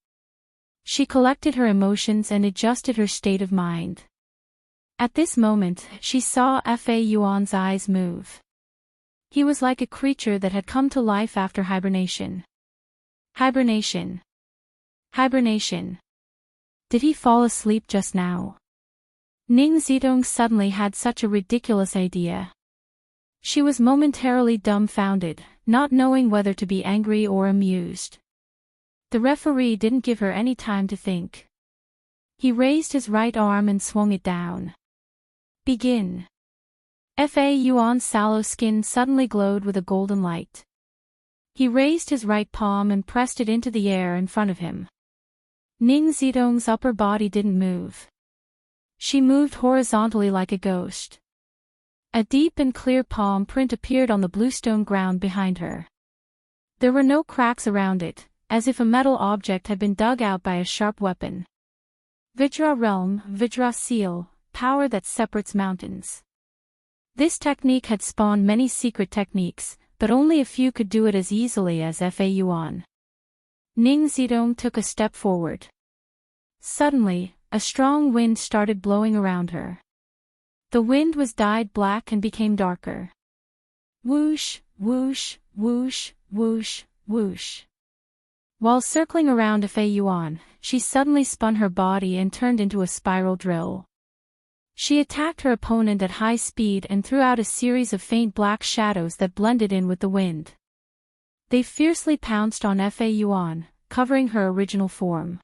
S1: She collected her emotions and adjusted her state of mind. At this moment, she saw Fei Yuan's eyes move. He was like a creature that had come to life after hibernation. Hibernation. Hibernation. Did he fall asleep just now? Ning Zidong suddenly had such a ridiculous idea. She was momentarily dumbfounded, not knowing whether to be angry or amused. The referee didn't give her any time to think. He raised his right arm and swung it down. Begin. Fei Yuan's sallow skin suddenly glowed with a golden light. He raised his right palm and pressed it into the air in front of him. Ning Zidong's upper body didn't move. She moved horizontally like a ghost. A deep and clear palm print appeared on the bluestone ground behind her. There were no cracks around it, as if a metal object had been dug out by a sharp weapon. Vajra realm, Vajra seal, power that separates mountains. This technique had spawned many secret techniques, but only a few could do it as easily as Fa Yuan. Ning Zidong took a step forward. Suddenly, a strong wind started blowing around her. The wind was dyed black and became darker. Whoosh, whoosh, whoosh, whoosh, whoosh. While circling around Fa Yuan, she suddenly spun her body and turned into a spiral drill. She attacked her opponent at high speed and threw out a series of faint black shadows that blended in with the wind. They fiercely pounced on Fa Yuan, covering her original form.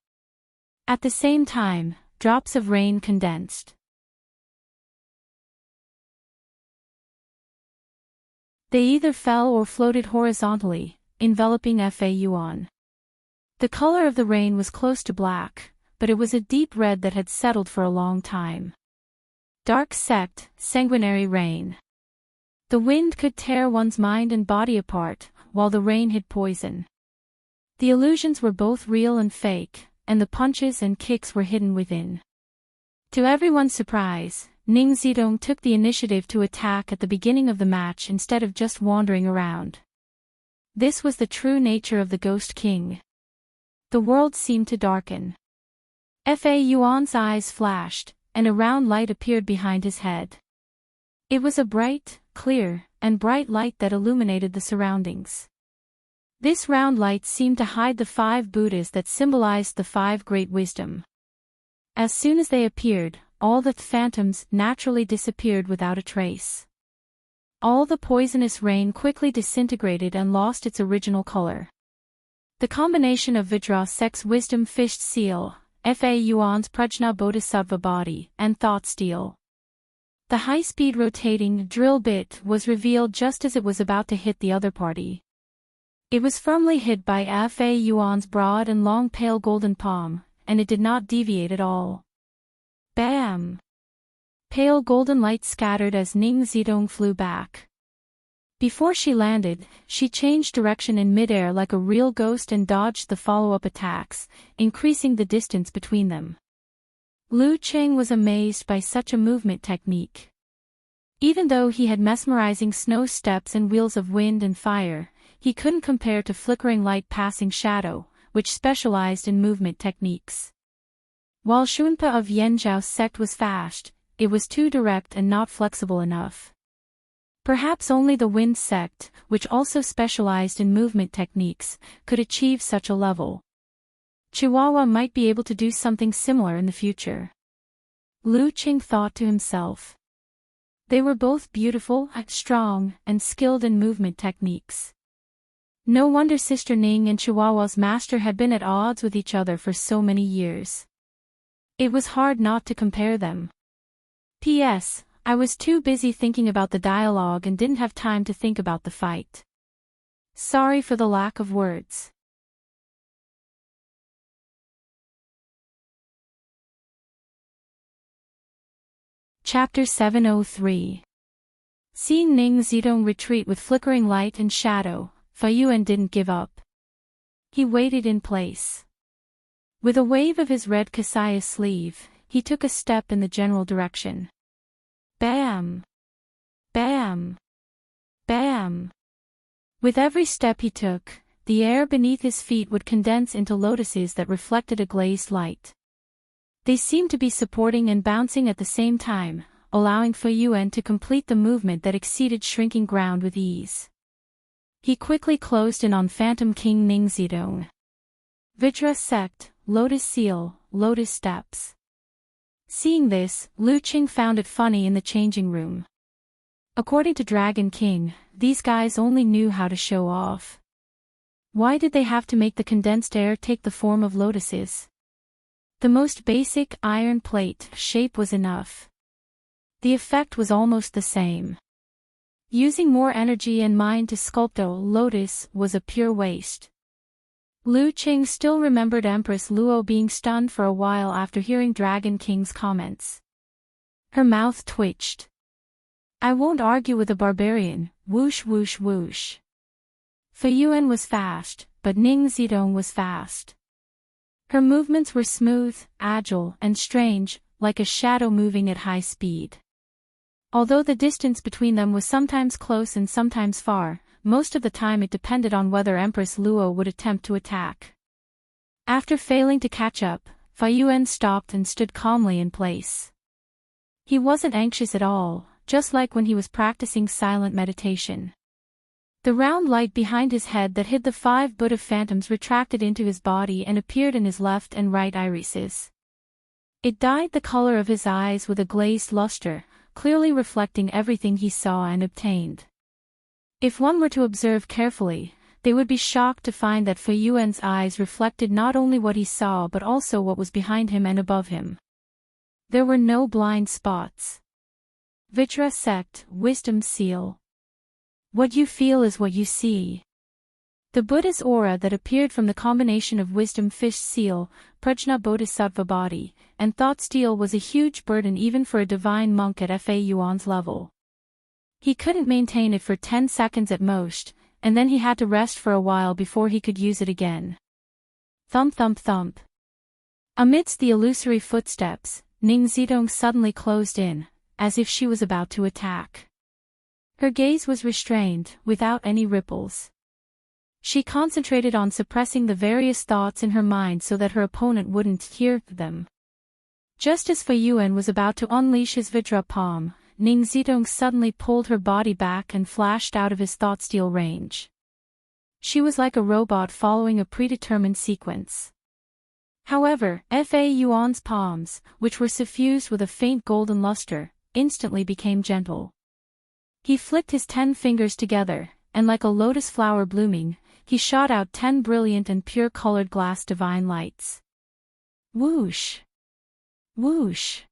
S1: At the same time, drops of rain condensed. They either fell or floated horizontally, enveloping Fa Yuan. The color of the rain was close to black, but it was a deep red that had settled for a long time. Dark sect, sanguinary rain. The wind could tear one's mind and body apart, while the rain hid poison. The illusions were both real and fake, and the punches and kicks were hidden within. To everyone's surprise, Ning Zidong took the initiative to attack at the beginning of the match instead of just wandering around. This was the true nature of the Ghost King. The world seemed to darken. Fa Yuan's eyes flashed, and a round light appeared behind his head. It was a bright, clear, and bright light that illuminated the surroundings. This round light seemed to hide the 5 Buddhas that symbolized the 5 great wisdom. As soon as they appeared, all the phantoms naturally disappeared without a trace. All the poisonous rain quickly disintegrated and lost its original color. The combination of Vajra sect's wisdom fished seal, Fa Yuan's Prajna Bodhisattva body, and thought steel. The high-speed rotating drill bit was revealed just as it was about to hit the other party. It was firmly hit by Fa Yuan's broad and long pale golden palm, and it did not deviate at all. Bam! Pale golden light scattered as Ning Zidong flew back. Before she landed, she changed direction in midair like a real ghost and dodged the follow-up attacks, increasing the distance between them. Lu Cheng was amazed by such a movement technique. Even though he had mesmerizing snow steps and wheels of wind and fire, he couldn't compare to flickering light passing shadow, which specialized in movement techniques. While Shunpa of Yanzhao's sect was fast, it was too direct and not flexible enough. Perhaps only the Wind sect, which also specialized in movement techniques, could achieve such a level. Chihuahua might be able to do something similar in the future. Lu Qing thought to himself. They were both beautiful, strong, and skilled in movement techniques. No wonder Sister Ning and Chihuahua's master had been at odds with each other for so many years. It was hard not to compare them. P.S. I was too busy thinking about the dialogue and didn't have time to think about the fight. Sorry for the lack of words. Chapter 703. Seeing Ning Zidong retreat with flickering light and shadow, Fa Yuan didn't give up. He waited in place. With a wave of his red kasaya sleeve, he took a step in the general direction. Bam! Bam! Bam! With every step he took, the air beneath his feet would condense into lotuses that reflected a glazed light. They seemed to be supporting and bouncing at the same time, allowing Fa Yuan to complete the movement that exceeded shrinking ground with ease. He quickly closed in on Phantom King Ning Zidong. Vajra sect, lotus seal, lotus steps. Seeing this, Lu Qing found it funny in the changing room. According to Dragon King, these guys only knew how to show off. Why did they have to make the condensed air take the form of lotuses? The most basic iron plate shape was enough. The effect was almost the same. Using more energy and mind to sculpt a lotus was a pure waste. Lu Qing still remembered Empress Luo being stunned for a while after hearing Dragon King's comments. Her mouth twitched. I won't argue with a barbarian, whoosh whoosh whoosh. Fei Yuan was fast, but Ning Zidong was fast. Her movements were smooth, agile, and strange, like a shadow moving at high speed. Although the distance between them was sometimes close and sometimes far, most of the time it depended on whether Empress Luo would attempt to attack. After failing to catch up, Fei Yuan stopped and stood calmly in place. He wasn't anxious at all, just like when he was practicing silent meditation. The round light behind his head that hid the 5 Buddha phantoms retracted into his body and appeared in his left and right irises. It dyed the color of his eyes with a glazed luster, clearly reflecting everything he saw and obtained. If one were to observe carefully, they would be shocked to find that Fei Yuan's eyes reflected not only what he saw but also what was behind him and above him. There were no blind spots. Vajra sect, wisdom seal. What you feel is what you see. The Buddha's aura that appeared from the combination of wisdom fish seal, prajna bodhisattva body, and thought steel was a huge burden even for a divine monk at Fei Yuan's level. He couldn't maintain it for 10 seconds at most, and then he had to rest for a while before he could use it again. Thump thump thump. Amidst the illusory footsteps, Ning Zidong suddenly closed in, as if she was about to attack. Her gaze was restrained, without any ripples. She concentrated on suppressing the various thoughts in her mind so that her opponent wouldn't hear them. Just as Fei Yuan was about to unleash his Vajra palm, Ning Zidong suddenly pulled her body back and flashed out of his thought steel range. She was like a robot following a predetermined sequence. However, Fei Yuan's palms, which were suffused with a faint golden luster, instantly became gentle. He flicked his 10 fingers together, and like a lotus flower blooming, he shot out 10 brilliant and pure-colored glass divine lights. Whoosh! Whoosh!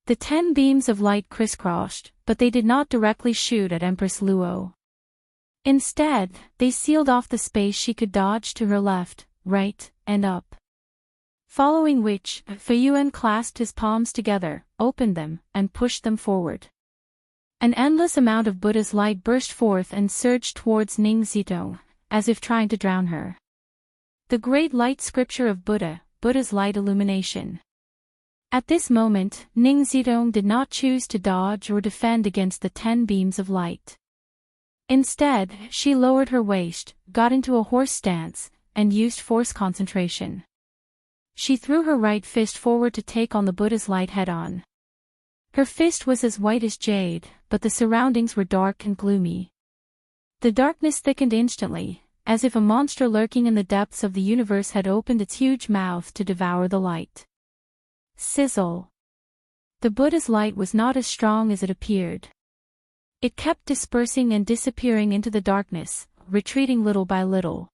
S1: The 10 beams of light crisscrossed, but they did not directly shoot at Empress Luo. Instead, they sealed off the space she could dodge to her left, right, and up. Following which, Fei Yuan clasped his palms together, opened them, and pushed them forward. An endless amount of Buddha's light burst forth and surged towards Ning Zidong, as if trying to drown her. The great light scripture of Buddha, Buddha's light illumination. At this moment, Ning Zidong did not choose to dodge or defend against the 10 beams of light. Instead, she lowered her waist, got into a horse stance, and used force concentration. She threw her right fist forward to take on the Buddha's light head-on. Her fist was as white as jade, but the surroundings were dark and gloomy. The darkness thickened instantly, as if a monster lurking in the depths of the universe had opened its huge mouth to devour the light. Sizzle. The Buddha's light was not as strong as it appeared. It kept dispersing and disappearing into the darkness, retreating little by little.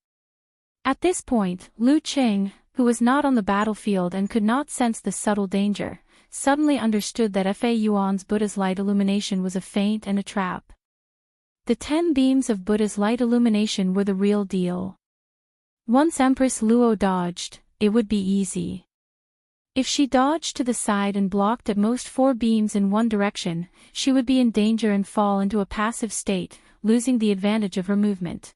S1: At this point, Lu Qing, who was not on the battlefield and could not sense the subtle danger, suddenly understood that Fei Yuan's Buddha's light illumination was a feint and a trap. The 10 beams of Buddha's light illumination were the real deal. Once Empress Luo dodged, it would be easy. If she dodged to the side and blocked at most 4 beams in one direction, she would be in danger and fall into a passive state, losing the advantage of her movement.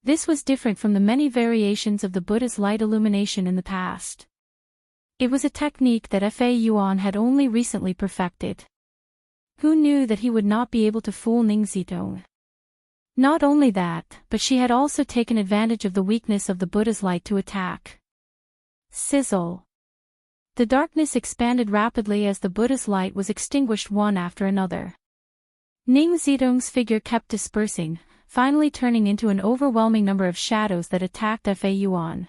S1: This was different from the many variations of the Buddha's light illumination in the past. It was a technique that Fei Yuan had only recently perfected. Who knew that he would not be able to fool Ning Zidong? Not only that, but she had also taken advantage of the weakness of the Buddha's light to attack. Sizzle. The darkness expanded rapidly as the Buddha's light was extinguished one after another. Ning Zidong's figure kept dispersing, finally turning into an overwhelming number of shadows that attacked Fei Yuan.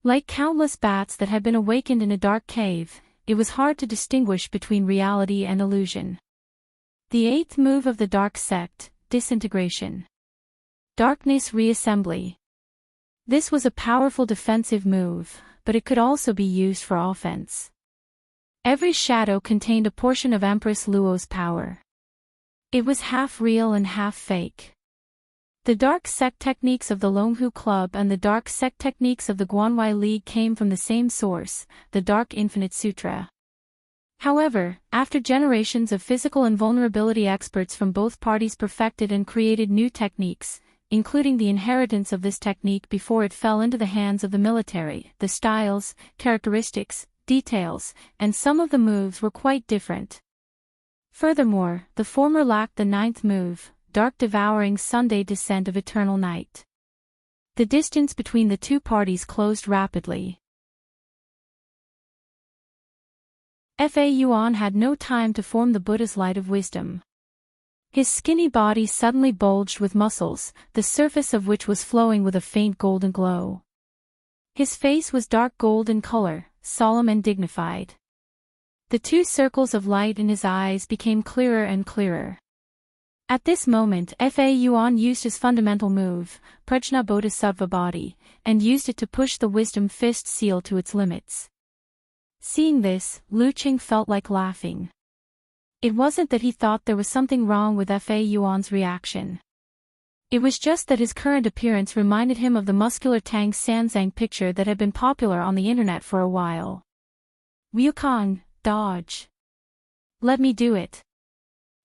S1: Like countless bats that had been awakened in a dark cave, it was hard to distinguish between reality and illusion. The 8th move of the dark sect, disintegration. Darkness reassembly. This was a powerful defensive move, but it could also be used for offense. Every shadow contained a portion of Empress Luo's power. It was half real and half fake. The dark sect techniques of the Longhu Club and the dark sect techniques of the Guanwai League came from the same source, the Dark Infinite Sutra. However, after generations of physical and vulnerability experts from both parties perfected and created new techniques, including the inheritance of this technique before it fell into the hands of the military, the styles, characteristics, details, and some of the moves were quite different. Furthermore, the former lacked the ninth move, dark devouring Sunday descent of eternal night. The distance between the two parties closed rapidly. Fa Yuan had no time to form the Buddha's light of wisdom. His skinny body suddenly bulged with muscles, the surface of which was flowing with a faint golden glow. His face was dark gold in color, solemn and dignified. The two circles of light in his eyes became clearer and clearer. At this moment, Fa Yuan used his fundamental move, Prajna Bodhisattva body, and used it to push the wisdom fist seal to its limits. Seeing this, Lu Qing felt like laughing. It wasn't that he thought there was something wrong with Fa Yuan's reaction. It was just that his current appearance reminded him of the muscular Tang Sanzang picture that had been popular on the internet for a while. Wukong, dodge. Let me do it.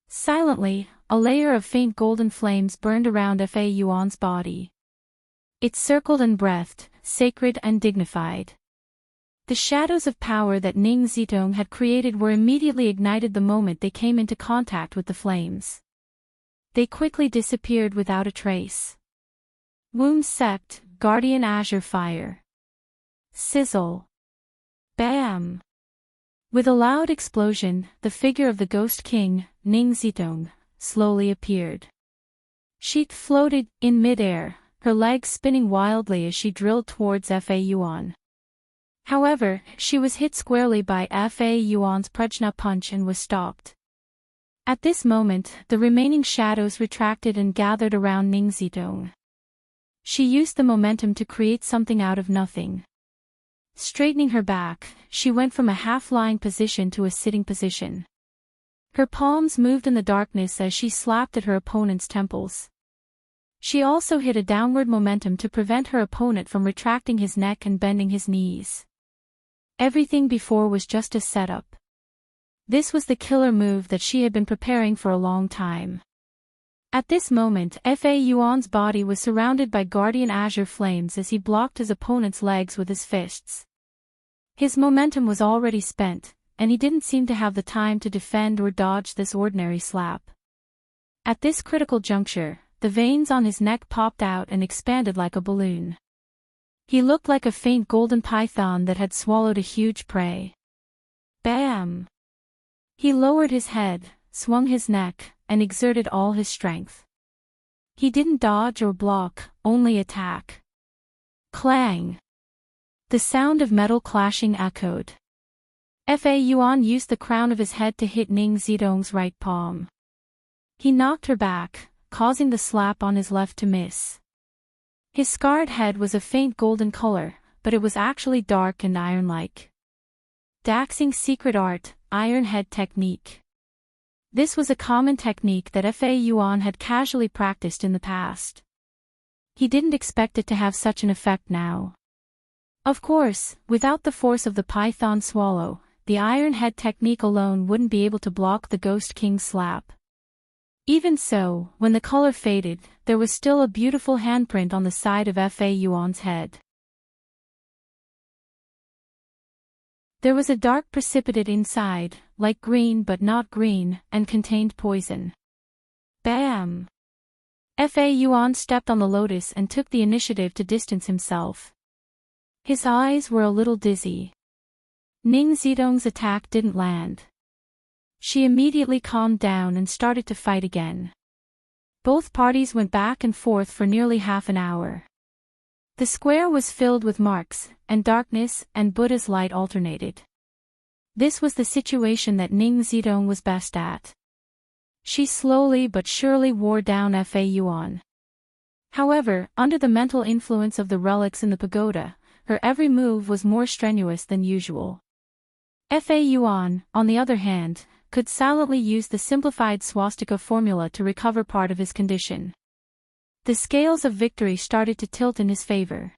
S1: Silently, a layer of faint golden flames burned around Fa Yuan's body. It circled and breathed, sacred and dignified. The shadows of power that Ning Zitong had created were immediately ignited the moment they came into contact with the flames. They quickly disappeared without a trace. Womb Sept, Guardian Azure Fire. Sizzle. Bam! With a loud explosion, the figure of the Ghost King, Ning Zitong, slowly appeared. She floated in midair, her legs spinning wildly as she drilled towards Fa Yuan. However, she was hit squarely by Fa Yuan's Prajna punch and was stopped. At this moment, the remaining shadows retracted and gathered around Ning Zitong. She used the momentum to create something out of nothing. Straightening her back, she went from a half-lying position to a sitting position. Her palms moved in the darkness as she slapped at her opponent's temples. She also hit a downward momentum to prevent her opponent from retracting his neck and bending his knees. Everything before was just a setup. This was the killer move that she had been preparing for a long time. At this moment, Fa Yuan's body was surrounded by guardian azure flames as he blocked his opponent's legs with his fists. His momentum was already spent, and he didn't seem to have the time to defend or dodge this ordinary slap. At this critical juncture, the veins on his neck popped out and expanded like a balloon. He looked like a faint golden python that had swallowed a huge prey. Bam! He lowered his head, swung his neck, and exerted all his strength. He didn't dodge or block, only attack. Clang! The sound of metal clashing echoed. Fa Yuan used the crown of his head to hit Ning Zitong's right palm. He knocked her back, causing the slap on his left to miss. His scarred head was a faint golden color, but it was actually dark and iron-like. Daxing's secret art, Iron Head Technique. This was a common technique that Fa Yuan had casually practiced in the past. He didn't expect it to have such an effect now. Of course, without the force of the python swallow, the Iron Head Technique alone wouldn't be able to block the Ghost King's slap. Even so, when the color faded, there was still a beautiful handprint on the side of Fa Yuan's head. There was a dark precipitate inside, like green but not green, and contained poison. Bam! Fa Yuan stepped on the lotus and took the initiative to distance himself. His eyes were a little dizzy. Ning Zitong's attack didn't land. She immediately calmed down and started to fight again. Both parties went back and forth for nearly half an hour. The square was filled with marks, and darkness and Buddha's light alternated. This was the situation that Ning Zitong was best at. She slowly but surely wore down Fa Yuan. However, under the mental influence of the relics in the pagoda, her every move was more strenuous than usual. Fa Yuan, on the other hand, could silently use the simplified swastika formula to recover part of his condition. The scales of victory started to tilt in his favor.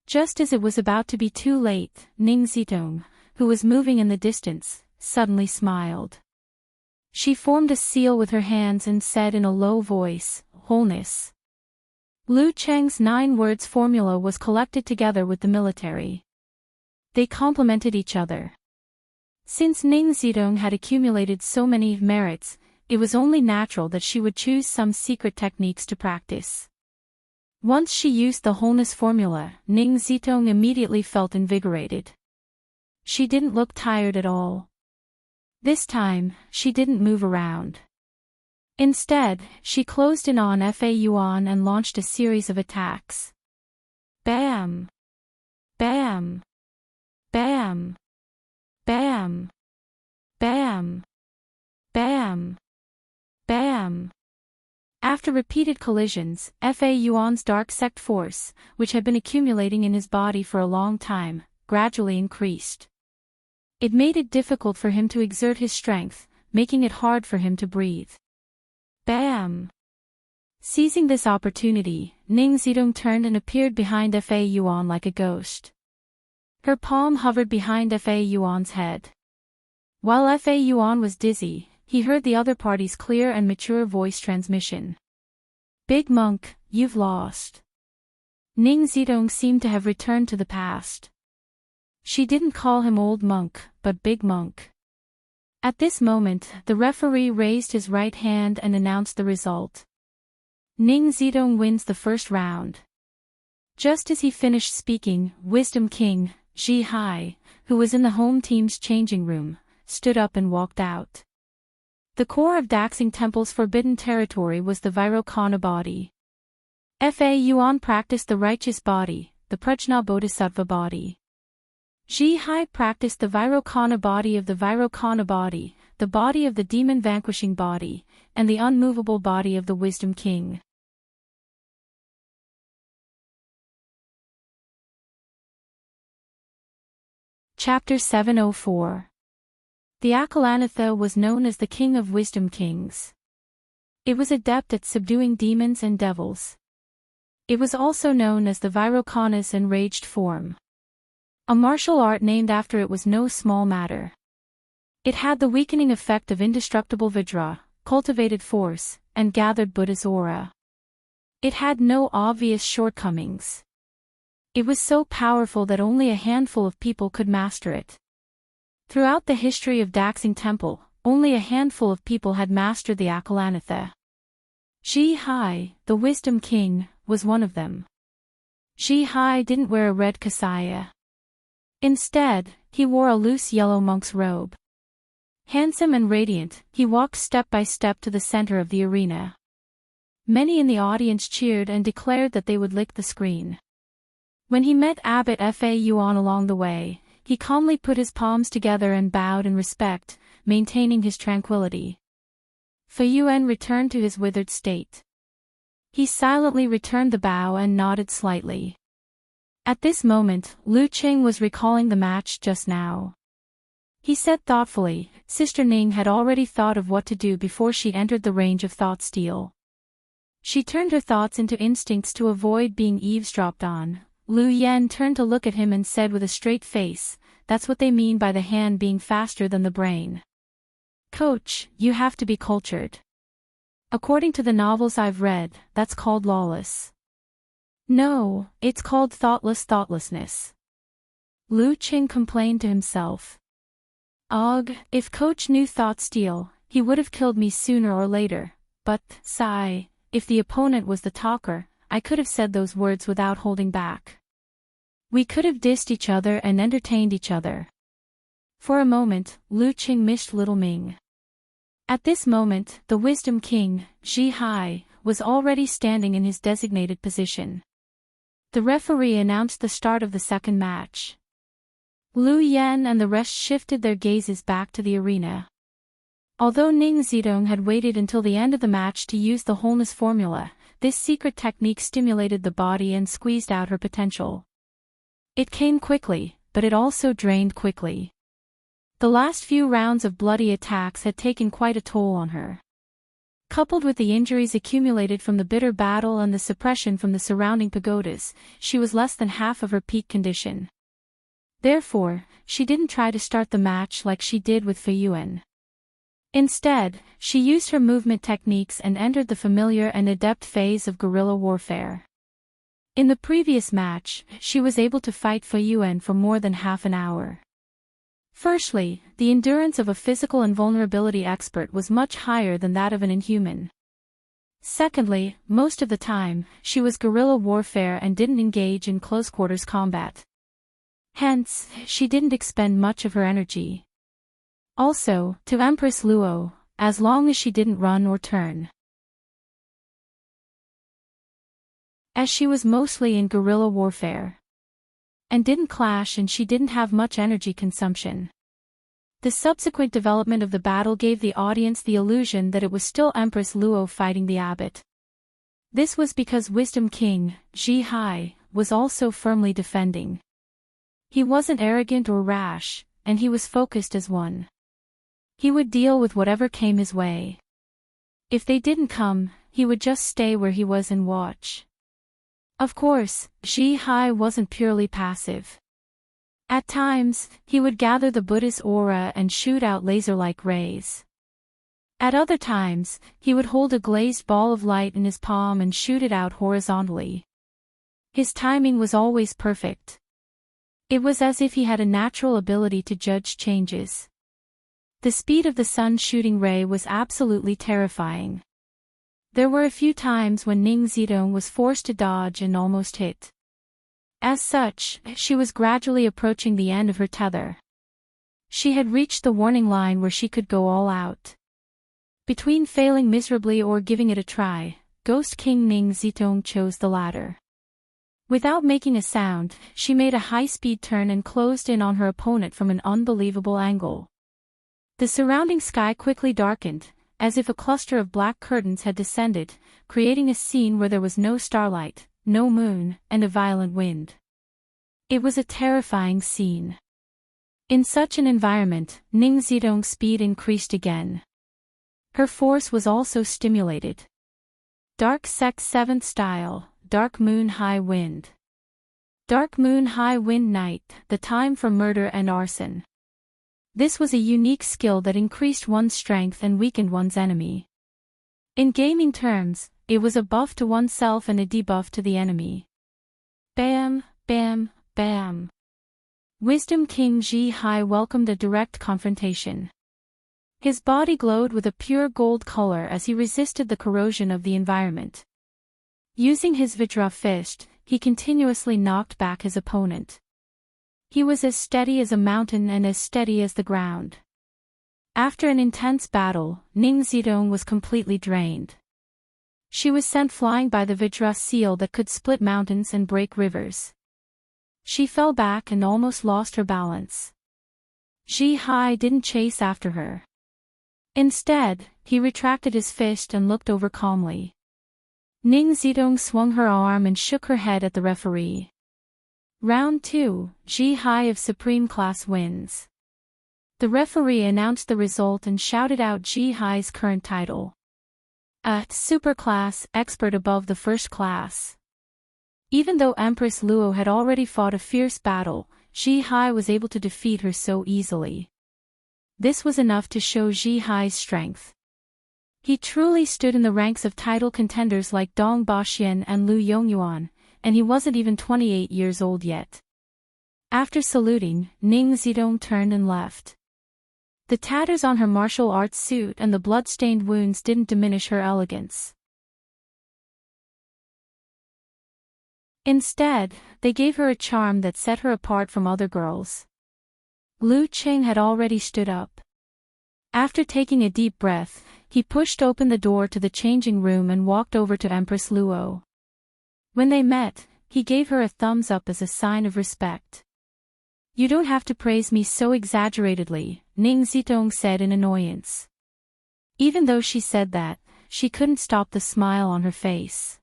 S1: Just as it was about to be too late, Ning Zitong, who was moving in the distance, suddenly smiled. She formed a seal with her hands and said in a low voice, "Wholeness." Lu Cheng's 9 words formula was collected together with the military. They complemented each other. Since Ning Zidong had accumulated so many merits, it was only natural that she would choose some secret techniques to practice. Once she used the wholeness formula, Ning Zidong immediately felt invigorated. She didn't look tired at all. This time, she didn't move around. Instead, she closed in on Fa Yuan and launched a series of attacks. Bam! Bam! Bam! Bam! Bam! Bam! Bam! After repeated collisions, Fa Yuan's dark sect force, which had been accumulating in his body for a long time, gradually increased. It made it difficult for him to exert his strength, making it hard for him to breathe. Bam! Seizing this opportunity, Ning Zidong turned and appeared behind Fa Yuan like a ghost. Her palm hovered behind Fa Yuan's head. While Fa Yuan was dizzy, he heard the other party's clear and mature voice transmission. "Big monk, you've lost." Ning Zidong seemed to have returned to the past. She didn't call him old monk, but big monk. At this moment, the referee raised his right hand and announced the result. Ning Zidong wins the first round. Just as he finished speaking, Wisdom King, Ji Hai, who was in the home team's changing room, stood up and walked out. The core of Daxing Temple's forbidden territory was the Vairocana body. Fa Yuan practiced the righteous body, the Prajna Bodhisattva body. Ji Hai practiced the Vairocana body of the Vairocana body, the body of the demon-vanquishing body, and the unmovable body of the Wisdom King. Chapter 704. The Akalanatha was known as the King of Wisdom Kings. It was adept at subduing demons and devils. It was also known as the Vairocana's enraged form. A martial art named after it was no small matter. It had the weakening effect of indestructible Vajra, cultivated force, and gathered Buddha's aura. It had no obvious shortcomings. It was so powerful that only a handful of people could master it. Throughout the history of Daxing Temple, only a handful of people had mastered the Akalanatha. Ji Hai, the Wisdom King, was one of them. Ji Hai didn't wear a red kasaya. Instead, he wore a loose yellow monk's robe. Handsome and radiant, he walked step by step to the center of the arena. Many in the audience cheered and declared that they would lick the screen. When he met Abbot Fa Yuan along the way, he calmly put his palms together and bowed in respect, maintaining his tranquility. Fa Yuan returned to his withered state. He silently returned the bow and nodded slightly. At this moment, Lu Qing was recalling the match just now. He said thoughtfully, Sister Ning had already thought of what to do before she entered the range of thought steel. She turned her thoughts into instincts to avoid being eavesdropped on. Lu Yan turned to look at him and said with a straight face, "That's what they mean by the hand being faster than the brain. Coach, you have to be cultured. According to the novels I've read, that's called lawless." "No, it's called thoughtlessness." Lu Qing complained to himself. "Ugh, if Coach knew thought steel, he would have killed me sooner or later, but, sigh, if the opponent was the talker, I could have said those words without holding back. We could have dissed each other and entertained each other." For a moment, Lu Qing missed little Ming. At this moment, the Wisdom King, Ji Hai, was already standing in his designated position. The referee announced the start of the second match. Lu Yan and the rest shifted their gazes back to the arena. Although Ning Zidong had waited until the end of the match to use the wholeness formula, this secret technique stimulated the body and squeezed out her potential. It came quickly, but it also drained quickly. The last few rounds of bloody attacks had taken quite a toll on her. Coupled with the injuries accumulated from the bitter battle and the suppression from the surrounding pagodas, she was less than half of her peak condition. Therefore, she didn't try to start the match like she did with Fei Yuan. Instead, she used her movement techniques and entered the familiar and adept phase of guerrilla warfare. In the previous match, she was able to fight Fei Yuan for more than half an hour. Firstly, the endurance of a physical invulnerability expert was much higher than that of an inhuman. Secondly, most of the time, she was guerrilla warfare and didn't engage in close-quarters combat. Hence, she didn't expend much of her energy. Also, to Empress Luo, as long as she didn't run or turn. As she was mostly in guerrilla warfare and didn't clash and she didn't have much energy consumption. The subsequent development of the battle gave the audience the illusion that it was still Empress Luo fighting the abbot. This was because Wisdom King, Ji Hai, was also firmly defending. He wasn't arrogant or rash, and he was focused as one. He would deal with whatever came his way. If they didn't come, he would just stay where he was and watch. Of course, Ji Hai wasn't purely passive. At times, he would gather the Buddha's aura and shoot out laser-like rays. At other times, he would hold a glazed ball of light in his palm and shoot it out horizontally. His timing was always perfect. It was as if he had a natural ability to judge changes. The speed of the sun's shooting ray was absolutely terrifying. There were a few times when Ning Zidong was forced to dodge and almost hit. As such, she was gradually approaching the end of her tether. She had reached the warning line where she could go all out. Between failing miserably or giving it a try, Ghost King Ning Zidong chose the latter. Without making a sound, she made a high-speed turn and closed in on her opponent from an unbelievable angle. The surrounding sky quickly darkened, as if a cluster of black curtains had descended, creating a scene where there was no starlight, no moon, and a violent wind. It was a terrifying scene. In such an environment, Ning Zidong's speed increased again. Her force was also stimulated. Dark Sect 7th Style, Dark Moon High Wind. Dark Moon High Wind Night, the time for murder and arson. This was a unique skill that increased one's strength and weakened one's enemy. In gaming terms, it was a buff to oneself and a debuff to the enemy. Bam, bam, bam. Wisdom King Ji Hai welcomed a direct confrontation. His body glowed with a pure gold color as he resisted the corrosion of the environment. Using his Vajra fist, he continuously knocked back his opponent. He was as steady as a mountain and as steady as the ground. After an intense battle, Ning Zidong was completely drained. She was sent flying by the Vajra seal that could split mountains and break rivers. She fell back and almost lost her balance. Ji Hai didn't chase after her. Instead, he retracted his fist and looked over calmly. Ning Zidong swung her arm and shook her head at the referee. Round 2, Ji Hai of Supreme Class wins. The referee announced the result and shouted out Ji Hai's current title. A Super Class Expert above the First Class. Even though Empress Luo had already fought a fierce battle, Ji Hai was able to defeat her so easily. This was enough to show Ji Hai's strength. He truly stood in the ranks of title contenders like Dong Baxian and Lu Yongyuan, and he wasn't even 28 years old yet. After saluting, Ning Zidong turned and left. The tatters on her martial arts suit and the blood-stained wounds didn't diminish her elegance. Instead, they gave her a charm that set her apart from other girls. Lu Qing had already stood up. After taking a deep breath, he pushed open the door to the changing room and walked over to Empress Luo. When they met, he gave her a thumbs up as a sign of respect. You don't have to praise me so exaggeratedly, Ning Zidong said in annoyance. Even though she said that, she couldn't stop the smile on her face.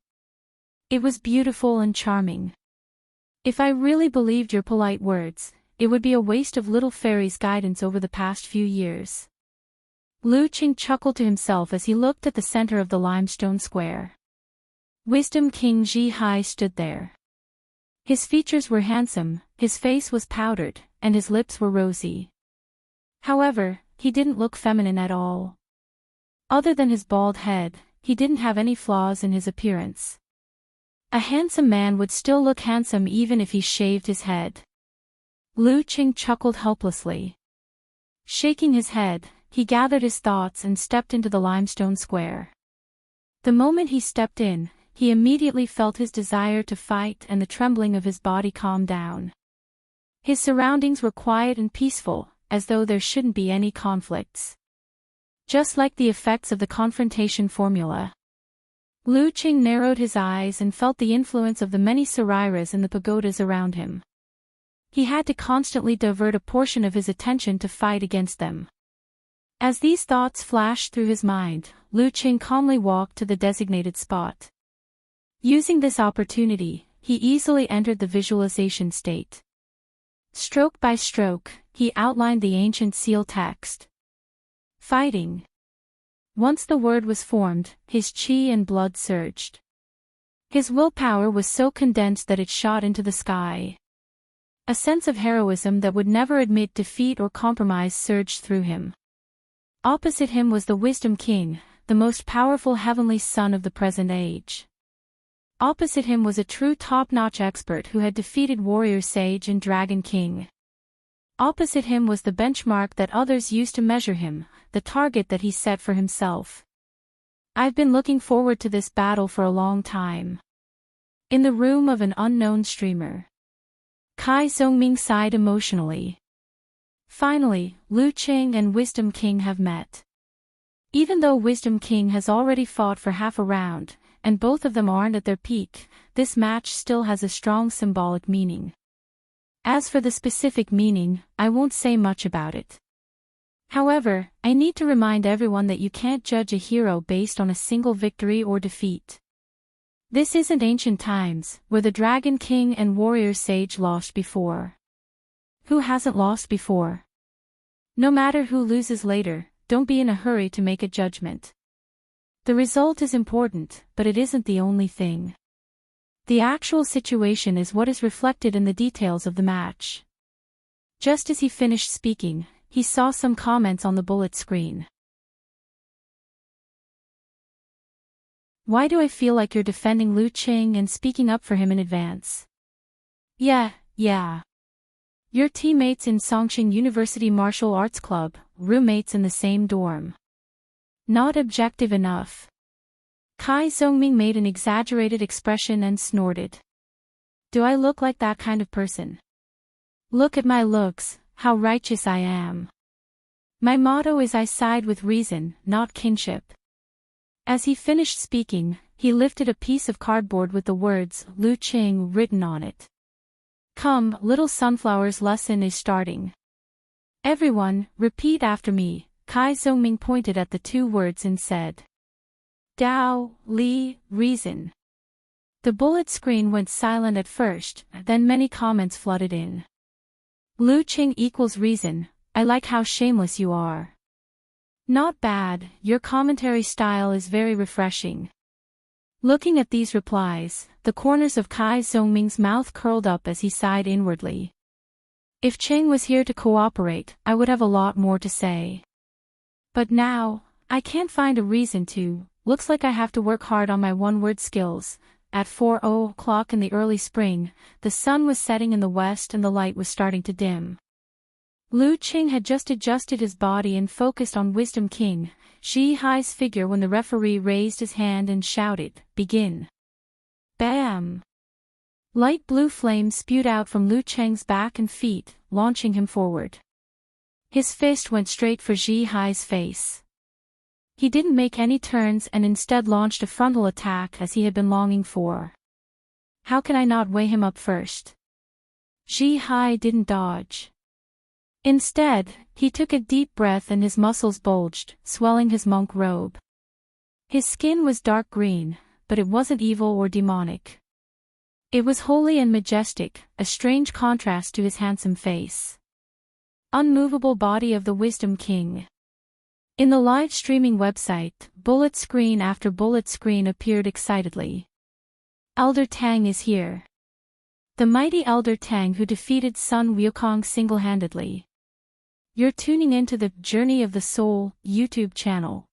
S1: It was beautiful and charming. If I really believed your polite words, it would be a waste of little fairy's guidance over the past few years. Lu Qing chuckled to himself as he looked at the center of the limestone square. Wisdom King Ji Hai stood there. His features were handsome, his face was powdered, and his lips were rosy. However, he didn't look feminine at all. Other than his bald head, he didn't have any flaws in his appearance. A handsome man would still look handsome even if he shaved his head. Lu Qing chuckled helplessly. Shaking his head, he gathered his thoughts and stepped into the limestone square. The moment he stepped in, he immediately felt his desire to fight and the trembling of his body calm down. His surroundings were quiet and peaceful, as though there shouldn't be any conflicts. Just like the effects of the confrontation formula. Lu Qing narrowed his eyes and felt the influence of the many sariras in the pagodas around him. He had to constantly divert a portion of his attention to fight against them. As these thoughts flashed through his mind, Lu Qing calmly walked to the designated spot. Using this opportunity, he easily entered the visualization state. Stroke by stroke, he outlined the ancient seal text. Fighting. Once the word was formed, his qi and blood surged. His willpower was so condensed that it shot into the sky. A sense of heroism that would never admit defeat or compromise surged through him. Opposite him was the Wisdom King, the most powerful heavenly son of the present age. Opposite him was a true top-notch expert who had defeated Warrior Sage and Dragon King. Opposite him was the benchmark that others used to measure him, the target that he set for himself. I've been looking forward to this battle for a long time. In the room of an unknown streamer. Kai Zhongming sighed emotionally. Finally, Lu Qing and Wisdom King have met. Even though Wisdom King has already fought for half a round, and both of them aren't at their peak, this match still has a strong symbolic meaning. As for the specific meaning, I won't say much about it. However, I need to remind everyone that you can't judge a hero based on a single victory or defeat. This isn't ancient times, where the Dragon King and Warrior Sage lost before. Who hasn't lost before? No matter who loses later, don't be in a hurry to make a judgment. The result is important, but it isn't the only thing. The actual situation is what is reflected in the details of the match. Just as he finished speaking, he saw some comments on the bullet screen. Why do I feel like you're defending Lu Qing and speaking up for him in advance? Yeah. Your teammates in Songqing University Martial Arts Club, roommates in the same dorm. Not objective enough. Kai Zhongming made an exaggerated expression and snorted. Do I look like that kind of person? Look at my looks, how righteous I am. My motto is I side with reason, not kinship. As he finished speaking, he lifted a piece of cardboard with the words Lu Qing written on it. Come, little sunflowers, lesson is starting. Everyone, repeat after me. Kai Zhongming pointed at the two words and said. Dao, Li, reason. The bullet screen went silent at first, then many comments flooded in. Lu Qing equals reason, I like how shameless you are. Not bad, your commentary style is very refreshing. Looking at these replies, the corners of Kai Zhongming's mouth curled up as he sighed inwardly. If Qing was here to cooperate, I would have a lot more to say. But now, I can't find a reason to. Looks like I have to work hard on my one-word skills. At 4:00 in the early spring, the sun was setting in the west and the light was starting to dim. Lu Qing had just adjusted his body and focused on Wisdom King, Shi Hai's figure when the referee raised his hand and shouted, "Begin." Bam! Light blue flames spewed out from Lu Qing's back and feet, launching him forward. His fist went straight for Shi Hai's face. He didn't make any turns and instead launched a frontal attack as he had been longing for. How can I not weigh him up first? Shi Hai didn't dodge. Instead, he took a deep breath and his muscles bulged, swelling his monk robe. His skin was dark green, but it wasn't evil or demonic. It was holy and majestic, a strange contrast to his handsome face. Unmovable body of the Wisdom King. In the live streaming website, bullet screen after bullet screen appeared excitedly. Elder Tang is here. The mighty Elder Tang who defeated Sun Wukong single-handedly. You're tuning into the Journey of the Soul YouTube channel.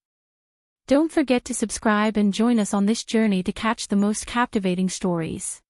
S1: Don't forget to subscribe and join us on this journey to catch the most captivating stories.